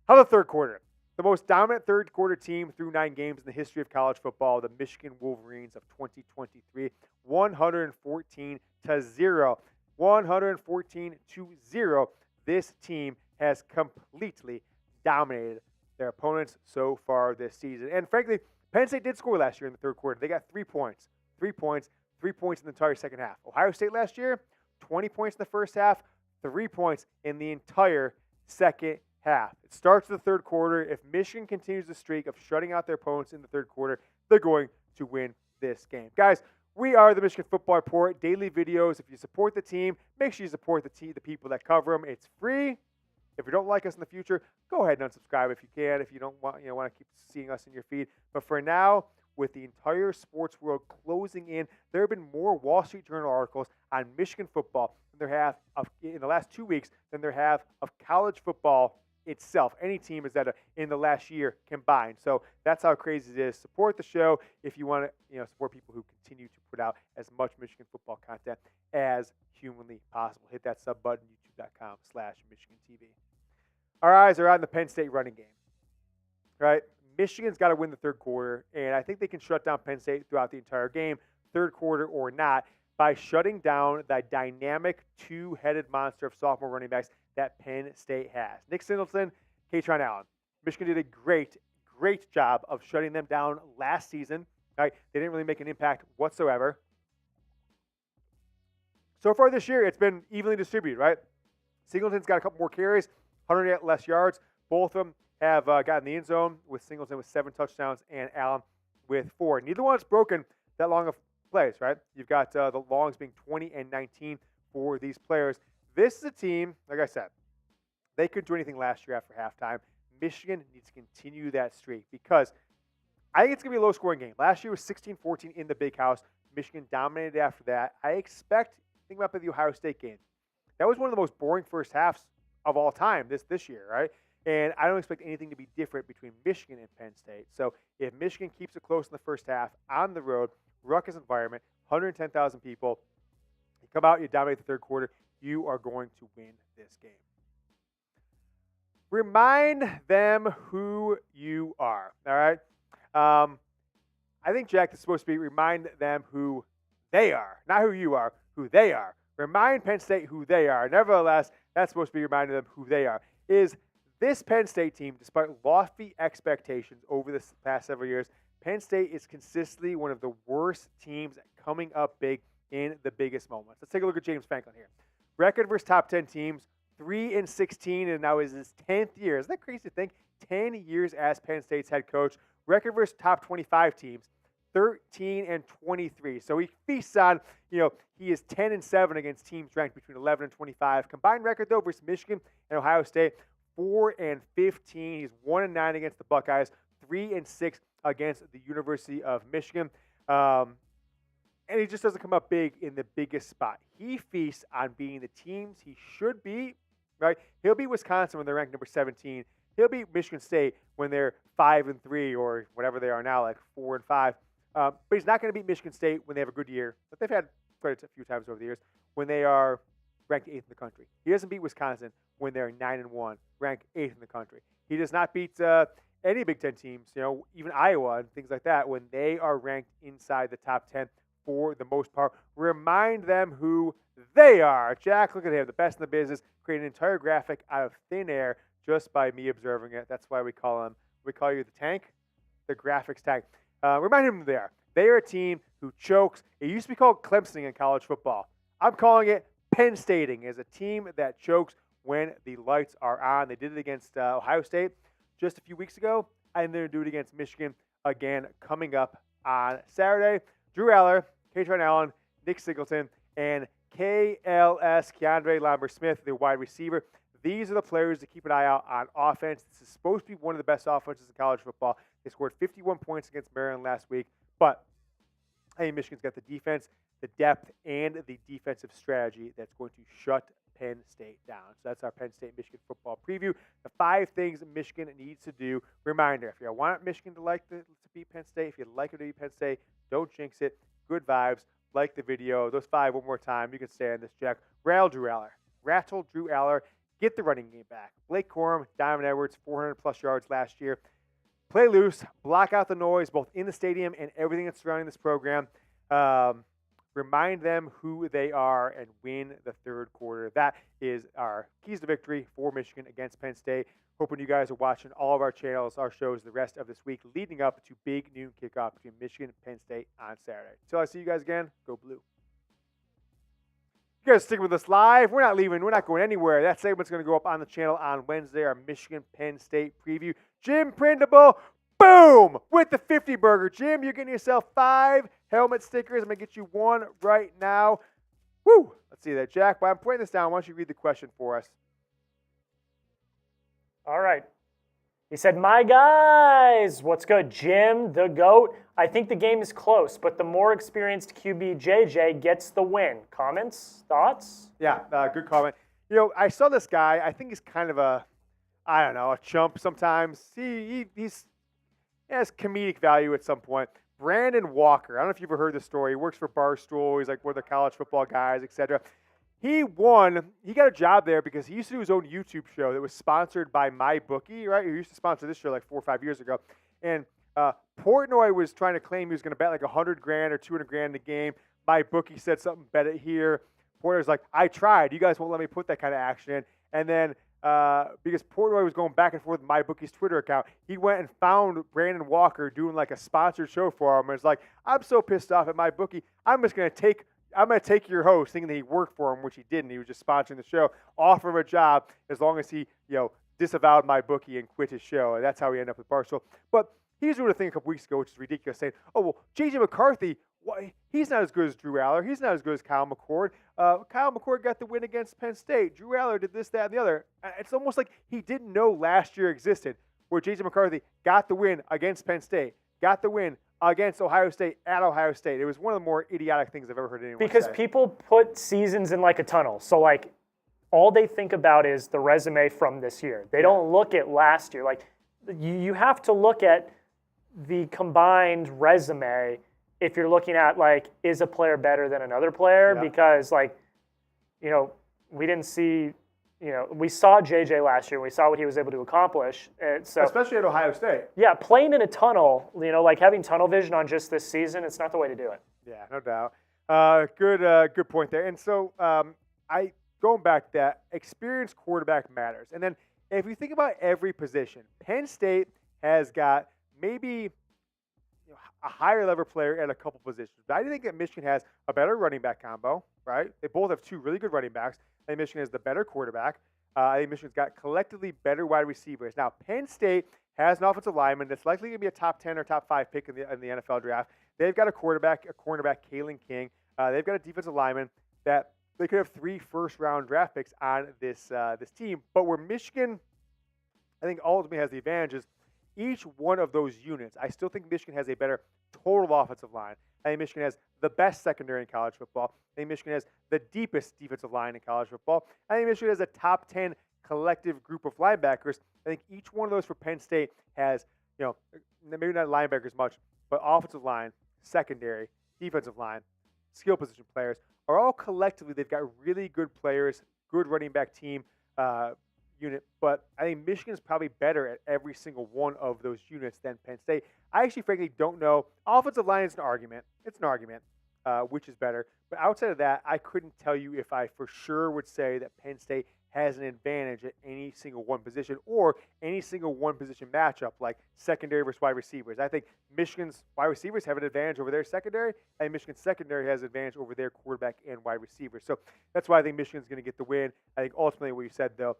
How about the third quarter? The most dominant third quarter team through 9 games in the history of college football, the Michigan Wolverines of 2023, 114-0. 114-0. This team has completely dominated their opponents so far this season. And frankly, Penn State did score last year in the third quarter. They got 3 points. 3 points. 3 points in the entire second half. Ohio State last year, 20 points in the first half, 3 points in the entire second half. It starts the third quarter. If Michigan continues the streak of shutting out their opponents in the third quarter, they're going to win this game. Guys, we are the Michigan Football Report, daily videos. If you support the team, make sure you support the people that cover them. It's free. If you don't like us in the future, go ahead and unsubscribe if you can. If you don't want to keep seeing us in your feed. But for now, with the entire sports world closing in, there have been more Wall Street Journal articles on Michigan football than there have in the last 2 weeks than there have of college football itself. Any team is that in the last year combined. So that's how crazy it is. Support the show if you want to support people who continue to put out as much Michigan football content as humanly possible. Hit that sub button, youtube.com/Michigan TV. Our eyes are on the Penn State running game, right? Michigan's got to win the third quarter, and I think they can shut down Penn State throughout the entire game, third quarter or not, by shutting down that dynamic two-headed monster of sophomore running backs that Penn State has. Nick Singleton, Katron Allen. Michigan did a great job of shutting them down last season. Right? They didn't really make an impact whatsoever. So far this year, it's been evenly distributed, right? Singleton's got a couple more carries, 108 less yards. Both of them have gotten the end zone, with Singleton with 7 touchdowns and Allen with 4. Neither one's broken that long of plays, right? You've got the longs being 20 and 19 for these players. This is a team, like I said, they couldn't do anything last year after halftime. Michigan needs to continue that streak because I think it's going to be a low-scoring game. Last year was 16-14 in the Big House. Michigan dominated after that. I expect, think about the Ohio State game. That was one of the most boring first halves of all time this year, right? And I don't expect anything to be different between Michigan and Penn State. So if Michigan keeps it close in the first half, on the road, ruckus environment, 110,000 people, you come out, you dominate the third quarter, you are going to win this game. Remind them who you are, all right? I think, Jack, this is supposed to be remind them who they are, not who you are, who they are. Remind Penn State who they are. Nevertheless, that's supposed to be reminding them who they are. Is this Penn State team, despite lofty expectations over the past several years, Penn State is consistently one of the worst teams coming up big in the biggest moments. Let's take a look at James Franklin here. Record versus top 10 teams, 3-16, and now is his 10th year. Isn't that crazy to think? 10 years as Penn State's head coach. Record versus top 25 teams, 13-23. So he feasts on, he is 10-7 against teams ranked between 11 and 25. Combined record, though, versus Michigan and Ohio State, 4-15. He's 1-9 against the Buckeyes, 3-6 against the University of Michigan. And he just doesn't come up big in the biggest spot. He feasts on beating the teams he should beat, right? He'll beat Wisconsin when they're ranked number 17. He'll beat Michigan State when they're 5-3 or whatever they are now, like 4-5. But he's not going to beat Michigan State when they have a good year. But they've had quite a few times over the years when they are ranked 8th in the country. He doesn't beat Wisconsin when they're 9-1, ranked 8th in the country. He does not beat any Big Ten teams, even Iowa and things like that, when they are ranked inside the top 10 for the most part. Remind them who they are. Jack, look at him, the best in the business, create an entire graphic out of thin air just by me observing it. That's why we call you the tank, the graphics tank. Remind them who they are. They are a team who chokes. It used to be called Clemsoning in college football. I'm calling it Penn Stating, as a team that chokes when the lights are on. They did it against Ohio State just a few weeks ago, and they're going to do it against Michigan again coming up on Saturday. Drew Aller, Katron Allen, Nick Singleton, and KLS, Keandre Lambert-Smith, the wide receiver. These are the players to keep an eye out on offense. This is supposed to be one of the best offenses in college football. They scored 51 points against Maryland last week, but I think Michigan's got the defense, the depth, and the defensive strategy that's going to shut Penn State down. So that's our Penn State-Michigan football preview. The 5 things Michigan needs to do. Reminder, if you want Michigan to beat Penn State, if you'd like it to beat Penn State, don't jinx it. Good vibes. Like the video. Those 5 one more time. You can stay on this, Jack. Rattle Drew Aller. Get the running game back. Blake Corum, Diamond Edwards, 400-plus yards last year. Play loose. Block out the noise, both in the stadium and everything that's surrounding this program. Remind them who they are and win the third quarter. That is our keys to victory for Michigan against Penn State. Hoping you guys are watching all of our channels, our shows the rest of this week leading up to Big Noon Kickoff between Michigan and Penn State on Saturday. Until I see you guys again, go Blue. You guys stick with us live. We're not leaving. We're not going anywhere. That segment's going to go up on the channel on Wednesday, our Michigan-Penn State preview. Jim Printable, boom, with the 50 burger. Jim, you're getting yourself 5 helmet stickers. I'm going to get you one right now. Woo! Let's see that, Jack. While I'm putting this down, why don't you read the question for us? All right. He said, my guys, what's good? Jim, the GOAT. I think the game is close, but the more experienced QB, JJ, gets the win. Comments? Thoughts? Yeah, good comment. You know, I saw this guy. I think he's kind of a chump sometimes. He has comedic value at some point. Brandon Walker. I don't know if you've ever heard this story. He works for Barstool. He's like one of the college football guys, etc. He got a job there because he used to do his own YouTube show that was sponsored by MyBookie, right? He used to sponsor this show like 4 or 5 years ago. And Portnoy was trying to claim he was going to bet like $100,000 or $200,000 in the game. MyBookie said something, bet it here. Portnoy's like, I tried. You guys won't let me put that kind of action in. And then because Portnoy was going back and forth with MyBookie's Twitter account, he went and found Brandon Walker doing like a sponsored show for him. And it's like, I'm so pissed off at MyBookie. I'm going to take your host, thinking that he worked for him, which he didn't. He was just sponsoring the show, offer him a job as long as he, disavowed MyBookie and quit his show. And that's how he ended up with Barstool. But he was doing a thing a couple weeks ago, which is ridiculous, saying, oh, well, J.J. McCarthy, he's not as good as Drew Aller. He's not as good as Kyle McCord. Kyle McCord got the win against Penn State. Drew Aller did this, that, and the other. It's almost like he didn't know last year existed, where J.J. McCarthy got the win against Penn State, got the win against Ohio State at Ohio State. It was one of the more idiotic things I've ever heard anyone say. Because people put seasons in like a tunnel. So like all they think about is the resume from this year. They don't look at last year. Like you have to look at the combined resume if you're looking at like, is a player better than another player? Yeah. Because like, we didn't see, we saw JJ last year. We saw what he was able to accomplish. So, especially at Ohio State. Yeah, playing in a tunnel, like having tunnel vision on just this season, it's not the way to do it. Yeah, no doubt. Good point there. And so going back to that, experienced quarterback matters. And then if you think about every position, Penn State has got maybe a higher level player at a couple positions. But I think that Michigan has a better running back combo, right? They both have 2 really good running backs. I think Michigan is the better quarterback. I think Michigan's got collectively better wide receivers. Now, Penn State has an offensive lineman that's likely going to be a top 10 or top 5 pick in the NFL draft. They've got a cornerback, Kalen King. They've got a defensive lineman that they could have 3 first-round draft picks on this team. But where Michigan, I think, ultimately has the advantages, each one of those units, I still think Michigan has a better total offensive line. I think Michigan has the best secondary in college football. I think Michigan has the deepest defensive line in college football. I think Michigan has a top 10 collective group of linebackers. I think each one of those for Penn State has, maybe not linebackers much, but offensive line, secondary, defensive line, skill position players are all collectively, they've got really good players, good running back team unit. But I think Michigan is probably better at every single one of those units than Penn State. I actually frankly don't know. Offensive line is an argument. It's an argument, which is better. But outside of that, I couldn't tell you if I for sure would say that Penn State has an advantage at any single one position or any single one position matchup like secondary versus wide receivers. I think Michigan's wide receivers have an advantage over their secondary, and Michigan's secondary has an advantage over their quarterback and wide receivers. So that's why I think Michigan's going to get the win. I think ultimately what you said, though,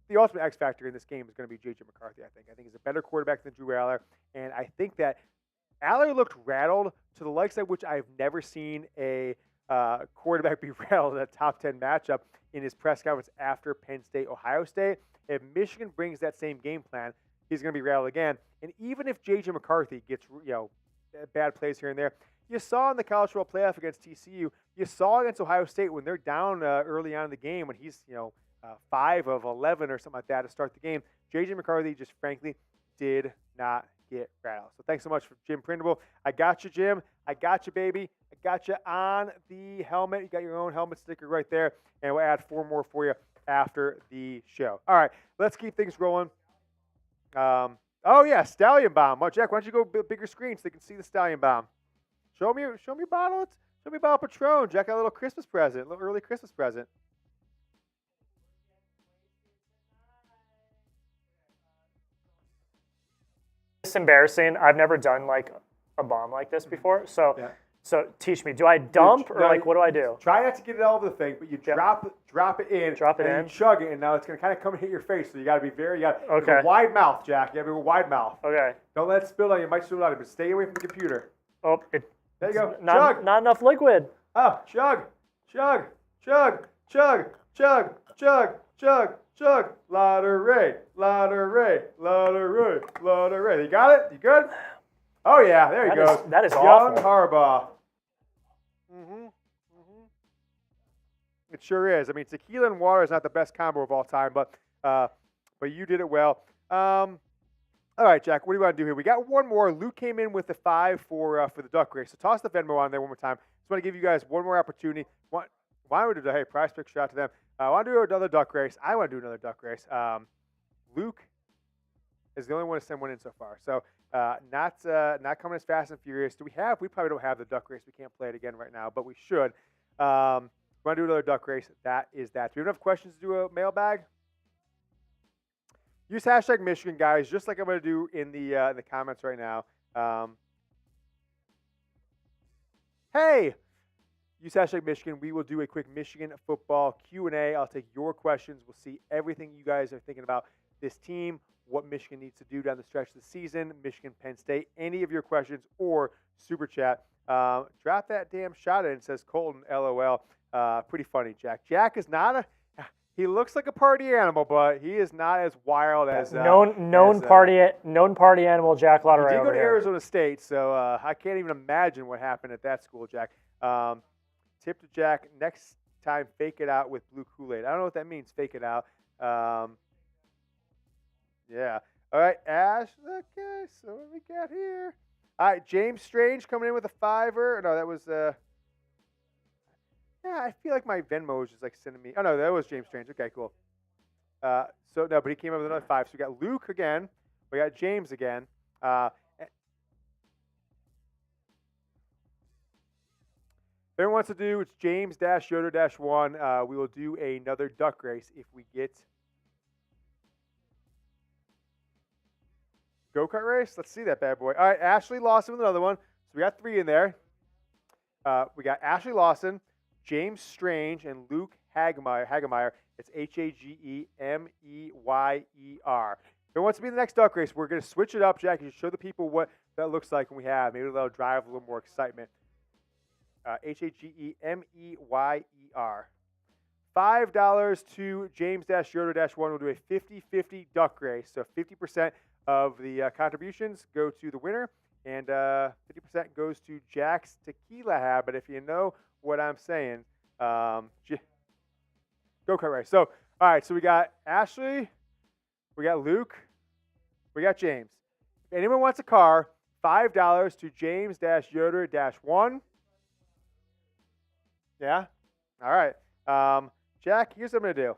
the ultimate X factor in this game is going to be J.J. McCarthy, I think. I think he's a better quarterback than Drew Aller, and I think that Aller looked rattled to the likes of which I've never seen a quarterback be rattled in a top 10 matchup in his press conference after Penn State, Ohio State. If Michigan brings that same game plan, he's going to be rattled again. And even if J.J. McCarthy gets, bad plays here and there, you saw in the college football playoff against TCU, you saw against Ohio State when they're down early on in the game when he's, 5 of 11 or something like that to start the game. J.J. McCarthy just frankly did not get rattled. So thanks so much for Jim Printable. I got you, Jim. I got you, baby. I got you on the helmet. You got your own helmet sticker right there. And we'll add 4 more for you after the show. All right, let's keep things rolling. Stallion Bomb. Well, Jack, why don't you go bigger screen so they can see the Stallion Bomb? Show me your bottle. Show me a bottle of Patron. Jack got a little Christmas present, a little early Christmas present. It's embarrassing. I've never done like a bomb like this before. So teach me. Do I dump or what do I do? Try not to get it all over the thing, but you drop it in. You chug it, and now it's going to kind of come and hit your face. So you got to be a wide mouth, Jack. You have a wide mouth. Okay. Don't let it spill on you. It might spill on you, but stay away from the computer. Oh, there you go. Chug. Not enough liquid. Oh, chug. Lottery. You got it? You good? Oh, yeah. There you go. That is Young awful. Harbaugh. It sure is. I mean, tequila and water is not the best combo of all time, but you did it well. All right, Jack, what do you want to do here? We got one more. Luke came in with the 5 for the duck race. So toss the Venmo on there one more time. Just want to give you guys one more opportunity. Why don't we do that? Hey, prize pick shot to them. I want to do another duck race. I want to do another duck race. Luke is the only one to send one in so far. So not coming as fast and furious. We probably don't have the duck race. We can't play it again right now, but we should. We want to do another duck race. That is that. Do we have enough questions to do a mailbag? Use hashtag Michigan, guys, just like I'm going to do in the comments right now. Hey, use hashtag Michigan. We will do a quick Michigan football Q&A. I'll take your questions. We'll see everything you guys are thinking about this team, what Michigan needs to do down the stretch of the season, Michigan, Penn State, any of your questions or super chat. Drop that damn shot in, says Colton, LOL. Pretty funny, Jack. Jack is not he looks like a party animal, but he is not as wild as known party animal Jack Lottery. He did go to Arizona State, so I can't even imagine what happened at that school, Jack. Tip to Jack, next time fake it out with blue Kool-Aid. I don't know what that means, fake it out. Yeah. All right, Ash. Okay, so what we got here? All right, James Strange coming in with a $5. No, that was I feel like my Venmo was just like sending me. Oh no, that was James Strange. Okay, cool. But he came up with another 5. So we got Luke again. We got James again. If anyone wants to do, it's James-Yoder-1. We will do another duck race if we get go-kart race. Let's see that bad boy. All right, Ashley Lawson with another one. So we got 3 in there. We got Ashley Lawson, James Strange, and Luke Hagemeyer. It's Hagemeyer. If it wants to be the next duck race, we're going to switch it up, Jack. You show the people what that looks like when we have. Maybe that'll drive a little more excitement. Hagemeyer. $5 to James-Yoder-1. We'll do a 50-50 duck race. So 50% of the contributions go to the winner, and 50% goes to Jack's tequila habit, if you know what I'm saying. Go-kart race. So, all right, so we got Ashley, we got Luke, we got James. If anyone wants a car, $5 to James-Yoder-1. Yeah? All right. Jack, here's what I'm going to do.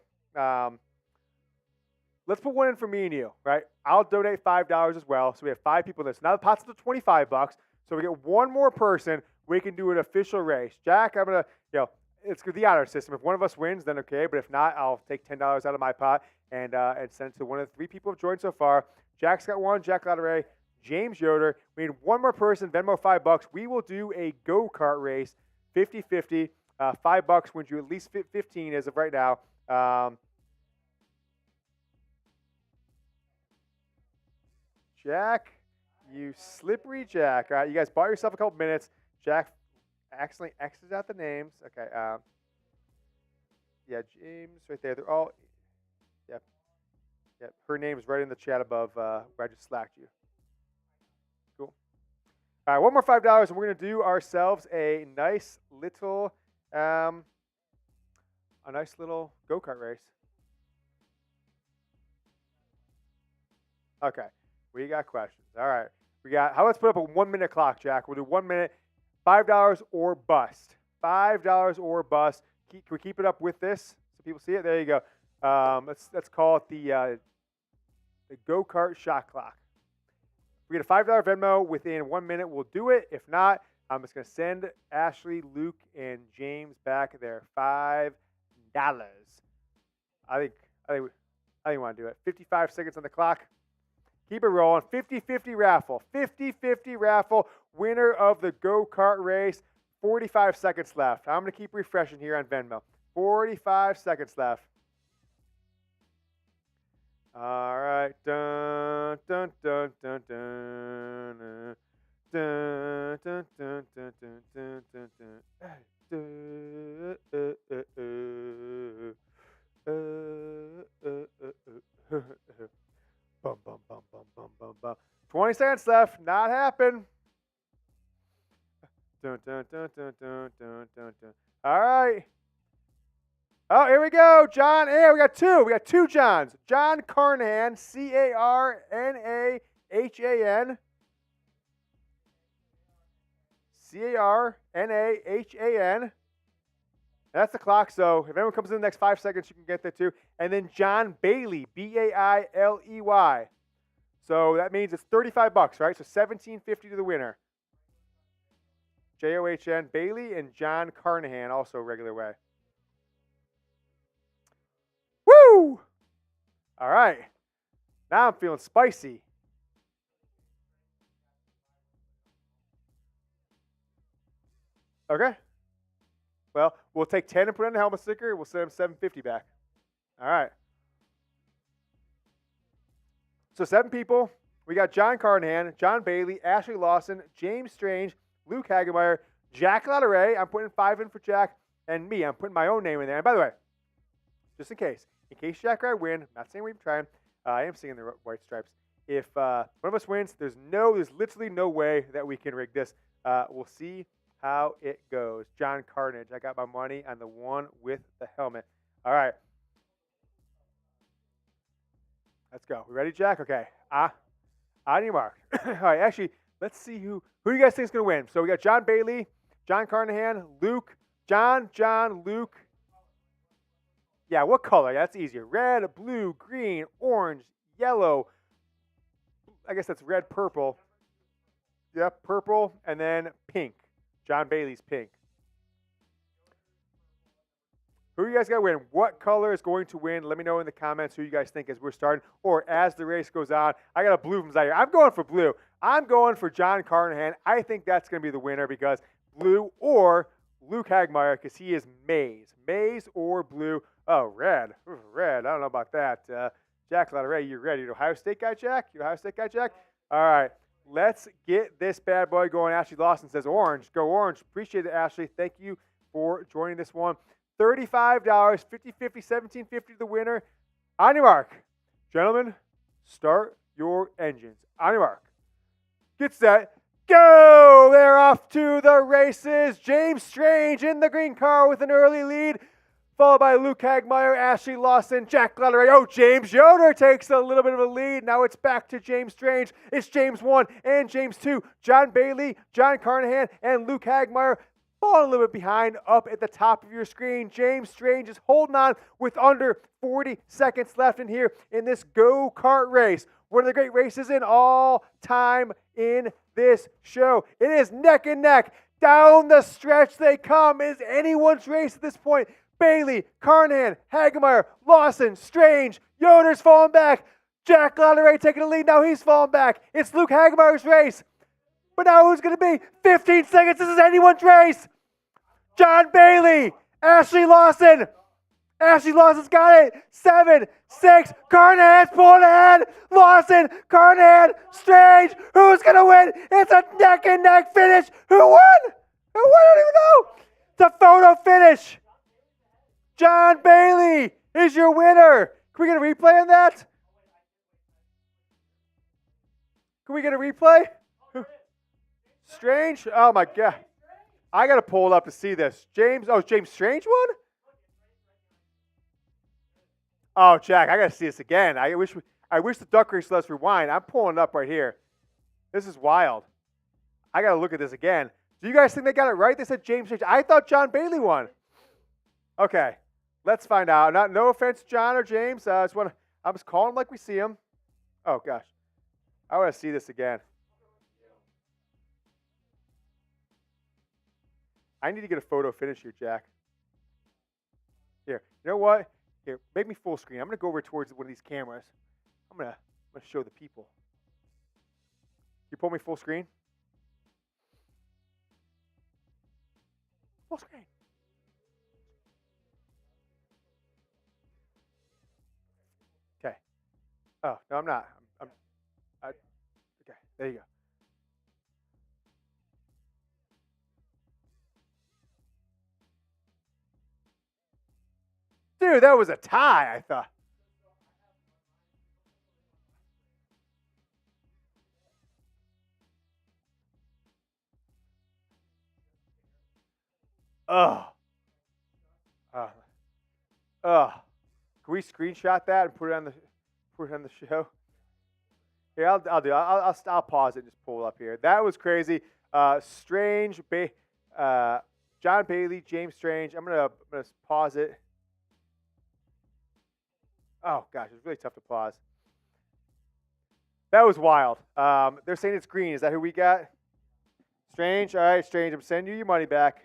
Let's put one in for me and you, right? I'll donate $5 as well. So we have 5 people in this. Now the pot's up to $25. So we get one more person. We can do an official race. Jack, I'm going to, it's the honor system. If one of us wins, then okay. But if not, I'll take $10 out of my pot and send it to one of the 3 people who have joined so far. Jack's got one, Jack Lottery, James Yoder. We need one more person, Venmo $5. We will do a go-kart race, 50-50. $5 wins you at least 15 as of right now. Jack, you slippery Jack. All right, you guys bought yourself a couple minutes. Jack accidentally X's out the names. Okay. Yeah, James right there. They're all. Yep. Yep. Her name's right in the chat above where I just slacked you. Cool. All right, one more $5, and we're gonna do ourselves a nice little go-kart race. Okay, we got questions. All right, how let's put up a 1 minute clock, Jack. We'll do 1 minute, $5 or bust. $5 or bust. Can we keep it up with this so people see it? There you go. Let's call it the go-kart shot clock. If we get a $5 Venmo within 1 minute, we'll do it. If not, I'm just gonna send Ashley, Luke, and James back their $5. I think we want to do it. 55 seconds on the clock. Keep it rolling. 50-50 raffle. 50-50 raffle. Winner of the go-kart race. 45 seconds left. I'm going to keep refreshing here on Venmo. 45 seconds left. All right. Dun, dun, dun, dun, dun. Dun, dun, dun, dun, dun, dun, dun. Bum, bum, bum, bum, bum, bum, bum. 20 seconds left. Not happen. Dun, dun, dun, dun, dun, dun, dun, dun. All right. Oh, here we go. John. Hey, we got two. We got two Johns. John Carnahan, Carnahan. Carnahan. That's the clock. So if anyone comes in the next 5 seconds, you can get that too. And then John Bailey, Bailey. So that means it's $35, right? So $17.50 to the winner. John Bailey and John Carnahan, also regular way. Woo! All right. Now I'm feeling spicy. Okay. Well, we'll take 10 and put on the helmet sticker. We'll send them $7.50 back. All right. So 7 people. We got John Carnahan, John Bailey, Ashley Lawson, James Strange, Luke Hagemeyer, Jack Latteray. I'm putting 5 in for Jack, and me. I'm putting my own name in there. And by the way, just in case Jack or I win, I'm not saying we're trying. I am singing the White Stripes. If one of us wins, there's literally no way that we can rig this. We'll see how it goes. John Carnage. I got my money on the one with the helmet. All right. Let's go. We ready, Jack? Okay. On your mark. All right. Actually, let's see who you guys think is going to win. So we got John Bailey, John Carnahan, Luke, John, Luke. Yeah, what color? That's easier. Red, blue, green, orange, yellow. I guess that's red, purple. Yep, purple, and then pink. John Bailey's pink. Who you guys got to win? What color is going to win? Let me know in the comments who you guys think as we're starting or as the race goes on. I got a blue from Zaire. I'm going for blue. I'm going for John Carnahan. I think that's going to be the winner because blue or Luke Hagemeyer because he is maize. Maize or blue. Oh, red. Red. I don't know about that. Jack Latteray, you ready? You Ohio State guy, Jack? You Ohio State guy, Jack? All right. Let's get this bad boy going. Ashley Lawson says orange. Go orange. Appreciate it, Ashley. Thank you for joining this one. $35, 50-50, $17.50 to the winner. On your mark. Gentlemen, start your engines. On your mark. Get set. Go! They're off to the races. James Strange in the green car with an early lead. Followed by Luke Hagemeyer, Ashley Lawson, Jack Latteray. Oh, James Yoder takes a little bit of a lead. Now it's back to James Strange. It's James 1 and James 2. John Bailey, John Carnahan, and Luke Hagemeyer falling a little bit behind up at the top of your screen. James Strange is holding on with under 40 seconds left in here in this go-kart race. One of the great races in all time in this show. It is neck and neck. Down the stretch they come. Is anyone's race at this point. Bailey, Carnahan, Hagemeyer, Lawson, Strange, Yoder's falling back. Jack Latteray taking the lead. Now he's falling back. It's Luke Hagemeyer's race. But now who's going to be? 15 seconds. This is anyone's race. John Bailey, Ashley Lawson. Ashley Lawson's got it. 7, 6. Carnahan's pulling ahead. Lawson, Carnahan, Strange. Who's going to win? It's a neck and neck finish. Who won? I don't even know. It's a photo finish. John Bailey is your winner. Can we get a replay on that? Can we get a replay? Strange? Oh, my God. I got to pull it up to see this. James Strange won? Oh, Jack, I got to see this again. I wish the duck race lets rewind. I'm pulling it up right here. This is wild. I got to look at this again. Do you guys think they got it right? They said James Strange. I thought John Bailey won. Okay, let's find out. No offense, John or James. I'm just calling them like we see them. Oh, gosh. I want to see this again. I need to get a photo finish here, Jack. Here, you know what? Here, make me full screen. I'm going to go over towards one of these cameras. I'm going to show the people. You pull me full screen? Full screen. Okay. Oh, no, I'm not. Okay, there you go. Dude, that was a tie, I thought. Oh. Can we screenshot that and put it on the show? Here, I'll do. I'll pause it and just pull it up here. That was crazy. Strange, John Bailey, James Strange. I'm gonna pause it. Oh gosh, it's really tough to pause. That was wild. They're saying it's green. Is that who we got? Strange. All right, Strange. I'm sending you your money back.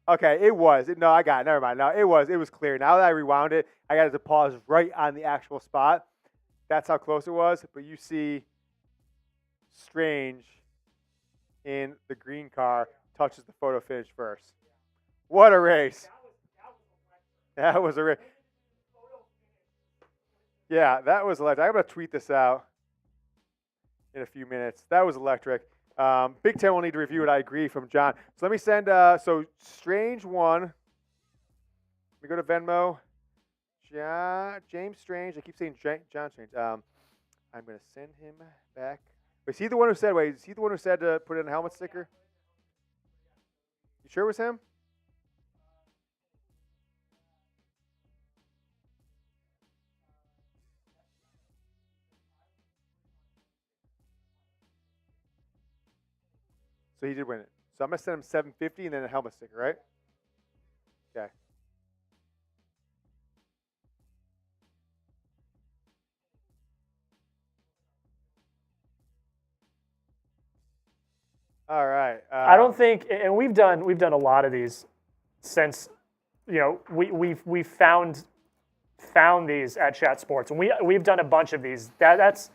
Okay, it was. No, I got it. Never mind. No, it was clear. Now that I rewound it, I got to pause right on the actual spot. That's how close it was. But you see Strange in the green car touches the photo finish first. What a race. That was a race. Yeah, that was electric. I'm going to tweet this out in a few minutes. That was electric. Big Ten will need to review it. I agree from John. So let me send. So Strange won. Let me go to Venmo. James Strange. I keep saying John Strange. I'm going to send him back. Is he the one who said? Wait, is he the one who said to put in a helmet sticker? You sure it was him? So he did win it. So I'm going to send him $750 and then a helmet sticker, right? Okay. All right. I don't think, and we've done a lot of these since, we've found these at Chat Sports, and we've done a bunch of these. That's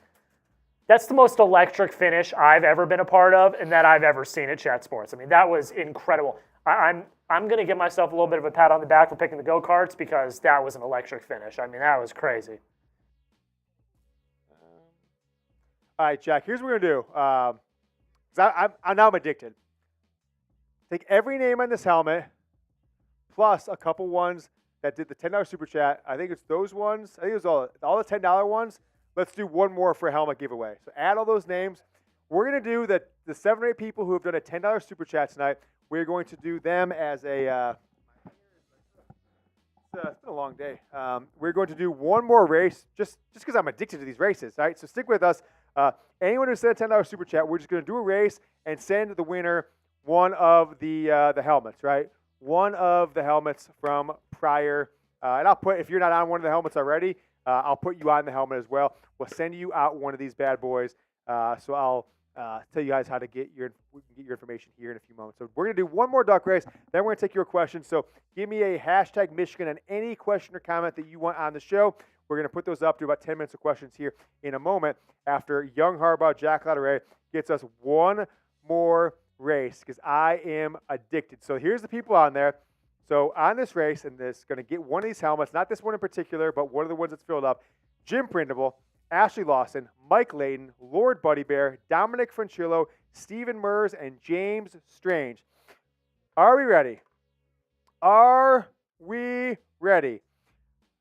the most electric finish I've ever been a part of and that I've ever seen at Chat Sports. I mean, that was incredible. I'm going to give myself a little bit of a pat on the back for picking the go-karts because that was an electric finish. I mean, that was crazy. All right, Jack, here's what we're going to do. Because I'm addicted. Take every name on this helmet plus a couple ones that did the $10 Super Chat. I think it's those ones. I think it was all the $10 ones. Let's do one more for a helmet giveaway. So add all those names. We're going to do the 7 or 8 people who have done a $10 Super Chat tonight. We're going to do them as a it's been a long day. We're going to do one more race just because I'm addicted to these races. All right, so stick with us. Anyone who sent a $10 Super Chat, we're just going to do a race and send the winner one of the helmets, right? One of the helmets from prior. And I'll put, if you're not on one of the helmets already, I'll put you on the helmet as well. We'll send you out one of these bad boys. So I'll tell you guys how to get your information here in a few moments. So we're going to do one more duck race. Then we're going to take your questions. So give me a hashtag Michigan on any question or comment that you want on the show. We're going to put those up to about 10 minutes of questions here in a moment after young Harbaugh, Jack Klatt gets us one more race because I am addicted. So here's the people on there. So on this race, and this going to get one of these helmets, not this one in particular, but one of the ones that's filled up, Jim Prindable, Ashley Lawson, Mike Layton, Lord Buddy Bear, Dominic Franchillo, Stephen Mers, and James Strange. Are we ready? Are we ready?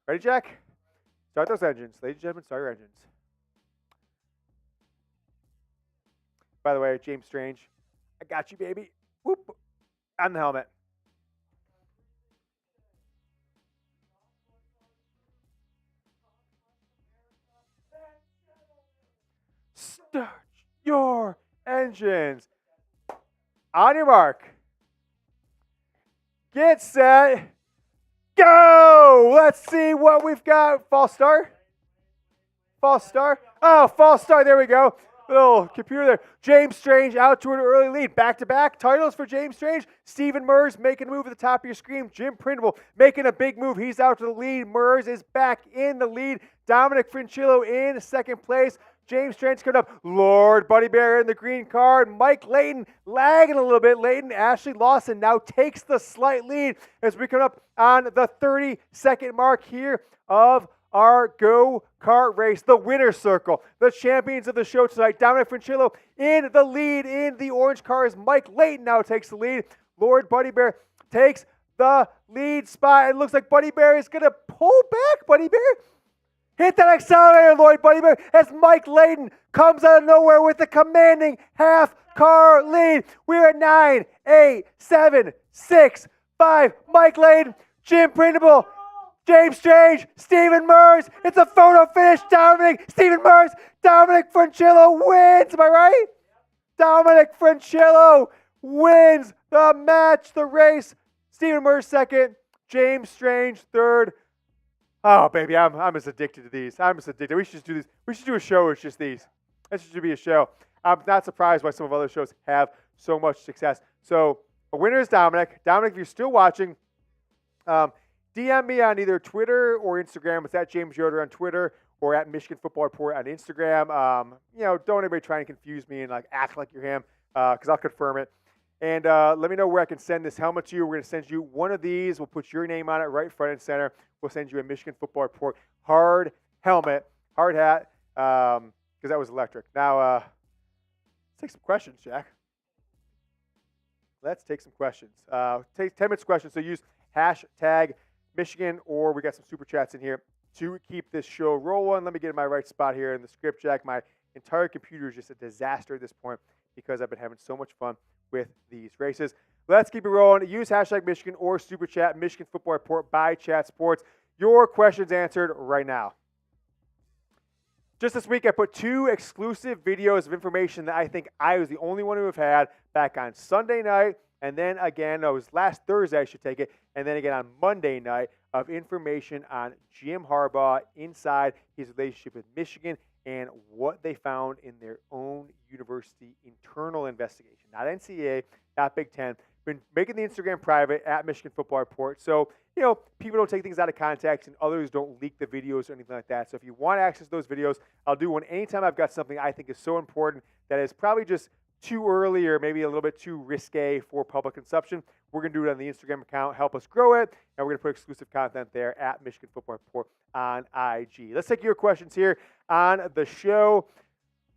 Ready, Jack? Start those engines. Ladies and gentlemen, start your engines. By the way, James Strange, I got you, baby. Whoop. On the helmet. Start your engines. On your mark. Get set. Go! Let's see what we've got. False start. False start. Oh, false start. There we go. Little computer there. James Strange out to an early lead. Back-to-back titles for James Strange. Stephen Mers making a move at the top of your screen. Jim Printable making a big move. He's out to the lead. Mers is back in the lead. Dominic Franchillo in second place. James Strange coming up. Lord Buddy Bear in the green card. Mike Layton lagging a little bit. Layton, Ashley Lawson now takes the slight lead as we come up on the 30-second mark here of our go-kart race, the winner's circle, the champions of the show tonight. Dominic Franchillo in the lead in the orange cars. Mike Layton now takes the lead. Lord Buddy Bear takes the lead spot. It looks like Buddy Bear is going to pull back. Buddy Bear, hit that accelerator, Lord Buddy Bear, as Mike Layton comes out of nowhere with the commanding half-car lead. We're at 9, 8, 7, 6, 5. Mike Layton, Jim Printable, James Strange, Stephen Mers. It's a photo finish. Stephen Mers, Dominic Franchillo wins. Am I right? Dominic Franchillo wins the match, the race. Stephen Mers second, James Strange third. Oh, baby, I'm just addicted to these. I'm just addicted. We should just do this. We should do a show where it's just these. This should be a show. I'm not surprised why some of other shows have so much success. So, a winner is Dominic. Dominic, if you're still watching, DM me on either Twitter or Instagram. It's at James Yoder on Twitter or at Michigan Football Report on Instagram. Don't anybody try and confuse me and act like you're him, because I'll confirm it. And let me know where I can send this helmet to you. We're going to send you one of these. We'll put your name on it right front and center. We'll send you a Michigan Football Report hard helmet, hard hat, because that was electric. Now, let's take some questions, Jack. Let's take some questions. Take 10 minutes questions. So use hashtag Michigan, or we got some super chats in here to keep this show rolling. Let me get in my right spot here in the script, Jack. My entire computer is just a disaster at this point because I've been having so much fun with these races. Let's keep it rolling. Use hashtag Michigan or super chat Michigan Football Report by Chat Sports. Your questions answered right now. Just this week, I put 2 exclusive videos of information that I think I was the only one who have had back on Sunday night. And then again, it was last Thursday, I should take it. And then again on Monday night of information on Jim Harbaugh inside his relationship with Michigan and what they found in their own university internal investigation. Not NCAA, not Big Ten. Been making the Instagram private at Michigan Football Report. So, people don't take things out of context and others don't leak the videos or anything like that. So if you want access to those videos, I'll do one anytime I've got something I think is so important that is probably just too early or maybe a little bit too risque for public consumption. We're going to do it on the Instagram account, help us grow it, and we're going to put exclusive content there at Michigan Football Report on IG. Let's take your questions here on the show.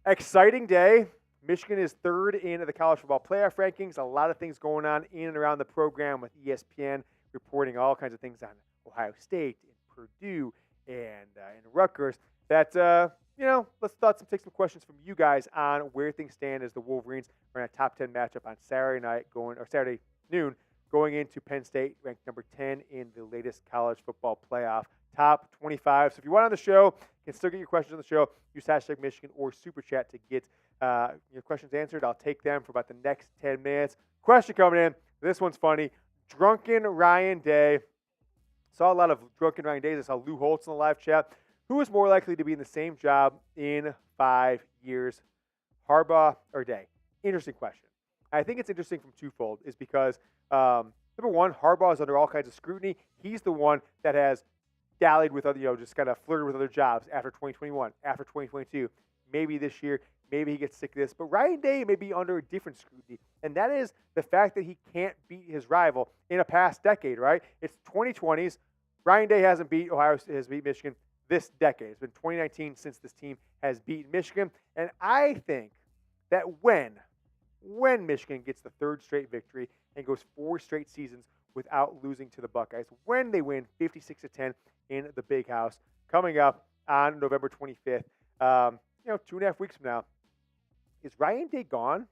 Exciting day. Michigan is third in the college football playoff rankings. A lot of things going on in and around the program with ESPN reporting all kinds of things on Ohio State and Purdue and Rutgers that, let's take some questions from you guys on where things stand as the Wolverines are in a top 10 matchup on Saturday noon, going into Penn State, ranked number 10 in the latest college football playoff top 25. So if you want on the show, you can still get your questions on the show. Use hashtag Michigan or Super Chat to get your questions answered. I'll take them for about the next 10 minutes. Question coming in. This one's funny. Drunken Ryan Day. Saw a lot of Drunken Ryan Days. I saw Lou Holtz in the live chat. Who is more likely to be in the same job in 5 years, Harbaugh or Day? Interesting question. I think it's interesting from twofold, is because, number one, Harbaugh is under all kinds of scrutiny. He's the one that has dallied with other, just kind of flirted with other jobs after 2021, after 2022. Maybe this year, maybe he gets sick of this. But Ryan Day may be under a different scrutiny, and that is the fact that he can't beat his rival in a past decade, right? It's 2020s. Ryan Day hasn't beat Ohio State, has beat Michigan. this decade. It's been 2019 since this team has beaten Michigan. And I think that when Michigan gets the third straight victory and goes 4 straight seasons without losing to the Buckeyes, when they win 56-10 in the Big House, coming up on November 25th, 2.5 weeks from now, is Ryan Day gone?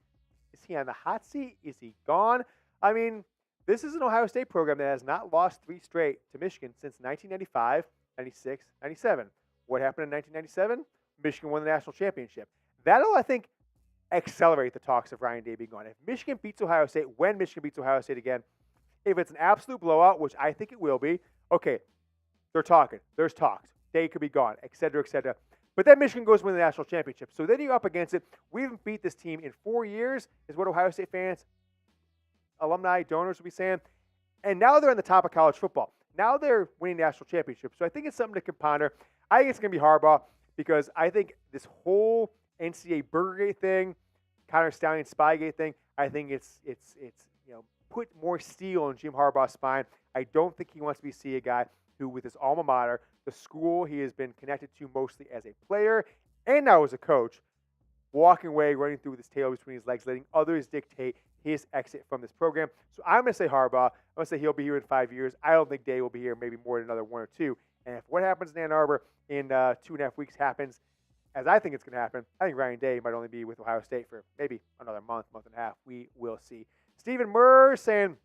Is he on the hot seat? Is he gone? I mean, this is an Ohio State program that has not lost 3 straight to Michigan since 1995, 96, 97. What happened in 1997? Michigan won the national championship. That'll, I think, accelerate the talks of Ryan Day being gone. If Michigan beats Ohio State, when Michigan beats Ohio State again, if it's an absolute blowout, which I think it will be, okay, they're talking. There's talks. Day could be gone, et cetera, et cetera. But then Michigan goes win the national championship. So then you're up against it. We haven't beat this team in 4 years, is what Ohio State fans, alumni, donors will be saying. And now they're on the top of college football. Now they're winning national championships. So I think it's something to ponder. I think it's going to be Harbaugh because I think this whole NCAA Burgergate thing, Connor Stallion Spygate thing, I think it's put more steel in Jim Harbaugh's spine. I don't think he wants to see a guy who, with his alma mater, the school he has been connected to mostly as a player and now as a coach, walking away, running through with his tail between his legs, letting others dictate his exit from this program. So I'm going to say Harbaugh. I'm going to say he'll be here in 5 years. I don't think Day will be here maybe more than another 1 or 2. And if what happens in Ann Arbor in 2.5 weeks happens, as I think it's going to happen, I think Ryan Day might only be with Ohio State for maybe another month and a half. We will see. Stephen Murr saying,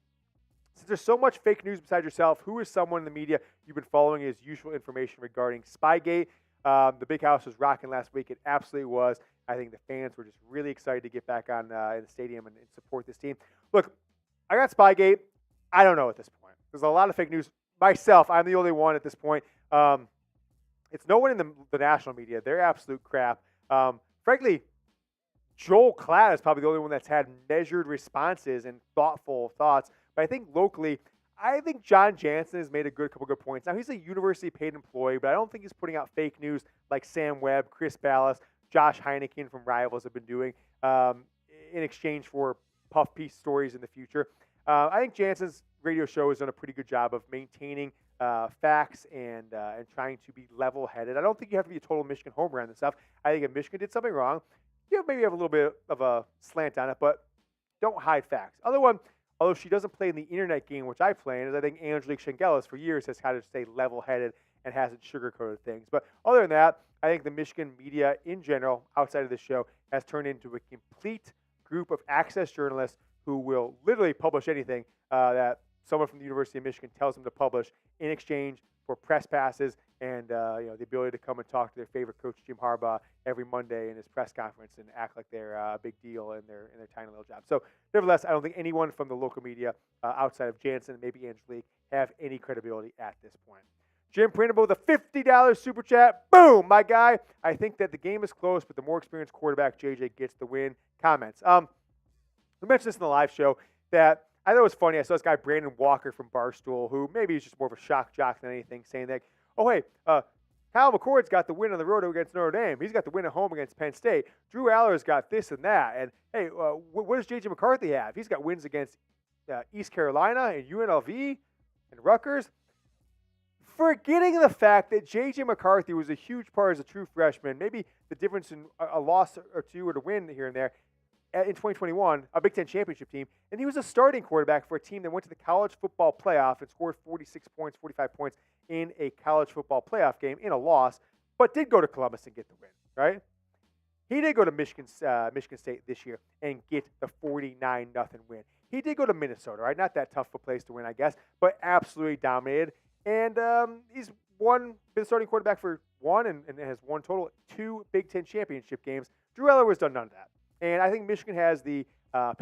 since there's so much fake news besides yourself, who is someone in the media you've been following as useful information regarding Spygate? The Big House was rocking last week. It absolutely was. I think the fans were just really excited to get back on in the stadium and support this team. Look, I got Spygate. I don't know at this point. There's a lot of fake news. Myself, I'm the only one at this point. It's no one in the national media. They're absolute crap. Frankly, Joel Klatt is probably the only one that's had measured responses and thoughtful thoughts. But I think locally, I think John Jansen has made a couple good points. Now, he's a university-paid employee, but I don't think he's putting out fake news like Sam Webb, Chris Ballas, Josh Heineken from Rivals have been doing in exchange for puff piece stories in the future. I think Jansen's radio show has done a pretty good job of maintaining facts and trying to be level-headed. I don't think you have to be a total Michigan homer on this stuff. I think if Michigan did something wrong, you maybe have a little bit of a slant on it, but don't hide facts. Other one, although she doesn't play in the internet game, which I play in, is I think Angelique Shengelis for years has had to stay level-headed and hasn't sugarcoated things. But other than that, I think the Michigan media in general, outside of this show, has turned into a complete group of access journalists who will literally publish anything that someone from the University of Michigan tells them to publish in exchange for press passes and the ability to come and talk to their favorite coach, Jim Harbaugh, every Monday in his press conference and act like they're a big deal in their tiny little job. So, nevertheless, I don't think anyone from the local media outside of Jansen and maybe Angelique have any credibility at this point. Jim Printable with a $50 super chat. Boom, my guy. I think that the game is close, but the more experienced quarterback, JJ, gets the win. Comments. We mentioned this in the live show that I thought it was funny. I saw this guy, Brandon Walker from Barstool, who maybe is just more of a shock jock than anything, saying that, oh, hey, Kyle McCord's got the win on the road against Notre Dame. He's got the win at home against Penn State. Drew Aller's got this and that. And, hey, what does J.J. McCarthy have? He's got wins against East Carolina and UNLV and Rutgers. Forgetting the fact that J.J. McCarthy was a huge part as a true freshman, maybe the difference in a loss or two or to win here and there, in 2021, a Big Ten championship team, and he was a starting quarterback for a team that went to the college football playoff and scored 46 points, 45 points in a college football playoff game in a loss, but did go to Columbus and get the win, right? He did go to Michigan State this year and get the 49-0 win. He did go to Minnesota, right? Not that tough of a place to win, I guess, but absolutely dominated. And he's been starting quarterback for one and has won total 2 Big Ten championship games. Drew Eller has done none of that. And I think Michigan has Penn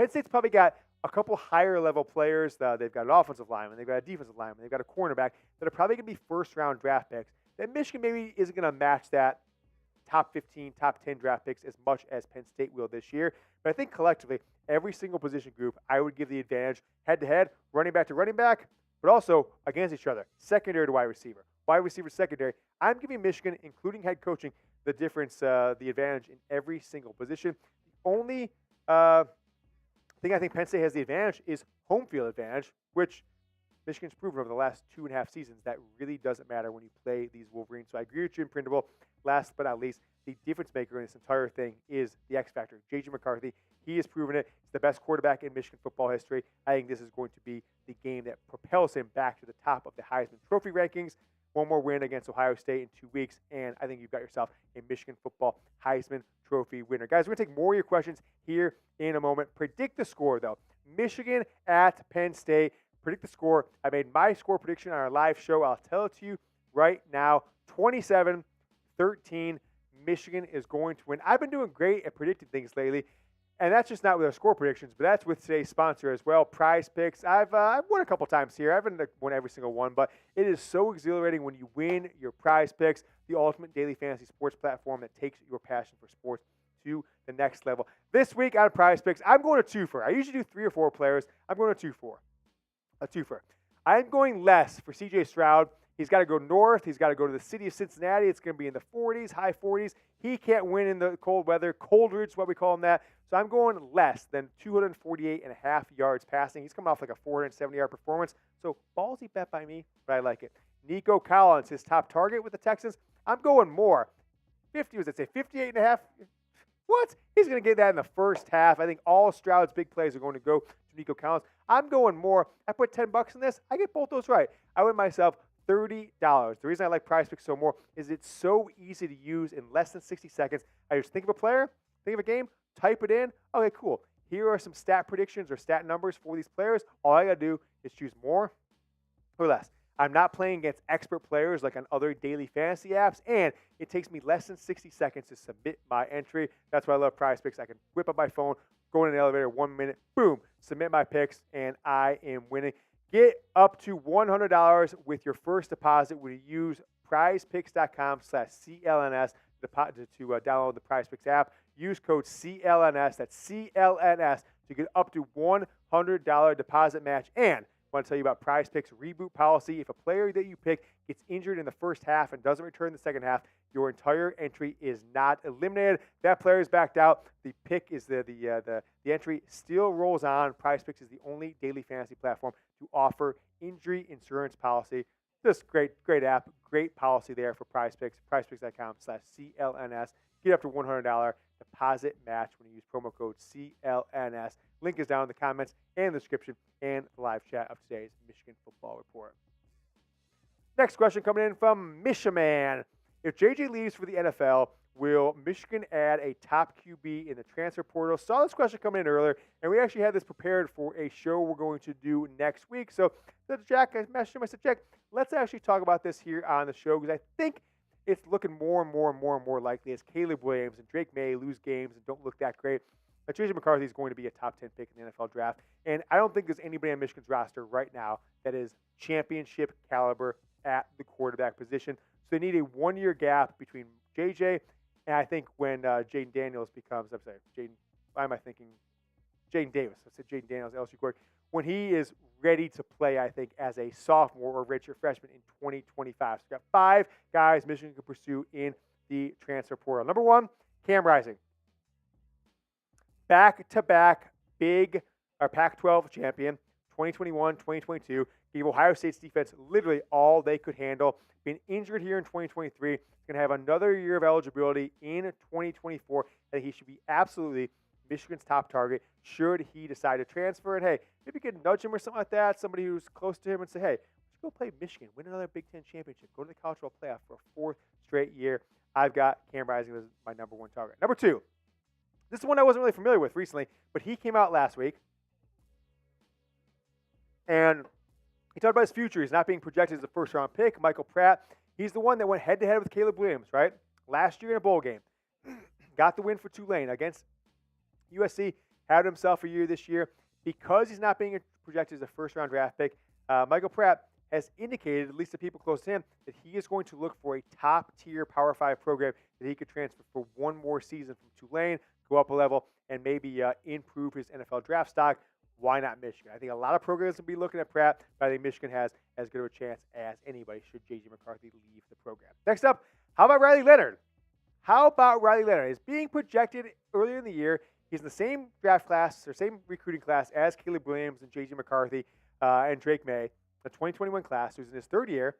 State's probably got a couple higher level players. They've got an offensive lineman, they've got a defensive lineman, they've got a cornerback that are probably going to be first-round draft picks. That Michigan maybe isn't going to match that top 15, top 10 draft picks as much as Penn State will this year. But I think collectively, every single position group, I would give the advantage head-to-head, running back to running back, but also against each other, secondary to wide receiver. Wide receiver secondary, I'm giving Michigan, including head coaching, the difference, the advantage in every single position. Only thing I think Penn State has the advantage is home field advantage, which Michigan's proven over the last 2.5 seasons that really doesn't matter when you play these Wolverines. So I agree with Jim Prindable. Last but not least, the difference maker in this entire thing is the X factor, J.J. McCarthy. He has proven it. He's the best quarterback in Michigan football history. I think this is going to be the game that propels him back to the top of the Heisman Trophy rankings. One more win against Ohio State in 2 weeks, and I think you've got yourself a Michigan football Heisman Trophy winner. Guys, we're going to take more of your questions here in a moment. Predict the score, though. Michigan at Penn State. Predict the score. I made my score prediction on our live show. I'll tell it to you right now. 27-13. Michigan is going to win. I've been doing great at predicting things lately, and that's just not with our score predictions, but that's with today's sponsor as well, Prize Picks. I've won a couple times here. I haven't won every single one, but it is so exhilarating when you win your Prize Picks, the ultimate daily fantasy sports platform that takes your passion for sports to the next level. This week on Prize Picks, I'm going to 2-for. I usually do 3 or 4 players. I'm going to 2-for. A 2-for. I'm going less for C.J. Stroud. He's got to go north. He's got to go to the city of Cincinnati. It's going to be in the 40s, high 40s. He can't win in the cold weather. Cold roots, what we call him that. So I'm going less than 248.5 yards passing. He's coming off like a 470-yard performance. So ballsy bet by me, but I like it. Nico Collins, his top target with the Texans. I'm going more. 50, was it say 58.5? What? He's going to get that in the first half. I think all Stroud's big plays are going to go to Nico Collins. I'm going more. I put $10 in this. I get both those right. I win myself $30. The reason I like Prize Picks so more is it's so easy to use in less than 60 seconds. I just think of a player, think of a game, type it in. Okay, cool. Here are some stat predictions or stat numbers for these players. All I got to do is choose more or less. I'm not playing against expert players like on other daily fantasy apps, and it takes me less than 60 seconds to submit my entry. That's why I love Prize Picks. I can whip up my phone, go in an elevator, 1 minute, boom, submit my picks, and I am winning. Get up to $100 with your first deposit when you use prizepicks.com/CLNS to download the Prize Picks app. Use code CLNS, that's CLNS, to get up to $100 deposit match. And I want to tell you about Prize Picks reboot policy. If a player that you pick gets injured in the first half and doesn't return in the second half, your entire entry is not eliminated. That player is backed out. The pick is the entry still rolls on. Prize Picks is the only daily fantasy platform to offer injury insurance policy. Just great app, great policy there for Prize Picks. PrizePicks.com/CLNS. Get up to $100 deposit match when you use promo code CLNS. Link is down in the comments and the description and the live chat of today's Michigan Football Report. Next question coming in from Michigan. If JJ leaves for the NFL, will Michigan add a top QB in the transfer portal? Saw this question come in earlier, and we actually had this prepared for a show we're going to do next week. So, Jack, I messaged him. I said, Jack, let's actually talk about this here on the show because I think it's looking more and more likely as Caleb Williams and Drake May lose games and don't look that great. But J.J. McCarthy is going to be a top 10 pick in the NFL draft. And I don't think there's anybody on Michigan's roster right now that is championship caliber at the quarterback position. So they need a 1-year gap between J.J. and I think when Jaden Daniels becomes, Jaden Davis. I said Jaden Daniels, LSU quarterback. When he is ready to play, I think, as a sophomore or redshirt freshman in 2025. So we've got 5 guys Michigan can pursue in the transfer portal. Number 1, Cam Rising. Back-to-back big Pac-12 champion, 2021, 2022. Gave Ohio State's defense literally all they could handle. Been injured here in 2023. He's going to have another year of eligibility in 2024. And he should be absolutely Michigan's top target should he decide to transfer. And, hey, maybe you could nudge him or something like that, somebody who's close to him, and say, hey, let's go play Michigan, win another Big Ten championship, go to the college football playoff for a 4th straight year. I've got Cam Rising as my number 1 target. Number 2. This is one I wasn't really familiar with recently, but he came out last week, and he talked about his future. He's not being projected as a first-round pick. Michael Pratt, he's the one that went head-to-head with Caleb Williams, right? Last year in a bowl game. Got the win for Tulane against USC. Had himself a year this year. Because he's not being projected as a first-round draft pick, Michael Pratt has indicated, at least the people close to him, that he is going to look for a top-tier Power 5 program that he could transfer for 1 more season from Tulane, go up a level, and maybe improve his NFL draft stock. Why not Michigan? I think a lot of programs will be looking at Pratt, but I think Michigan has as good of a chance as anybody should J.J. McCarthy leave the program. Next up, how about Riley Leonard? He's being projected earlier in the year. He's in the same draft class or same recruiting class as Caleb Williams and J.J. McCarthy and Drake May. the 2021 class, who's in his third year,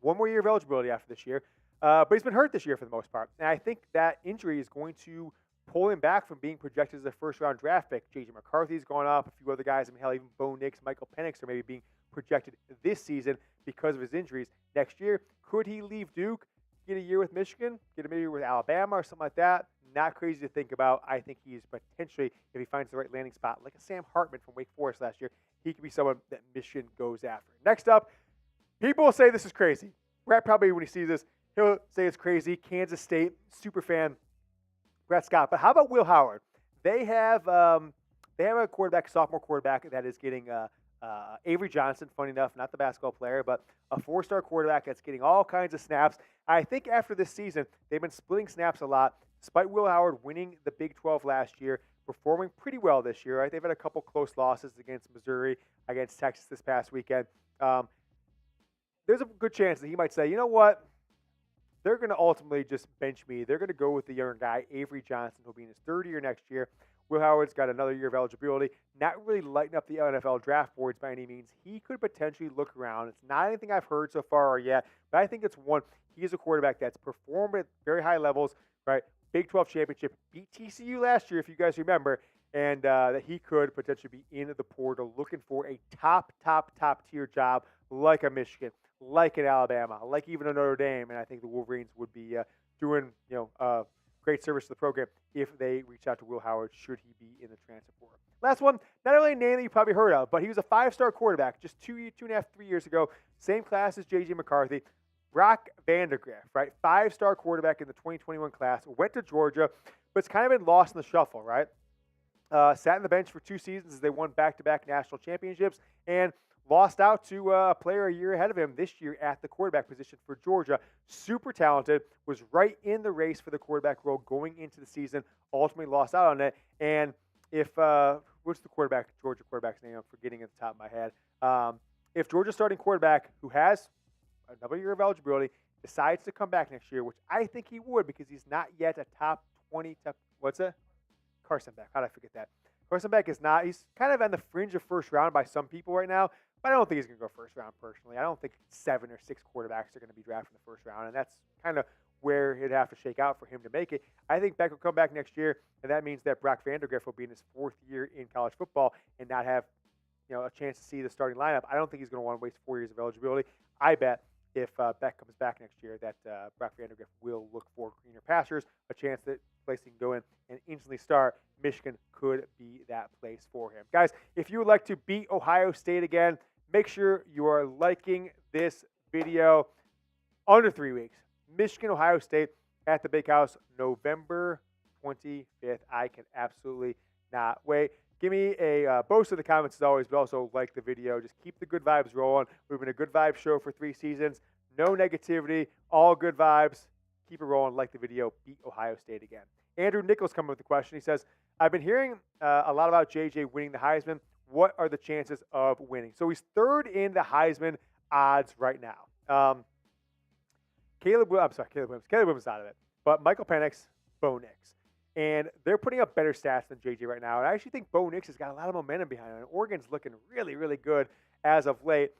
one more year of eligibility after this year, but he's been hurt this year for the most part. And I think that injury is going to pull him back from being projected as a first-round draft pick. J.J. McCarthy's gone up. A few other guys, I mean, hell, even Bo Nix, Michael Penix are maybe being projected this season because of his injuries. Next year, could he leave Duke, get a year with Michigan, get a year with Alabama or something like that? Not crazy to think about. I think he's potentially, if he finds the right landing spot, like a Sam Hartman from Wake Forest last year, he could be someone that Michigan goes after. Next up, people will say this is crazy. Brett probably, when he sees this, he'll say it's crazy. Kansas State, super fan, Brett Scott. But how about Will Howard? They have a quarterback, sophomore quarterback that is getting Avery Johnson, funny enough, not the basketball player, but a four-star quarterback that's getting all kinds of snaps. I think after this season, they've been splitting snaps a lot. Despite Will Howard winning the Big 12 last year, performing pretty well this year. Right? They've had a couple close losses against Missouri, against Texas this past weekend. There's a good chance that he might say, you know what? They're going to ultimately just bench me. They're going to go with the younger guy, Avery Johnson, who'll be in his third year next year. Will Howard's got another year of eligibility. Not really lighting up the NFL draft boards by any means. He could potentially look around. It's not anything I've heard so far or yet, but I think it's one. He's a quarterback that's performed at very high levels, right? Big 12 championship, beat TCU last year, if you guys remember, and that he could potentially be in the portal looking for a top tier job like a Michigan, like an Alabama, like even a Notre Dame. And I think the Wolverines would be doing, great service to the program if they reach out to Will Howard, should he be in the transfer portal. Last one, not really a name that you probably heard of, but he was a 5-star quarterback just 2.5, 3 years ago. Same class as J.J. McCarthy. Brock Vandagriff, right? 5-star quarterback in the 2021 class. Went to Georgia, but it's kind of been lost in the shuffle, right? Sat on the bench for 2 seasons as they won back-to-back national championships and lost out to a player a year ahead of him this year at the quarterback position for Georgia. Super talented, was right in the race for the quarterback role going into the season, ultimately lost out on it. And if, what's the Georgia quarterback's name? I'm forgetting at the top of my head. If Georgia's starting quarterback, who has another year of eligibility, decides to come back next year, which I think he would because he's not yet a top 20, what's it? Carson Beck. How did I forget that? Carson Beck is not, he's kind of on the fringe of first round by some people right now, but I don't think he's going to go first round personally. I don't think 7 or 6 quarterbacks are going to be drafted in the first round, and that's kind of where it'd have to shake out for him to make it. I think Beck will come back next year, and that means that Brock Vandagriff will be in his 4th year in college football and not have a chance to see the starting lineup. I don't think he's going to want to waste 4 years of eligibility. I bet if Beck comes back next year, that Brock Vandagriff will look for greener pastures, a chance that place he can go in and instantly start. Michigan could be that place for him. Guys, if you would like to beat Ohio State again, make sure you are liking this video. Under 3 weeks, Michigan, Ohio State at the Big House, November 25th. I can absolutely not wait. Give me a boast in the comments as always, but also like the video. Just keep the good vibes rolling. We've been a good vibe show for 3 seasons. No negativity, all good vibes. Keep it rolling. Like the video. Beat Ohio State again. Andrew Nichols coming with the question. He says, I've been hearing a lot about JJ winning the Heisman. What are the chances of winning? So he's 3rd in the Heisman odds right now. Caleb Williams is out of it. But Michael Penix, Bo Nix. And they're putting up better stats than JJ right now. And I actually think Bo Nix has got a lot of momentum behind him. And Oregon's looking really, really good as of late.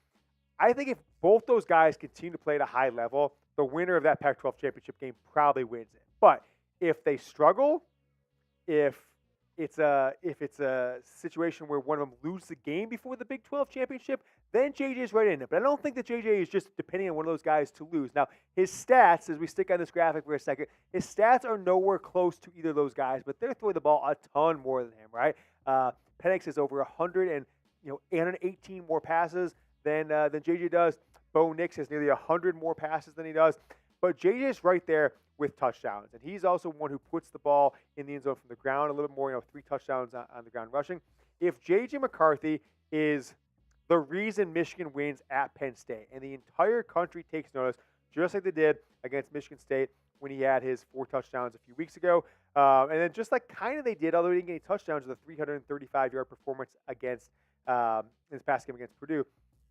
I think if both those guys continue to play at a high level, the winner of that Pac-12 championship game probably wins it. But if they struggle, if it's a situation where one of them loses the game before the Big 12 championship, then JJ's right in it. But I don't think that JJ is just depending on one of those guys to lose. Now, his stats, as we stick on this graphic for a second, his stats are nowhere close to either of those guys, but they're throwing the ball a ton more than him, right? Penix has over 818 more passes than JJ does. Bo Nix has nearly 100 more passes than he does. But JJ's right there with touchdowns. And he's also one who puts the ball in the end zone from the ground a little bit more, 3 touchdowns on the ground rushing. If J.J. McCarthy is the reason Michigan wins at Penn State, and the entire country takes notice, just like they did against Michigan State when he had his 4 touchdowns a few weeks ago, and then just like kind of they did, although he didn't get any touchdowns, with a 335-yard performance against his past game against Purdue.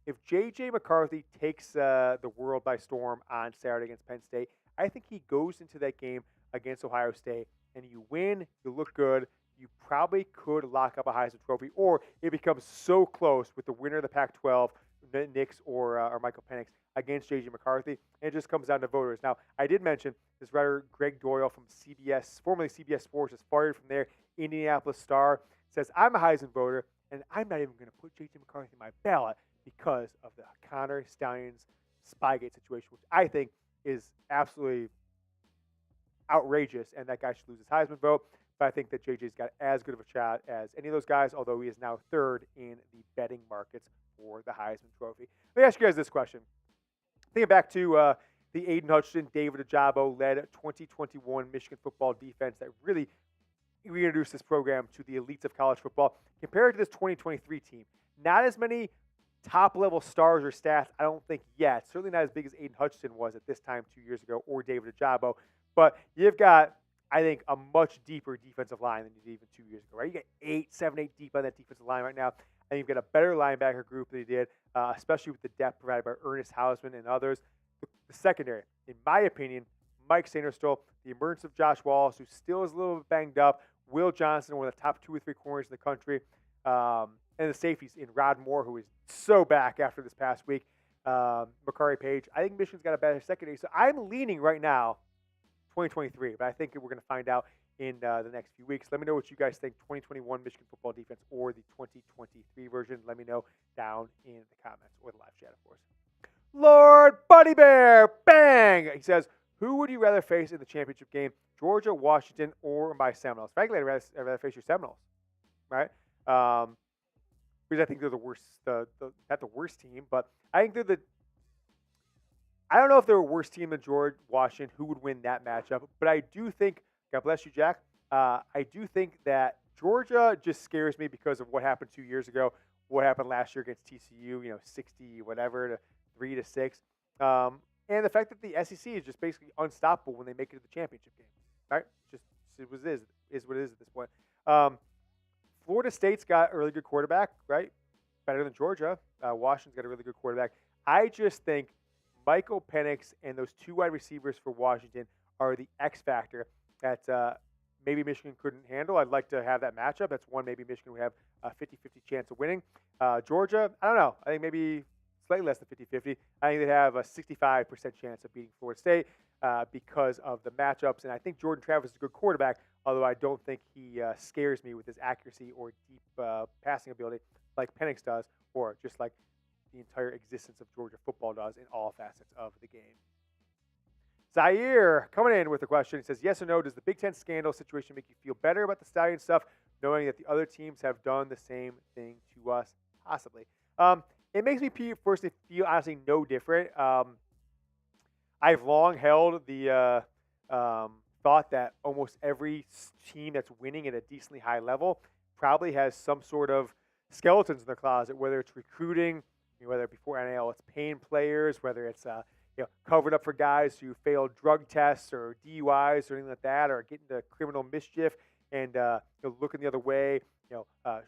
If J.J. McCarthy takes the world by storm on Saturday against Penn State, I think he goes into that game against Ohio State, and you win, you look good, you probably could lock up a Heisman Trophy, or it becomes so close with the winner of the Pac-12 Nix or Michael Penix against J.J. McCarthy, and it just comes down to voters. Now, I did mention this writer, Greg Doyle from CBS, formerly CBS Sports, is fired from there. Indianapolis Star says, I'm a Heisman voter, and I'm not even going to put J.J. McCarthy in my ballot because of the Connor Stalions Spygate situation, which I think is absolutely outrageous, and that guy should lose his Heisman vote. But I think that JJ's got as good of a shot as any of those guys, although he is now third in the betting markets for the Heisman Trophy. Let me ask you guys this question. Thinking back to the Aiden Hutchinson, David Ojabo-led 2021 Michigan football defense that really reintroduced this program to the elites of college football. Compared to this 2023 team, not as many top-level stars or stats, I don't think yet. Certainly not as big as Aiden Hutchinson was at this time 2 years ago, or David Ojabo. But you've got, I think, a much deeper defensive line than you did even 2 years ago, right? You got 7, 8 deep on that defensive line right now. And you've got a better linebacker group than you did, especially with the depth provided by Ernest Hausman and others. The secondary, in my opinion, Mike Sainristil, the emergence of Josh Wallace, who still is a little bit banged up, Will Johnson, one of the top 2 or 3 corners in the country, and the safeties in Rod Moore, who is so back after this past week, Makari Page. I think Michigan's got a better secondary. So I'm leaning right now 2023, but I think we're going to find out in the next few weeks. Let me know what you guys think, 2021 Michigan football defense or the 2023 version. Let me know down in the comments or the live chat, of course. Lord Buddy Bear, bang! He says, who would you rather face in the championship game, Georgia, Washington, or my Seminoles? Frankly, I'd rather face your Seminoles, right? Because I think they're the worst, not the worst team, but I think they're I don't know if they're a worse team than George Washington, who would win that matchup. But I do think, God bless you, Jack, I do think that Georgia just scares me because of what happened 2 years ago, what happened last year against TCU, 60 whatever to 3-6. And the fact that the SEC is just basically unstoppable when they make it to the championship game, right? Just is what it is at this point. Florida State's got a really good quarterback, right? Better than Georgia. Washington's got a really good quarterback. I just think Michael Penix and those 2 wide receivers for Washington are the X factor that maybe Michigan couldn't handle. I'd like to have that matchup. That's one maybe Michigan would have a 50-50 chance of winning. Georgia, I don't know. I think maybe slightly less than 50-50. I think they have a 65% chance of beating Florida State because of the matchups. And I think Jordan Travis is a good quarterback, although I don't think he scares me with his accuracy or deep passing ability like Penix does, or just like the entire existence of Georgia football does in all facets of the game. Zaire coming in with a question. He says, yes or no, does the Big Ten scandal situation make you feel better about the Stallion stuff, knowing that the other teams have done the same thing to us? Possibly. It makes me personally feel honestly no different. I've long held the thought that almost every team that's winning at a decently high level probably has some sort of skeletons in their closet, whether it's recruiting, whether before NIL it's paying players, whether it's covered up for guys who failed drug tests or DUIs or anything like that, or get into criminal mischief and looking the other way,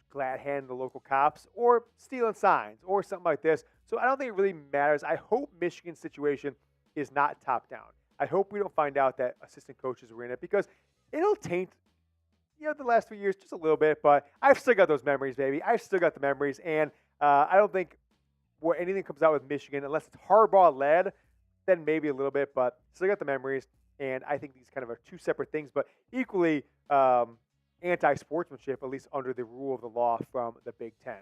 glad hand the local cops, or stealing signs, or something like this. So I don't think it really matters. I hope Michigan's situation is not top down. I hope we don't find out that assistant coaches were in it, because it'll taint the last 3 years just a little bit. But I've still got those memories, baby. I've still got the memories, and I don't think anything comes out with Michigan unless it's Harbaugh led, then maybe a little bit, but still got the memories. And I think these kind of are 2 separate things, but equally anti-sportsmanship, at least under the rule of the law from the Big Ten.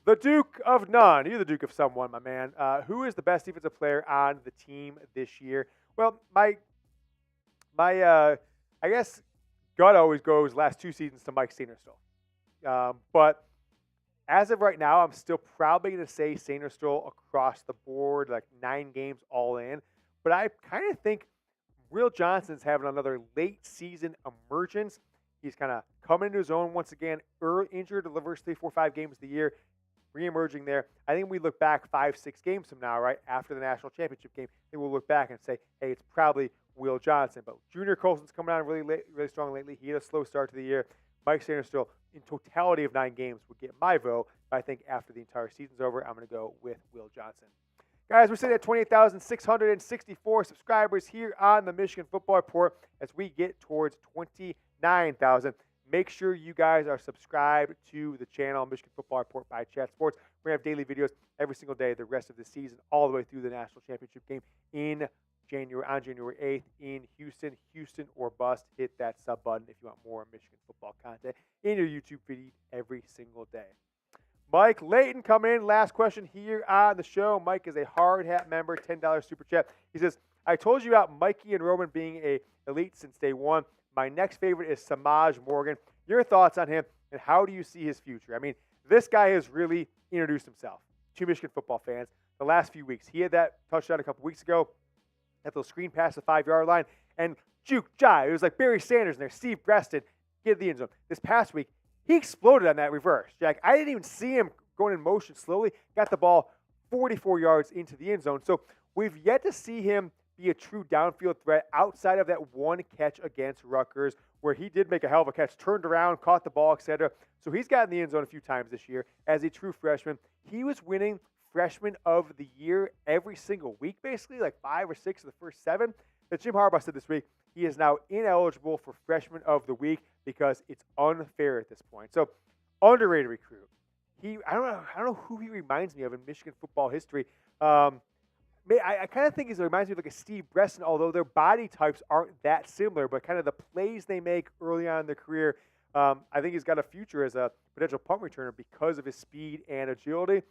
The Duke of None. You're the Duke of someone, my man. Who is the best defensive player on the team this year? Well, my I guess gut always goes last 2 seasons to Mike Sainristil. But as of right now, I'm still probably going to say Sainristil across the board, like 9 games all in. But I kind of think Will Johnson's having another late season emergence. He's kind of coming into his own once again, injured the first 3, 4, 5 games of the year, re-emerging there. I think we look back 5, 6 games from now, right, after the national championship game, and we'll look back and say, hey, it's probably Will Johnson. But Junior Colson's coming on really strong lately. He had a slow start to the year. Mike Sainristil, in totality of 9 games, would get my vote. But I think after the entire season's over, I'm going to go with Will Johnson. Guys, we're sitting at 28,664 subscribers here on the Michigan Football Report as we get towards 29,000. Make sure you guys are subscribed to the channel, Michigan Football Report by Chat Sports. We're going to have daily videos every single day the rest of the season, all the way through the national championship game on January 8th in Houston. Houston or bust. Hit that sub button if you want more Michigan football content in your YouTube feed every single day. Mike Layton coming in. Last question here on the show. Mike is a hard hat member, $10 super chat. He says, I told you about Mikey and Roman being a elite since day one. My next favorite is Samaj Morgan. Your thoughts on him, and how do you see his future? I mean, this guy has really introduced himself to Michigan football fans the last few weeks. He had that touchdown a couple weeks ago, had those screen pass the 5-yard line, and juke jive. It was like Barry Sanders in there, Steve Breaston, get the end zone. This past week, he exploded on that reverse. Jack, I didn't even see him going in motion slowly. Got the ball 44 yards into the end zone. So we've yet to see him be a true downfield threat outside of that one catch against Rutgers, where he did make a hell of a catch, turned around, caught the ball, etc. So he's gotten the end zone a few times this year as a true freshman. He was winning Freshman of the Year every single week, basically, like 5 or 6 of the first 7. But Jim Harbaugh said this week he is now ineligible for Freshman of the Week because it's unfair at this point. So underrated recruit. I don't know who he reminds me of in Michigan football history. I kind of think he reminds me of like a Steve Breaston, although their body types aren't that similar, but kind of the plays they make early on in their career. I think he's got a future as a potential punt returner because of his speed and agility.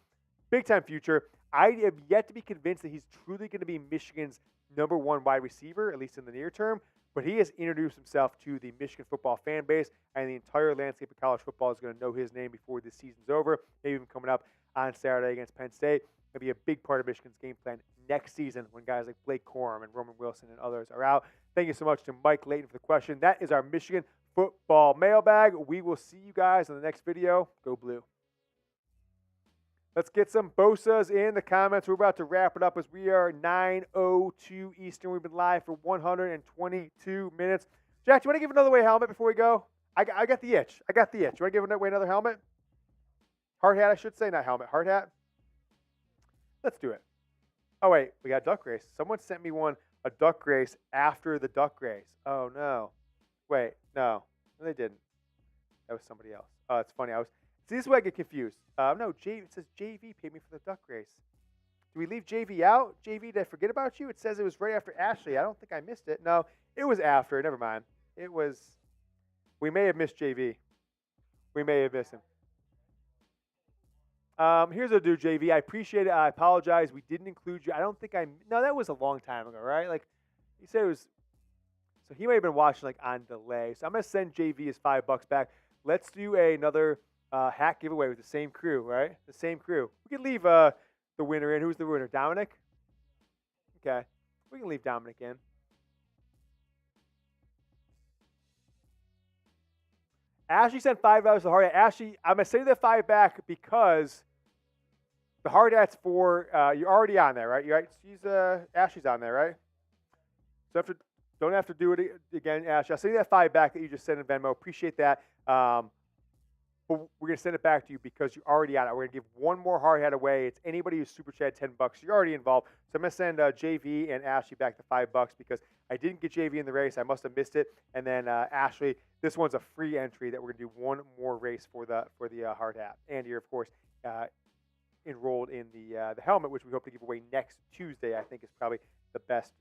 Big-time future. I have yet to be convinced that he's truly going to be Michigan's number 1 wide receiver, at least in the near term, but he has introduced himself to the Michigan football fan base, and the entire landscape of college football is going to know his name before this season's over, maybe even coming up on Saturday against Penn State. Going to be a big part of Michigan's game plan next season when guys like Blake Corum and Roman Wilson and others are out. Thank you so much to Mike Layton for the question. That is our Michigan football mailbag. We will see you guys in the next video. Go Blue. Let's get some Bosas in the comments. We're about to wrap it up as we are 9:02 Eastern. We've been live for 122 minutes. Jack, do you want to give another away helmet before we go? I got the itch. You want to give away another helmet? Hard hat, I should say, not helmet. Hard hat? Let's do it. Oh, wait. We got duck race. Someone sent me a duck race after the duck race. Oh, no. Wait, no. No, they didn't. That was somebody else. Oh, it's funny. See, this is where I get confused. No, it says JV paid me for the duck race. Do we leave JV out? JV, did I forget about you? It says it was right after Ashley. I don't think I missed it. No, it was after. Never mind. We may have missed JV. We may have missed him. Here's what I do, JV. I appreciate it. I apologize. We didn't include you. I don't think no, that was a long time ago, right? Like, you said it was, so he may have been watching like on delay. So I'm going to send JV his $5 back. Let's do another hat giveaway with the same crew, right? The same crew. We can leave the winner in. Who's the winner? Dominic? Okay. We can leave Dominic in. Ashley sent $5 to hard hat. Ashley, I'm going to send you that $5 back because the hard hat's for, you're already on there, right? You're right? Ashley's on there, right? So don't have to do it again, Ashley. I'll send you that $5 back that you just sent in Venmo. Appreciate that. But we're going to send it back to you because you're already on it. We're going to give one more hard hat away. It's anybody who's super chat $10. You're already involved. So I'm going to send JV and Ashley back the $5 because I didn't get JV in the race. I must have missed it. And then Ashley, this one's a free entry that we're going to do one more race for the hard hat. And you're, of course, enrolled in the helmet, which we hope to give away next Tuesday. I think is probably the best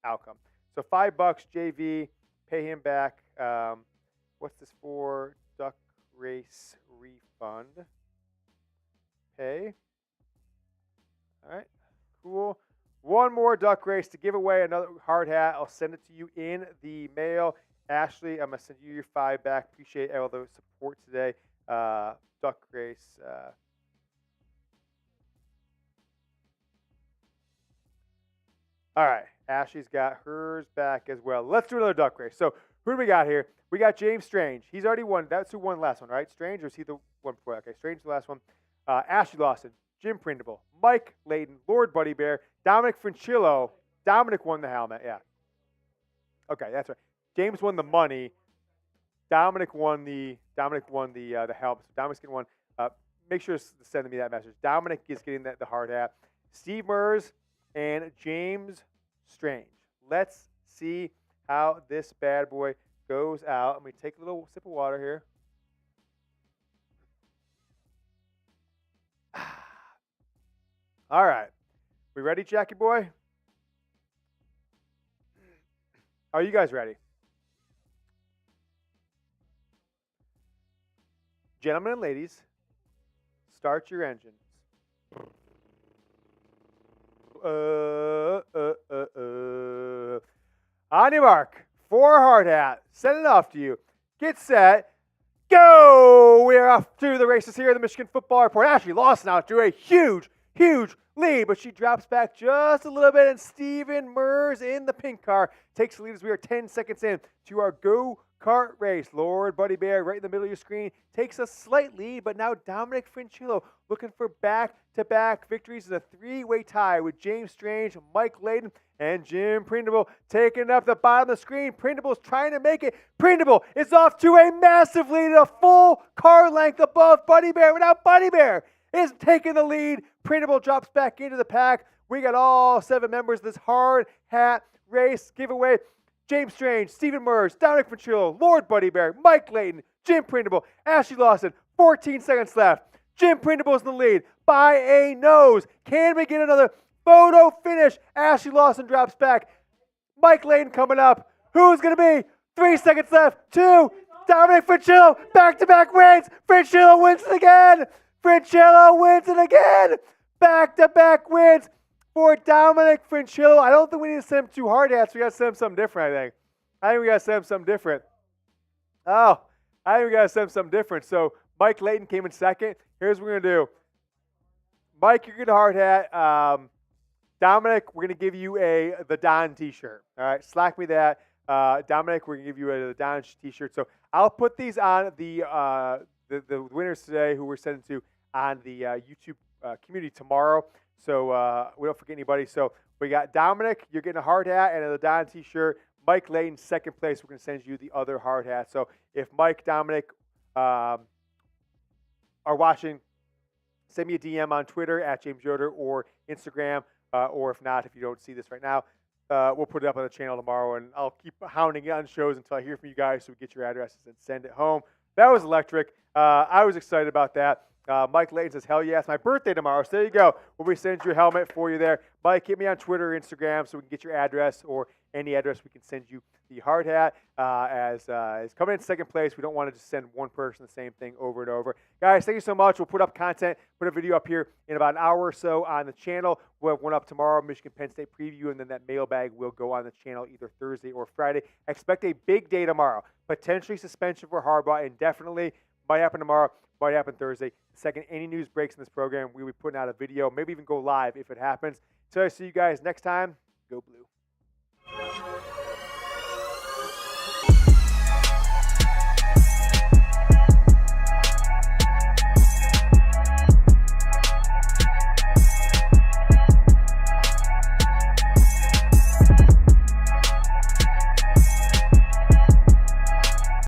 outcome. So $5, JV, pay him back. What's this for? Duck race refund. Pay. All right. Cool. One more duck race to give away another hard hat. I'll send it to you in the mail. Ashley, I'm going to send you your $5 back. Appreciate all the support today. Duck race. All right. Ashley's got hers back as well. Let's do another duck race. So who do we got here? We got James Strange. He's already won. That's who won the last one, right? Strange, or is he the one before? Okay, Strange the last one. Ashley Lawson, Jim Printable, Mike Layton, Lord Buddy Bear, Dominic Francillo. Dominic won the helmet, yeah. Okay, that's right. James won the money. Dominic won the helmet. So Dominic's getting one. Make sure to send me that message. Dominic is getting the hard hat. Steve Mers and James Strange. Let's see how this bad boy goes out. Let me take a little sip of water here. All right. We ready, Jackie boy? Are you guys ready? Gentlemen and ladies, start your engines. On your mark, for hard hat, send it off to you. Get set, go! We are off to the races here in the Michigan Football Report. Ashley Lawson out to a huge lead, but she drops back just a little bit, and Steven Mers in the pink car takes the lead as we are 10 seconds in to our go-kart race. Lord Buddy Bear right in the middle of your screen takes a slight lead, but now Dominic Francillo looking for back-to-back victories in a three-way tie with James Strange, Mike Layden, and Jim Prindable taking up the bottom of the screen. Prindable is trying to make it. Prindable is off to a massive lead, a full car length above Buddy Bear. But now Buddy Bear is taking the lead. Prindable drops back into the pack. We got all 7 members of this hard hat race giveaway. James Strange, Steven Mers, Dominic Francillo, Lord Buddy Bear, Mike Layton, Jim Prindable, Ashley Lawson. 14 seconds left. Jim Prindable's in the lead by a nose. Can we get another photo finish? Ashley Lawson drops back. Mike Layton coming up. Who's going to be? 3 seconds left. 2. Dominic Francillo. Back-to-back wins. Francillo wins it again. Francillo wins it again. Back-to-back wins for Dominic Francillo. I don't think we need to send him 2 hard hats. We got to send him something different, I think we got to send him something different. Oh, I think we got to send him something different. So Mike Layton came in second. Here's what we're going to do. Mike, you're getting a hard hat. Dominic, we're going to give you the Don t-shirt. All right, slack me that. Dominic, we're going to give you the Don t-shirt. So I'll put these on the winners today who we're sending to on the YouTube community tomorrow. So we don't forget anybody. So we got Dominic, you're getting a hard hat and a Don t-shirt. Mike Layton, second place. We're going to send you the other hard hat. So if Mike, Dominic are watching, send me a DM on Twitter at James Yoder or Instagram. Or if not, if you don't see this right now, we'll put it up on the channel tomorrow, and I'll keep hounding it on shows until I hear from you guys so we get your addresses and send it home. That was electric. I was excited about that. Mike Layton says, hell yeah, it's my birthday tomorrow. So there you go. We'll be sending you a helmet for you there. Mike, hit me on Twitter or Instagram so we can get your address or any address. We can send you the hard hat. As coming in second place, we don't want to just send one person the same thing over and over. Guys, thank you so much. We'll put up content, put a video up here in about an hour or so on the channel. We'll have one up tomorrow, Michigan Penn State preview, and then that mailbag will go on the channel either Thursday or Friday. Expect a big day tomorrow. Potentially suspension for Harbaugh indefinitely. Might happen tomorrow, might happen Thursday. The second any news breaks in this program, we'll be putting out a video, maybe even go live if it happens. So I see you guys next time. Go Blue.